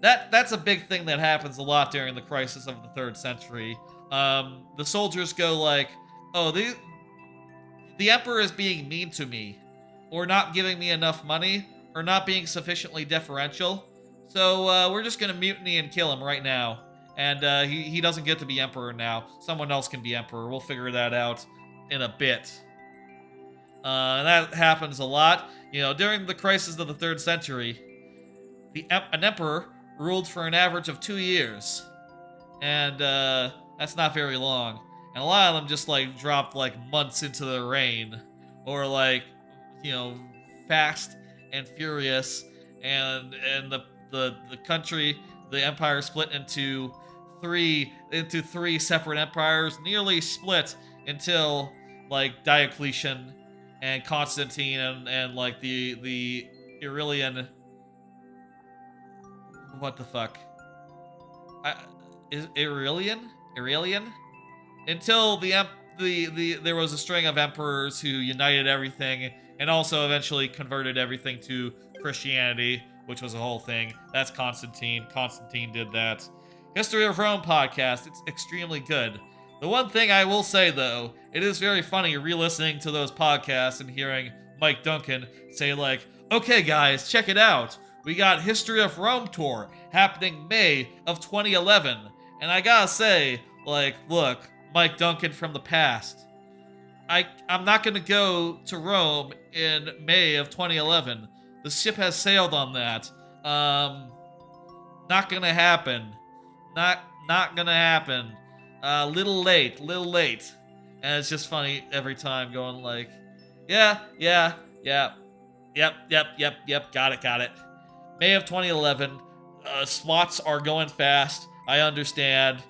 Speaker 1: That's a big thing that happens a lot during the crisis of the 3rd century. The soldiers go like, "Oh, the emperor is being mean to me, or not giving me enough money, or not being sufficiently deferential. So we're just gonna mutiny and kill him right now. And he doesn't get to be emperor now. Someone else can be emperor. We'll figure that out in a bit." And that happens a lot. During the crisis of the 3rd century, an emperor ruled for an average of 2 years, and that's not very long. And a lot of them just like dropped like months into the reign, or like you know fast and furious, and the country, the empire split into three separate empires, nearly split until like Diocletian and Constantine and like the Aurelian. What the fuck? Is Aurelian? Until there was a string of emperors who united everything and also eventually converted everything to Christianity, which was a whole thing. That's Constantine. Constantine did that. History of Rome podcast. It's extremely good. The one thing I will say though, it is very funny re-listening to those podcasts and hearing Mike Duncan say like, "Okay guys, check it out. We got History of Rome tour happening May of 2011. And I gotta say, like, look, Mike Duncan from the past, I'm not gonna go to Rome in May of 2011. The ship has sailed on that. Not gonna happen. Not gonna happen. Little late, little late." And it's just funny every time going like, yeah, yep, got it. May of 2011. Slots are going fast. I understand.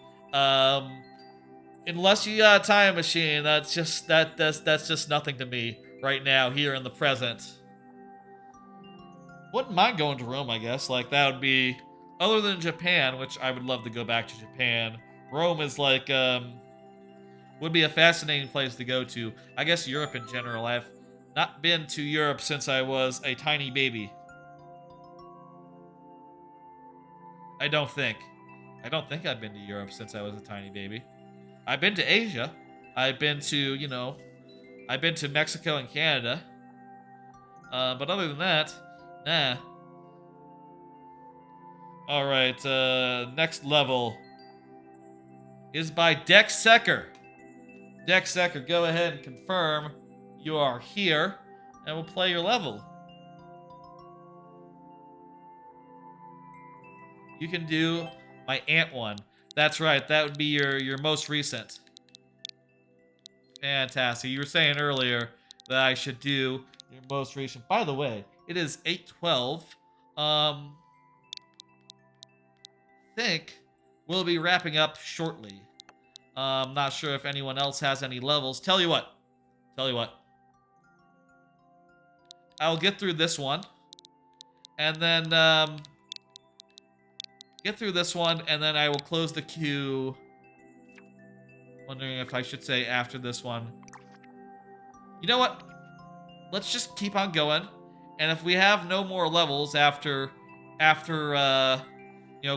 Speaker 1: Unless you got a time machine, that's just nothing to me right now, here in the present. Wouldn't mind going to Rome, I guess. Like that would be, other than Japan, which I would love to go back to Japan. Rome is like would be a fascinating place to go to. I guess Europe in general. I've not been to Europe since I was a tiny baby. I don't think I've been to Europe since I was a tiny baby. I've been to Asia. I've been to Mexico and Canada. But other than that, nah. All right, next level is by Dex Secker. Dex Secker, go ahead and confirm you are here, and we'll play your level. You can do my ant one. That's right. That would be your most recent. Fantastic. You were saying earlier that I should do your most recent. By the way, it is 8:12. Think we'll be wrapping up shortly. Not sure if anyone else has any levels. Tell you what. I'll get through this one. And then, get through this one, and then I will close the queue. Wondering if I should say after this one. You know what? Let's just keep on going. And if we have no more levels after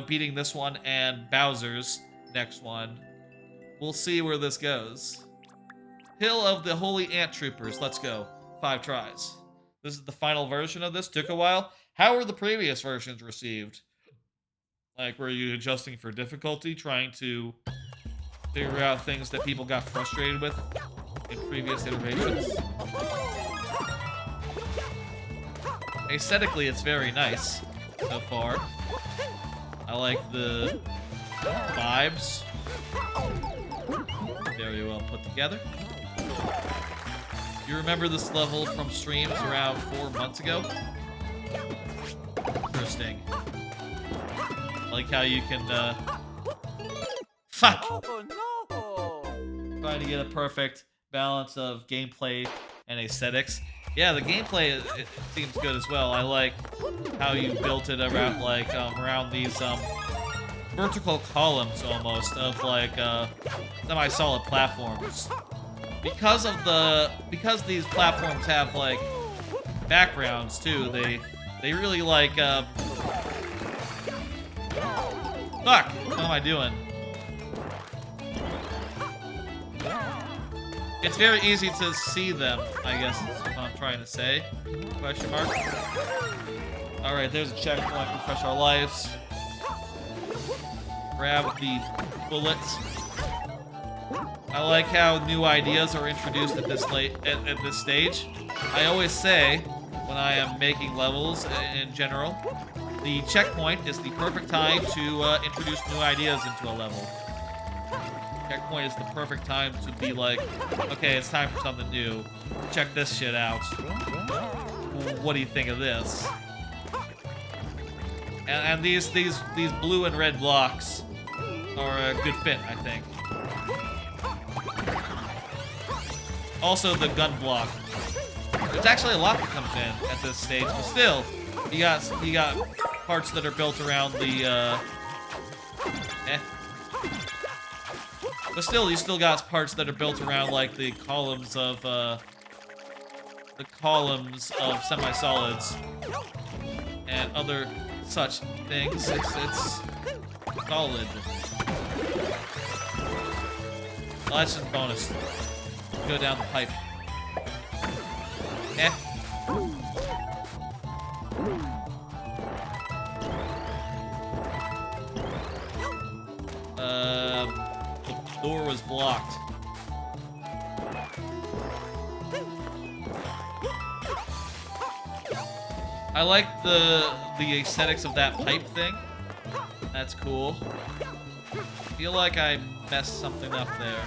Speaker 1: beating this one and Bowser's next one, we'll see where this goes. Hill of the Holy Ant Troopers. Let's go. 5 tries. This is the final version of this. Took a while. How were the previous versions received? Like, were you adjusting for difficulty, trying to figure out things that people got frustrated with in previous iterations? Aesthetically, it's very nice so far. I like the vibes. Very well put together. You remember this level from streams around 4 months ago? Interesting. I like how you can, fuck!
Speaker 2: Oh no!
Speaker 1: Trying to get a perfect balance of gameplay and aesthetics. Yeah, the gameplay, it seems good as well. I like how you built it around, like, around these, vertical columns, almost, of, like, semi-solid platforms. Because these platforms have, like, backgrounds, too, they really, like, fuck! What am I doing? It's very easy to see them, I guess is what I'm trying to say. Question mark. Alright, there's a checkpoint. Refresh our lives. Grab the bullets. I like how new ideas are introduced at this stage. I always say, when I am making levels in general, the checkpoint is the perfect time to introduce new ideas into a level. Checkpoint is the perfect time to be like, okay, it's time for something new. Check this shit out. What do you think of this? And these blue and red blocks are a good fit, I think. Also, the gun block. There's actually a lot that comes in at this stage, but still, you got parts that are built around the But still, you still got parts that are built around like the columns of semi-solids and other such things. It's solid. Oh, that's just bonus. Go down the pipe. Eh. The door was blocked. I like the aesthetics of that pipe thing. That's cool. I feel like I messed something up there.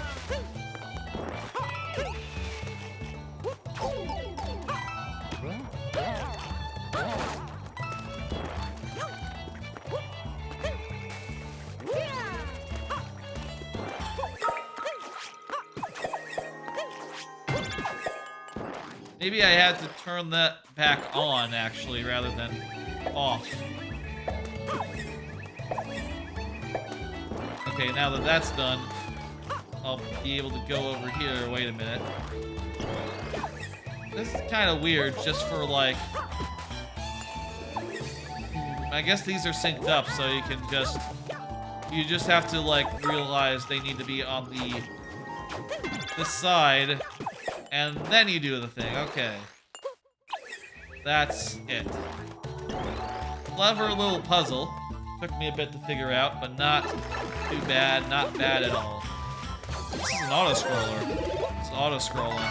Speaker 1: Maybe I had to turn that back on, actually, rather than off. Okay, now that that's done, I'll be able to go over here. Wait a minute. This is kind of weird, just for, like... I guess these are synced up, so you can just... You just have to, like, realize they need to be on this side... And then you do the thing. Okay. That's it. Clever little puzzle. Took me a bit to figure out, but not too bad. Not bad at all. This is an auto-scroller. It's auto-scrolling.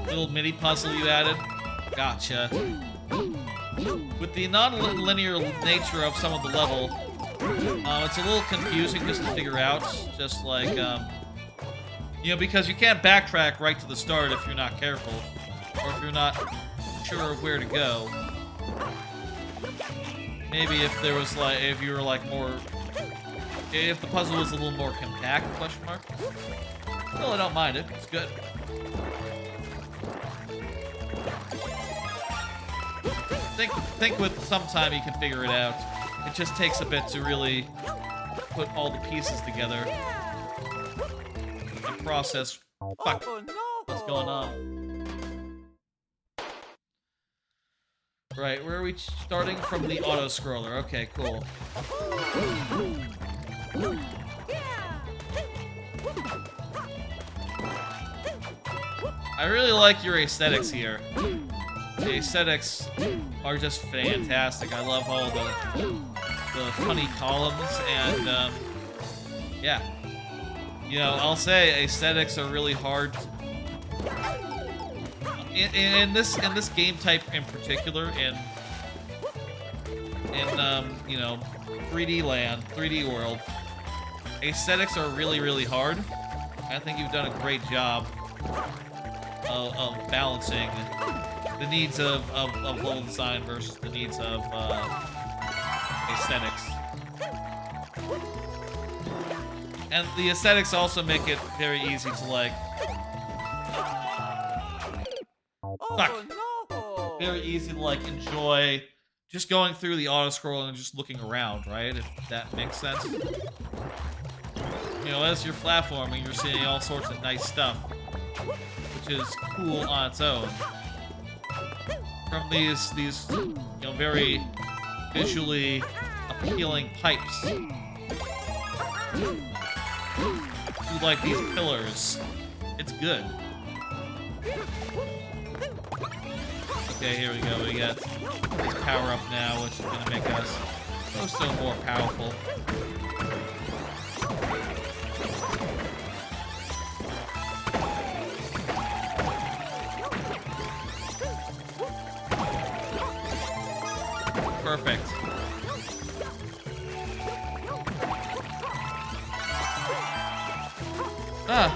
Speaker 1: Little mini puzzle you added. Gotcha. With the non-linear nature of some of the level, it's a little confusing just to figure out. Just like, you know, because you can't backtrack right to the start if you're not careful, or if you're not sure of where to go. Maybe if there was like, if you were like more, if the puzzle was a little more compact, question mark. Still, I don't mind it. It's good. Think with some time you can figure it out. It just takes a bit to really put all the pieces together and process. Fuck.
Speaker 2: Oh, no.
Speaker 1: What's going on? Right, where are we starting from? The auto scroller. Okay, cool. I really like your aesthetics here. The aesthetics are just fantastic. I love all the funny columns and yeah. You know, I'll say aesthetics are really hard in this game type in particular, in you know, 3D land, 3D world. Aesthetics are really hard. I think you've done a great job of balancing the needs of level design versus the needs of aesthetics. And the aesthetics also make it very easy to like. Fuck.
Speaker 2: Oh, no.
Speaker 1: Very easy to like enjoy just going through the auto scroll and just looking around, right? If that makes sense. You know, as you're platforming, you're seeing all sorts of nice stuff, which is cool on its own. From these you know, very visually appealing pipes to like these pillars. It's good. Okay, here we go. We got this power up now, which is gonna make us so more powerful. Perfect. Ah,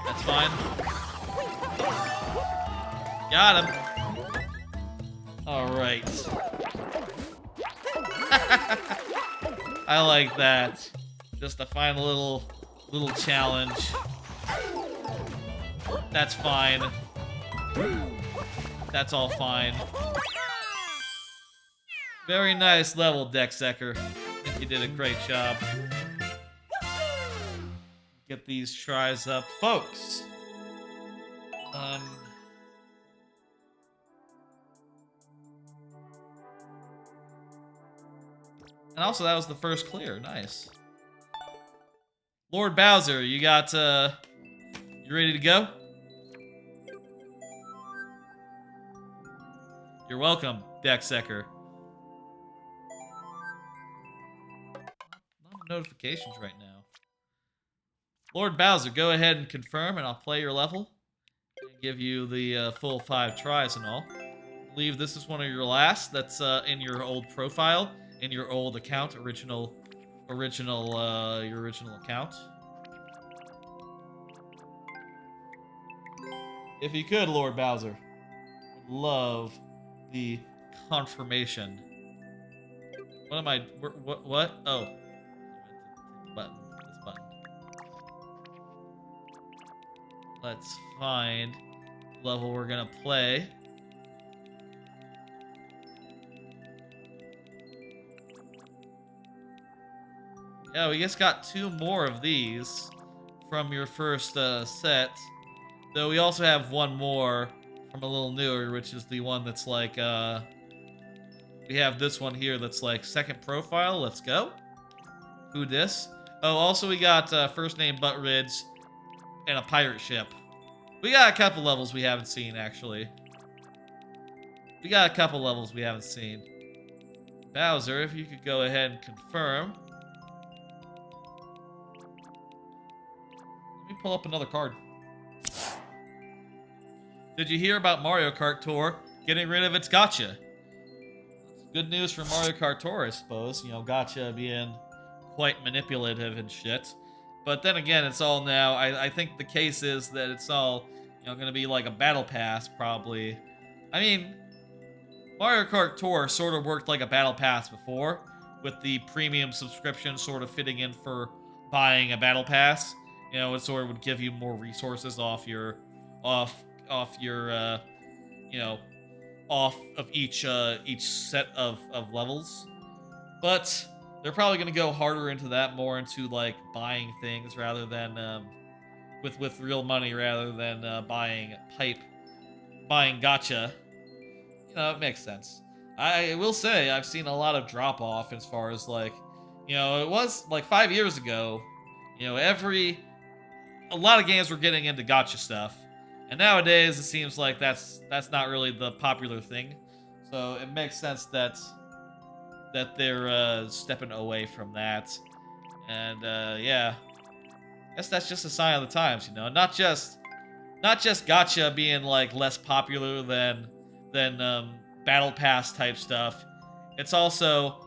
Speaker 1: that's fine. Got him. All right. I like that. Just a fine little challenge. That's fine. That's all fine. Very nice level, Dexecker. I think you did a great job. Get these tries up, folks. And also, that was the first clear. Nice. Lord Bowser, you got, you ready to go? You're welcome, Dexecker. Not notifications right now. Lord Bowser, go ahead and confirm, and I'll play your level. And give you the full 5 tries and all. I believe this is one of your last. That's in your old profile, in your old account, your original account. If you could, Lord Bowser, would love the confirmation. What am I? What? Oh, button. This button. Let's find the level we're gonna play. Yeah, we just got 2 more of these from your first set. Though we also have 1 more from a little newer, which is the one that's like, we have this one here that's like second profile. Let's go. Who dis? Oh, also we got first name Buttridge and a pirate ship. We got a couple levels we haven't seen, actually. We got a couple levels we haven't seen. Bowser, if you could go ahead and confirm. Let me pull up another card. Did you hear about Mario Kart Tour getting rid of its gotcha. Good news for Mario Kart Tour, I suppose. You know, gotcha being quite manipulative and shit. But then again, it's all now. I think the case is that it's all, going to be like a battle pass, probably. I mean, Mario Kart Tour sort of worked like a battle pass before, with the premium subscription sort of fitting in for buying a battle pass. You know, it sort of would give you more resources off your, you know, off of each set of levels. But they're probably going to go harder into that, more into like buying things rather than with real money rather than buying gotcha. You know, it makes sense. I will say I've seen a lot of drop off as far as like, it was like 5 years ago. A lot of games were getting into gotcha stuff, and nowadays it seems like that's not really the popular thing. So it makes sense that they're stepping away from that, and yeah, I guess that's just a sign of the times. Not just gotcha being like less popular than battle pass type stuff. It's also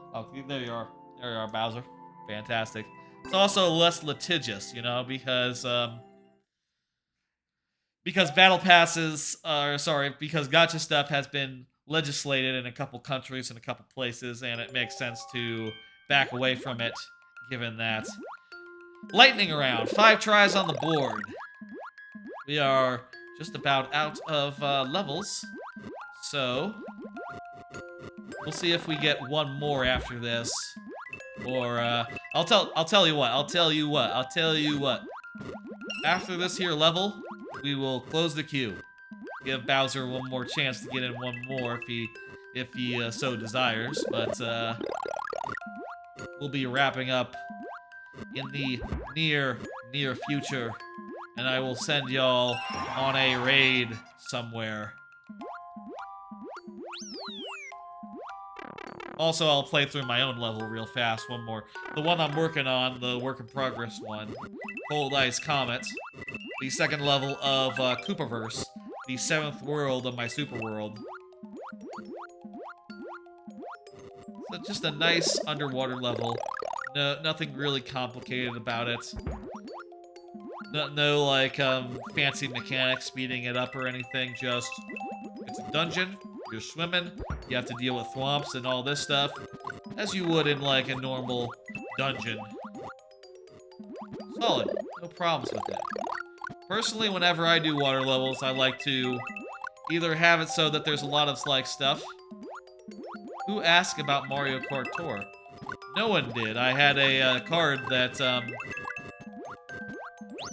Speaker 1: there you are, Bowser, fantastic. It's also less litigious, because battle passes because gotcha stuff has been legislated in a couple countries and a couple places, and it makes sense to back away from it, given that. Lightning round, 5 tries on the board. We are just about out of levels, so we'll see if we get one more after this, or I'll tell you what. After this here level, we will close the queue. Give Bowser one more chance to get in one more if he so desires, but we'll be wrapping up in the near future, and I will send y'all on a raid somewhere. Also, I'll play through my own level real fast, one more. The one I'm working on, the work in progress one. Cold Ice Comet. The second level of Koopaverse. The 7th world of my super world. So just a nice underwater level. Nothing really complicated about it. No like fancy mechanics speeding it up or anything. Just it's a dungeon. You're swimming. You have to deal with thwomps and all this stuff, as you would in like a normal dungeon. Solid. No problems with it. Personally, whenever I do water levels, I like to either have it so that there's a lot of like stuff. Who asked about Mario Kart Tour? No one did. I had a card that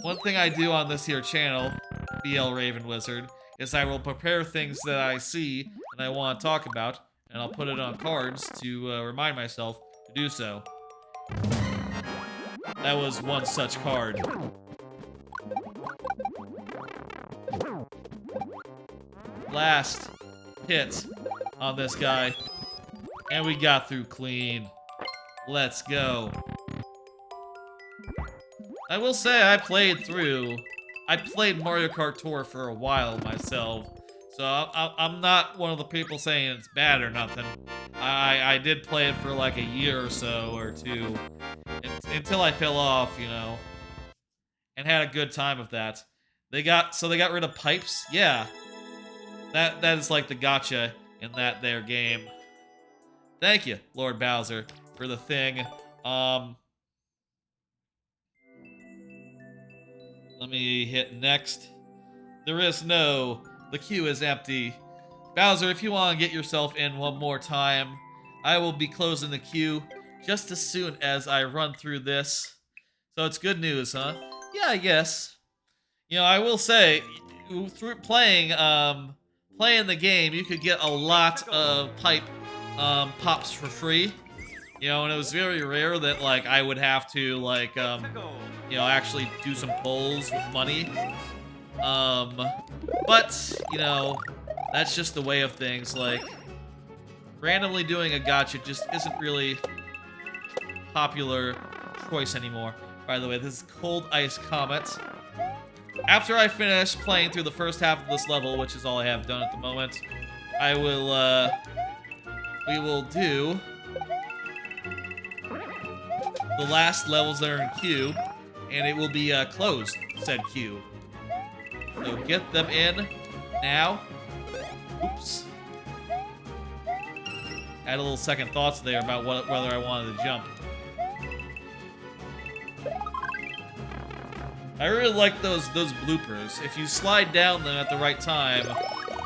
Speaker 1: one thing I do on this here channel, BL Raven Wizard, is I will prepare things that I see and I want to talk about, and I'll put it on cards to remind myself to do so. That was one such card. Last hit on this guy, and we got through clean. Let's go. I will say I played Mario Kart Tour for a while myself, so I'm not one of the people saying it's bad or nothing. I did play it for like a year or so, or two, until I fell off, and had a good time with that. They got rid of pipes? Yeah. That is like the gotcha in that there game. Thank you, Lord Bowser, for the thing. Let me hit next. The queue is empty. Bowser, if you want to get yourself in one more time, I will be closing the queue just as soon as I run through this. So it's good news, huh? Yeah, I guess. I will say, through playing the game, you could get a lot of pipe pops for free. And it was very rare that like I would have to like actually do some polls with money. But that's just the way of things. Like randomly doing a gotcha just isn't really popular choice anymore. By the way, this is Cold Ice Comet. After I finish playing through the first half of this level, which is all I have done at the moment, we will do the last levels that are in queue, and it will be closed, said queue. So get them in now. Oops. I had a little second thoughts there about whether I wanted to jump. I really like those bloopers. If you slide down them at the right time,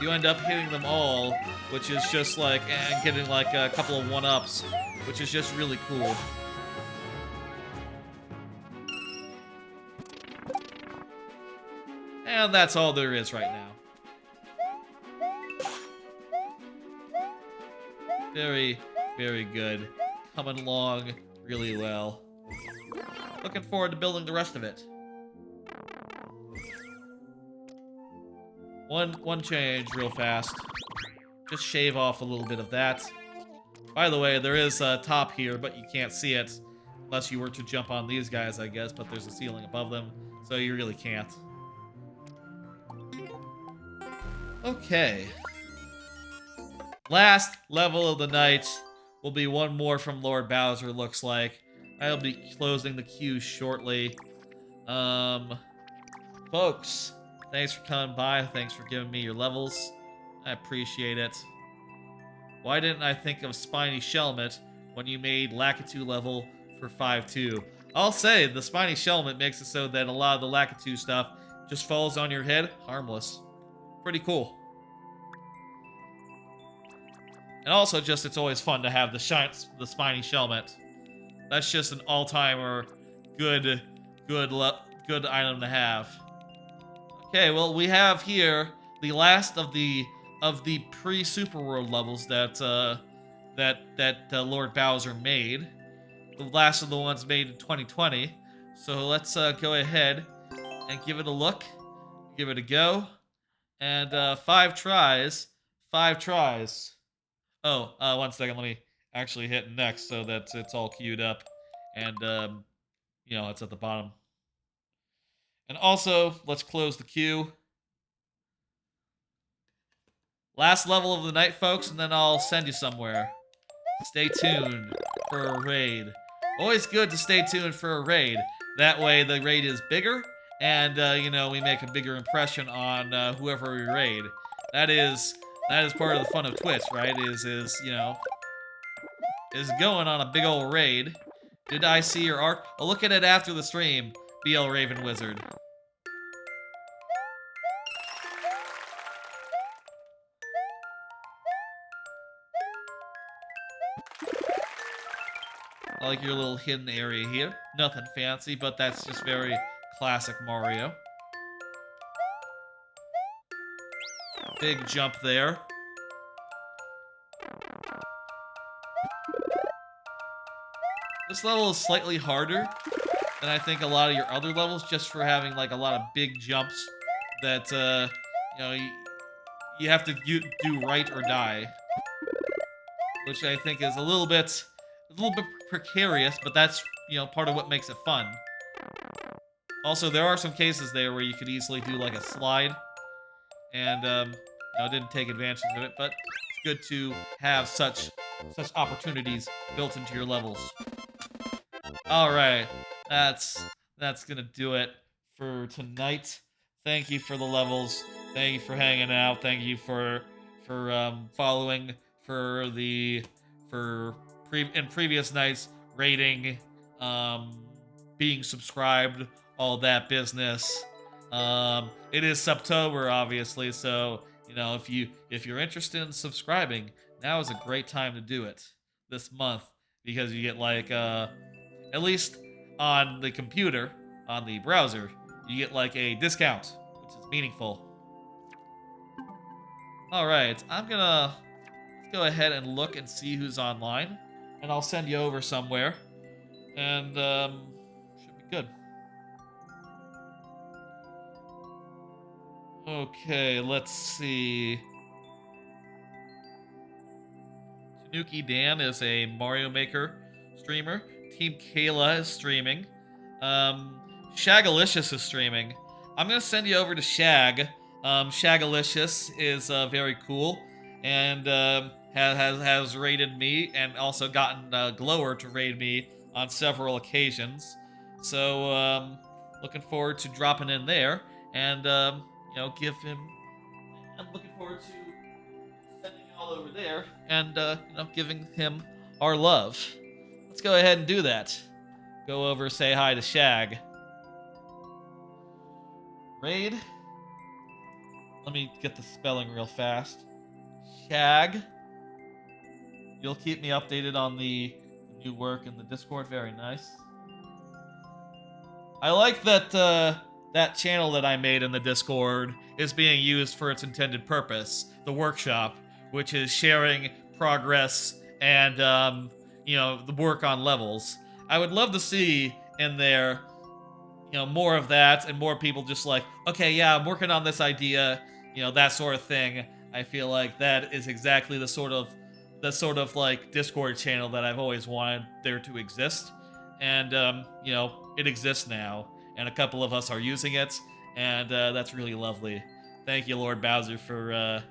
Speaker 1: you end up hitting them all, which is just like, and getting like a couple of one-ups, which is just really cool. And that's all there is right now. Very, very good. Coming along really well. Looking forward to building the rest of it. One change real fast. Just shave off a little bit of that. By the way, there is a top here, but you can't see it unless you were to jump on these guys, I guess, but there's a ceiling above them, so you really can't. Okay. Last level of the night will be one more from Lord Bowser, looks like. I'll be closing the queue shortly. Folks, thanks for coming by. Thanks for giving me your levels. I appreciate it. Why didn't I think of Spiny Shelmet when you made Lakitu level for 5-2? I'll say, the Spiny Shelmet makes it so that a lot of the Lakitu stuff just falls on your head, harmless. Pretty cool. And also, just it's always fun to have the Spiny Shelmet. That's just an all-timer, good item to have. Okay, well, we have here the last of the pre-Super World levels that Lord Bowser made. The last of the ones made in 2020. So let's go ahead and give it a look, give it a go, and 5 tries. 5 tries. Oh, 1 second. Let me actually hit next so that it's all queued up, and you know, it's at the bottom. And also, let's close the queue. Last level of the night, folks, and then I'll send you somewhere. Stay tuned for a raid. Always good to stay tuned for a raid. That way, the raid is bigger, and you know, we make a bigger impression on whoever we raid. That is part of the fun of Twitch, right? Is you know, is going on a big old raid. Did I see your art? I'll look at it after the stream. BL Raven Wizard. I like your little hidden area here. Nothing fancy, but that's just very classic Mario. Big jump there. This level is slightly harder than I think a lot of your other levels, just for having like a lot of big jumps that you know, you have to do right or die, which I think is a little bit precarious, but that's, you know, part of what makes it fun. Also, there are some cases there where you could easily do like a slide, and you know, didn't take advantage of it, but it's good to have such opportunities built into your levels. All right, that's gonna do it for tonight. Thank you for the levels. Thank you for hanging out. Thank you for following, in previous nights, rating, being subscribed, all that business. It is September, obviously, so you know, if you're interested in subscribing, now is a great time to do it this month, because you get like at least on the computer, on the browser, you get like a discount, which is meaningful. All right, I'm gonna go ahead and look and see who's online, and I'll send you over somewhere, and should be good. Okay, let's see. Tanuki Dan is a Mario Maker streamer. Team Kayla is streaming. Shagalicious is streaming. I'm gonna send you over to Shag. Shagalicious is very cool. and has raided me, and also gotten Glower to raid me on several occasions. So looking forward to dropping in there and give him. I'm looking forward to sending y'all over there and giving him our love. Let's go ahead and do that. Go over, say hi to Shag. Raid. Let me get the spelling real fast. Shag. You'll keep me updated on the new work in the Discord. Very nice. I like that that channel that I made in the Discord is being used for its intended purpose, the workshop, which is sharing progress and the work on levels. I would love to see in there more of that and more people just like, okay, yeah, I'm working on this idea, that sort of thing. I feel like that is exactly the sort of like Discord channel that I've always wanted there to exist. And it exists now, and a couple of us are using it, and that's really lovely. Thank you, Lord Bowser, for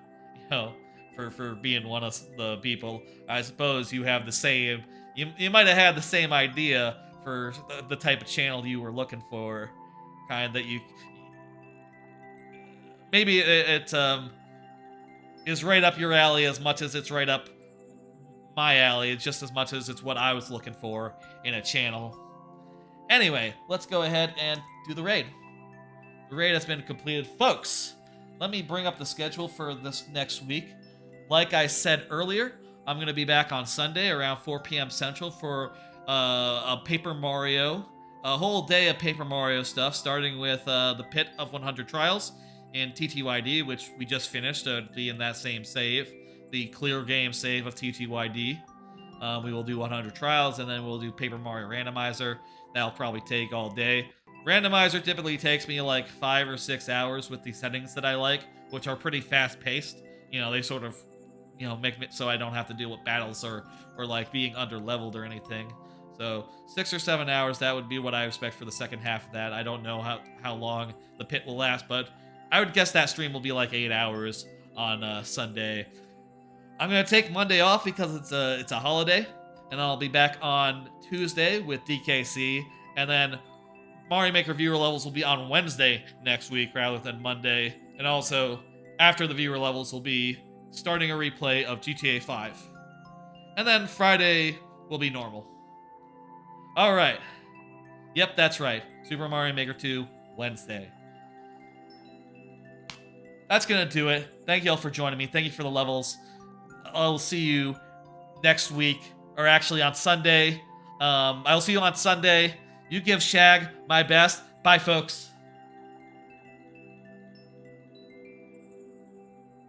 Speaker 1: for being one of the people. I suppose you have the same. You might have had the same idea for the type of channel you were looking for, kind that you maybe it is right up your alley as much as it's right up my alley. It's just as much as it's what I was looking for in a channel. Anyway, let's go ahead and do the raid. The raid has been completed, folks. Let me bring up the schedule for this next week. Like I said earlier, I'm going to be back on Sunday around 4 p.m. Central for a Paper Mario, a whole day of Paper Mario stuff, starting with the Pit of 100 Trials in TTYD, which we just finished to be in that same save, the clear game save of TTYD. We will do 100 Trials, and then we'll do Paper Mario Randomizer. That'll probably take all day. Randomizer typically takes me like 5 or 6 hours with the settings that I like, which are pretty fast-paced. They sort of make it so I don't have to deal with battles or like being under-leveled or anything. So 6 or 7 hours, that would be what I expect for the second half of that. I don't know how long the pit will last, but I would guess that stream will be like 8 hours on Sunday. I'm gonna take Monday off because it's a holiday, and I'll be back on Tuesday with DKC, and then Mario Maker viewer levels will be on Wednesday next week rather than Monday, and also after the viewer levels will be starting a replay of GTA 5, and then Friday will be normal. All right, yep, that's right. Super Mario Maker 2 Wednesday. That's gonna do it. Thank you all for joining me. Thank you for the levels. I'll see you next week, or actually on Sunday. I'll see you on Sunday. You give Shag my best. Bye, folks.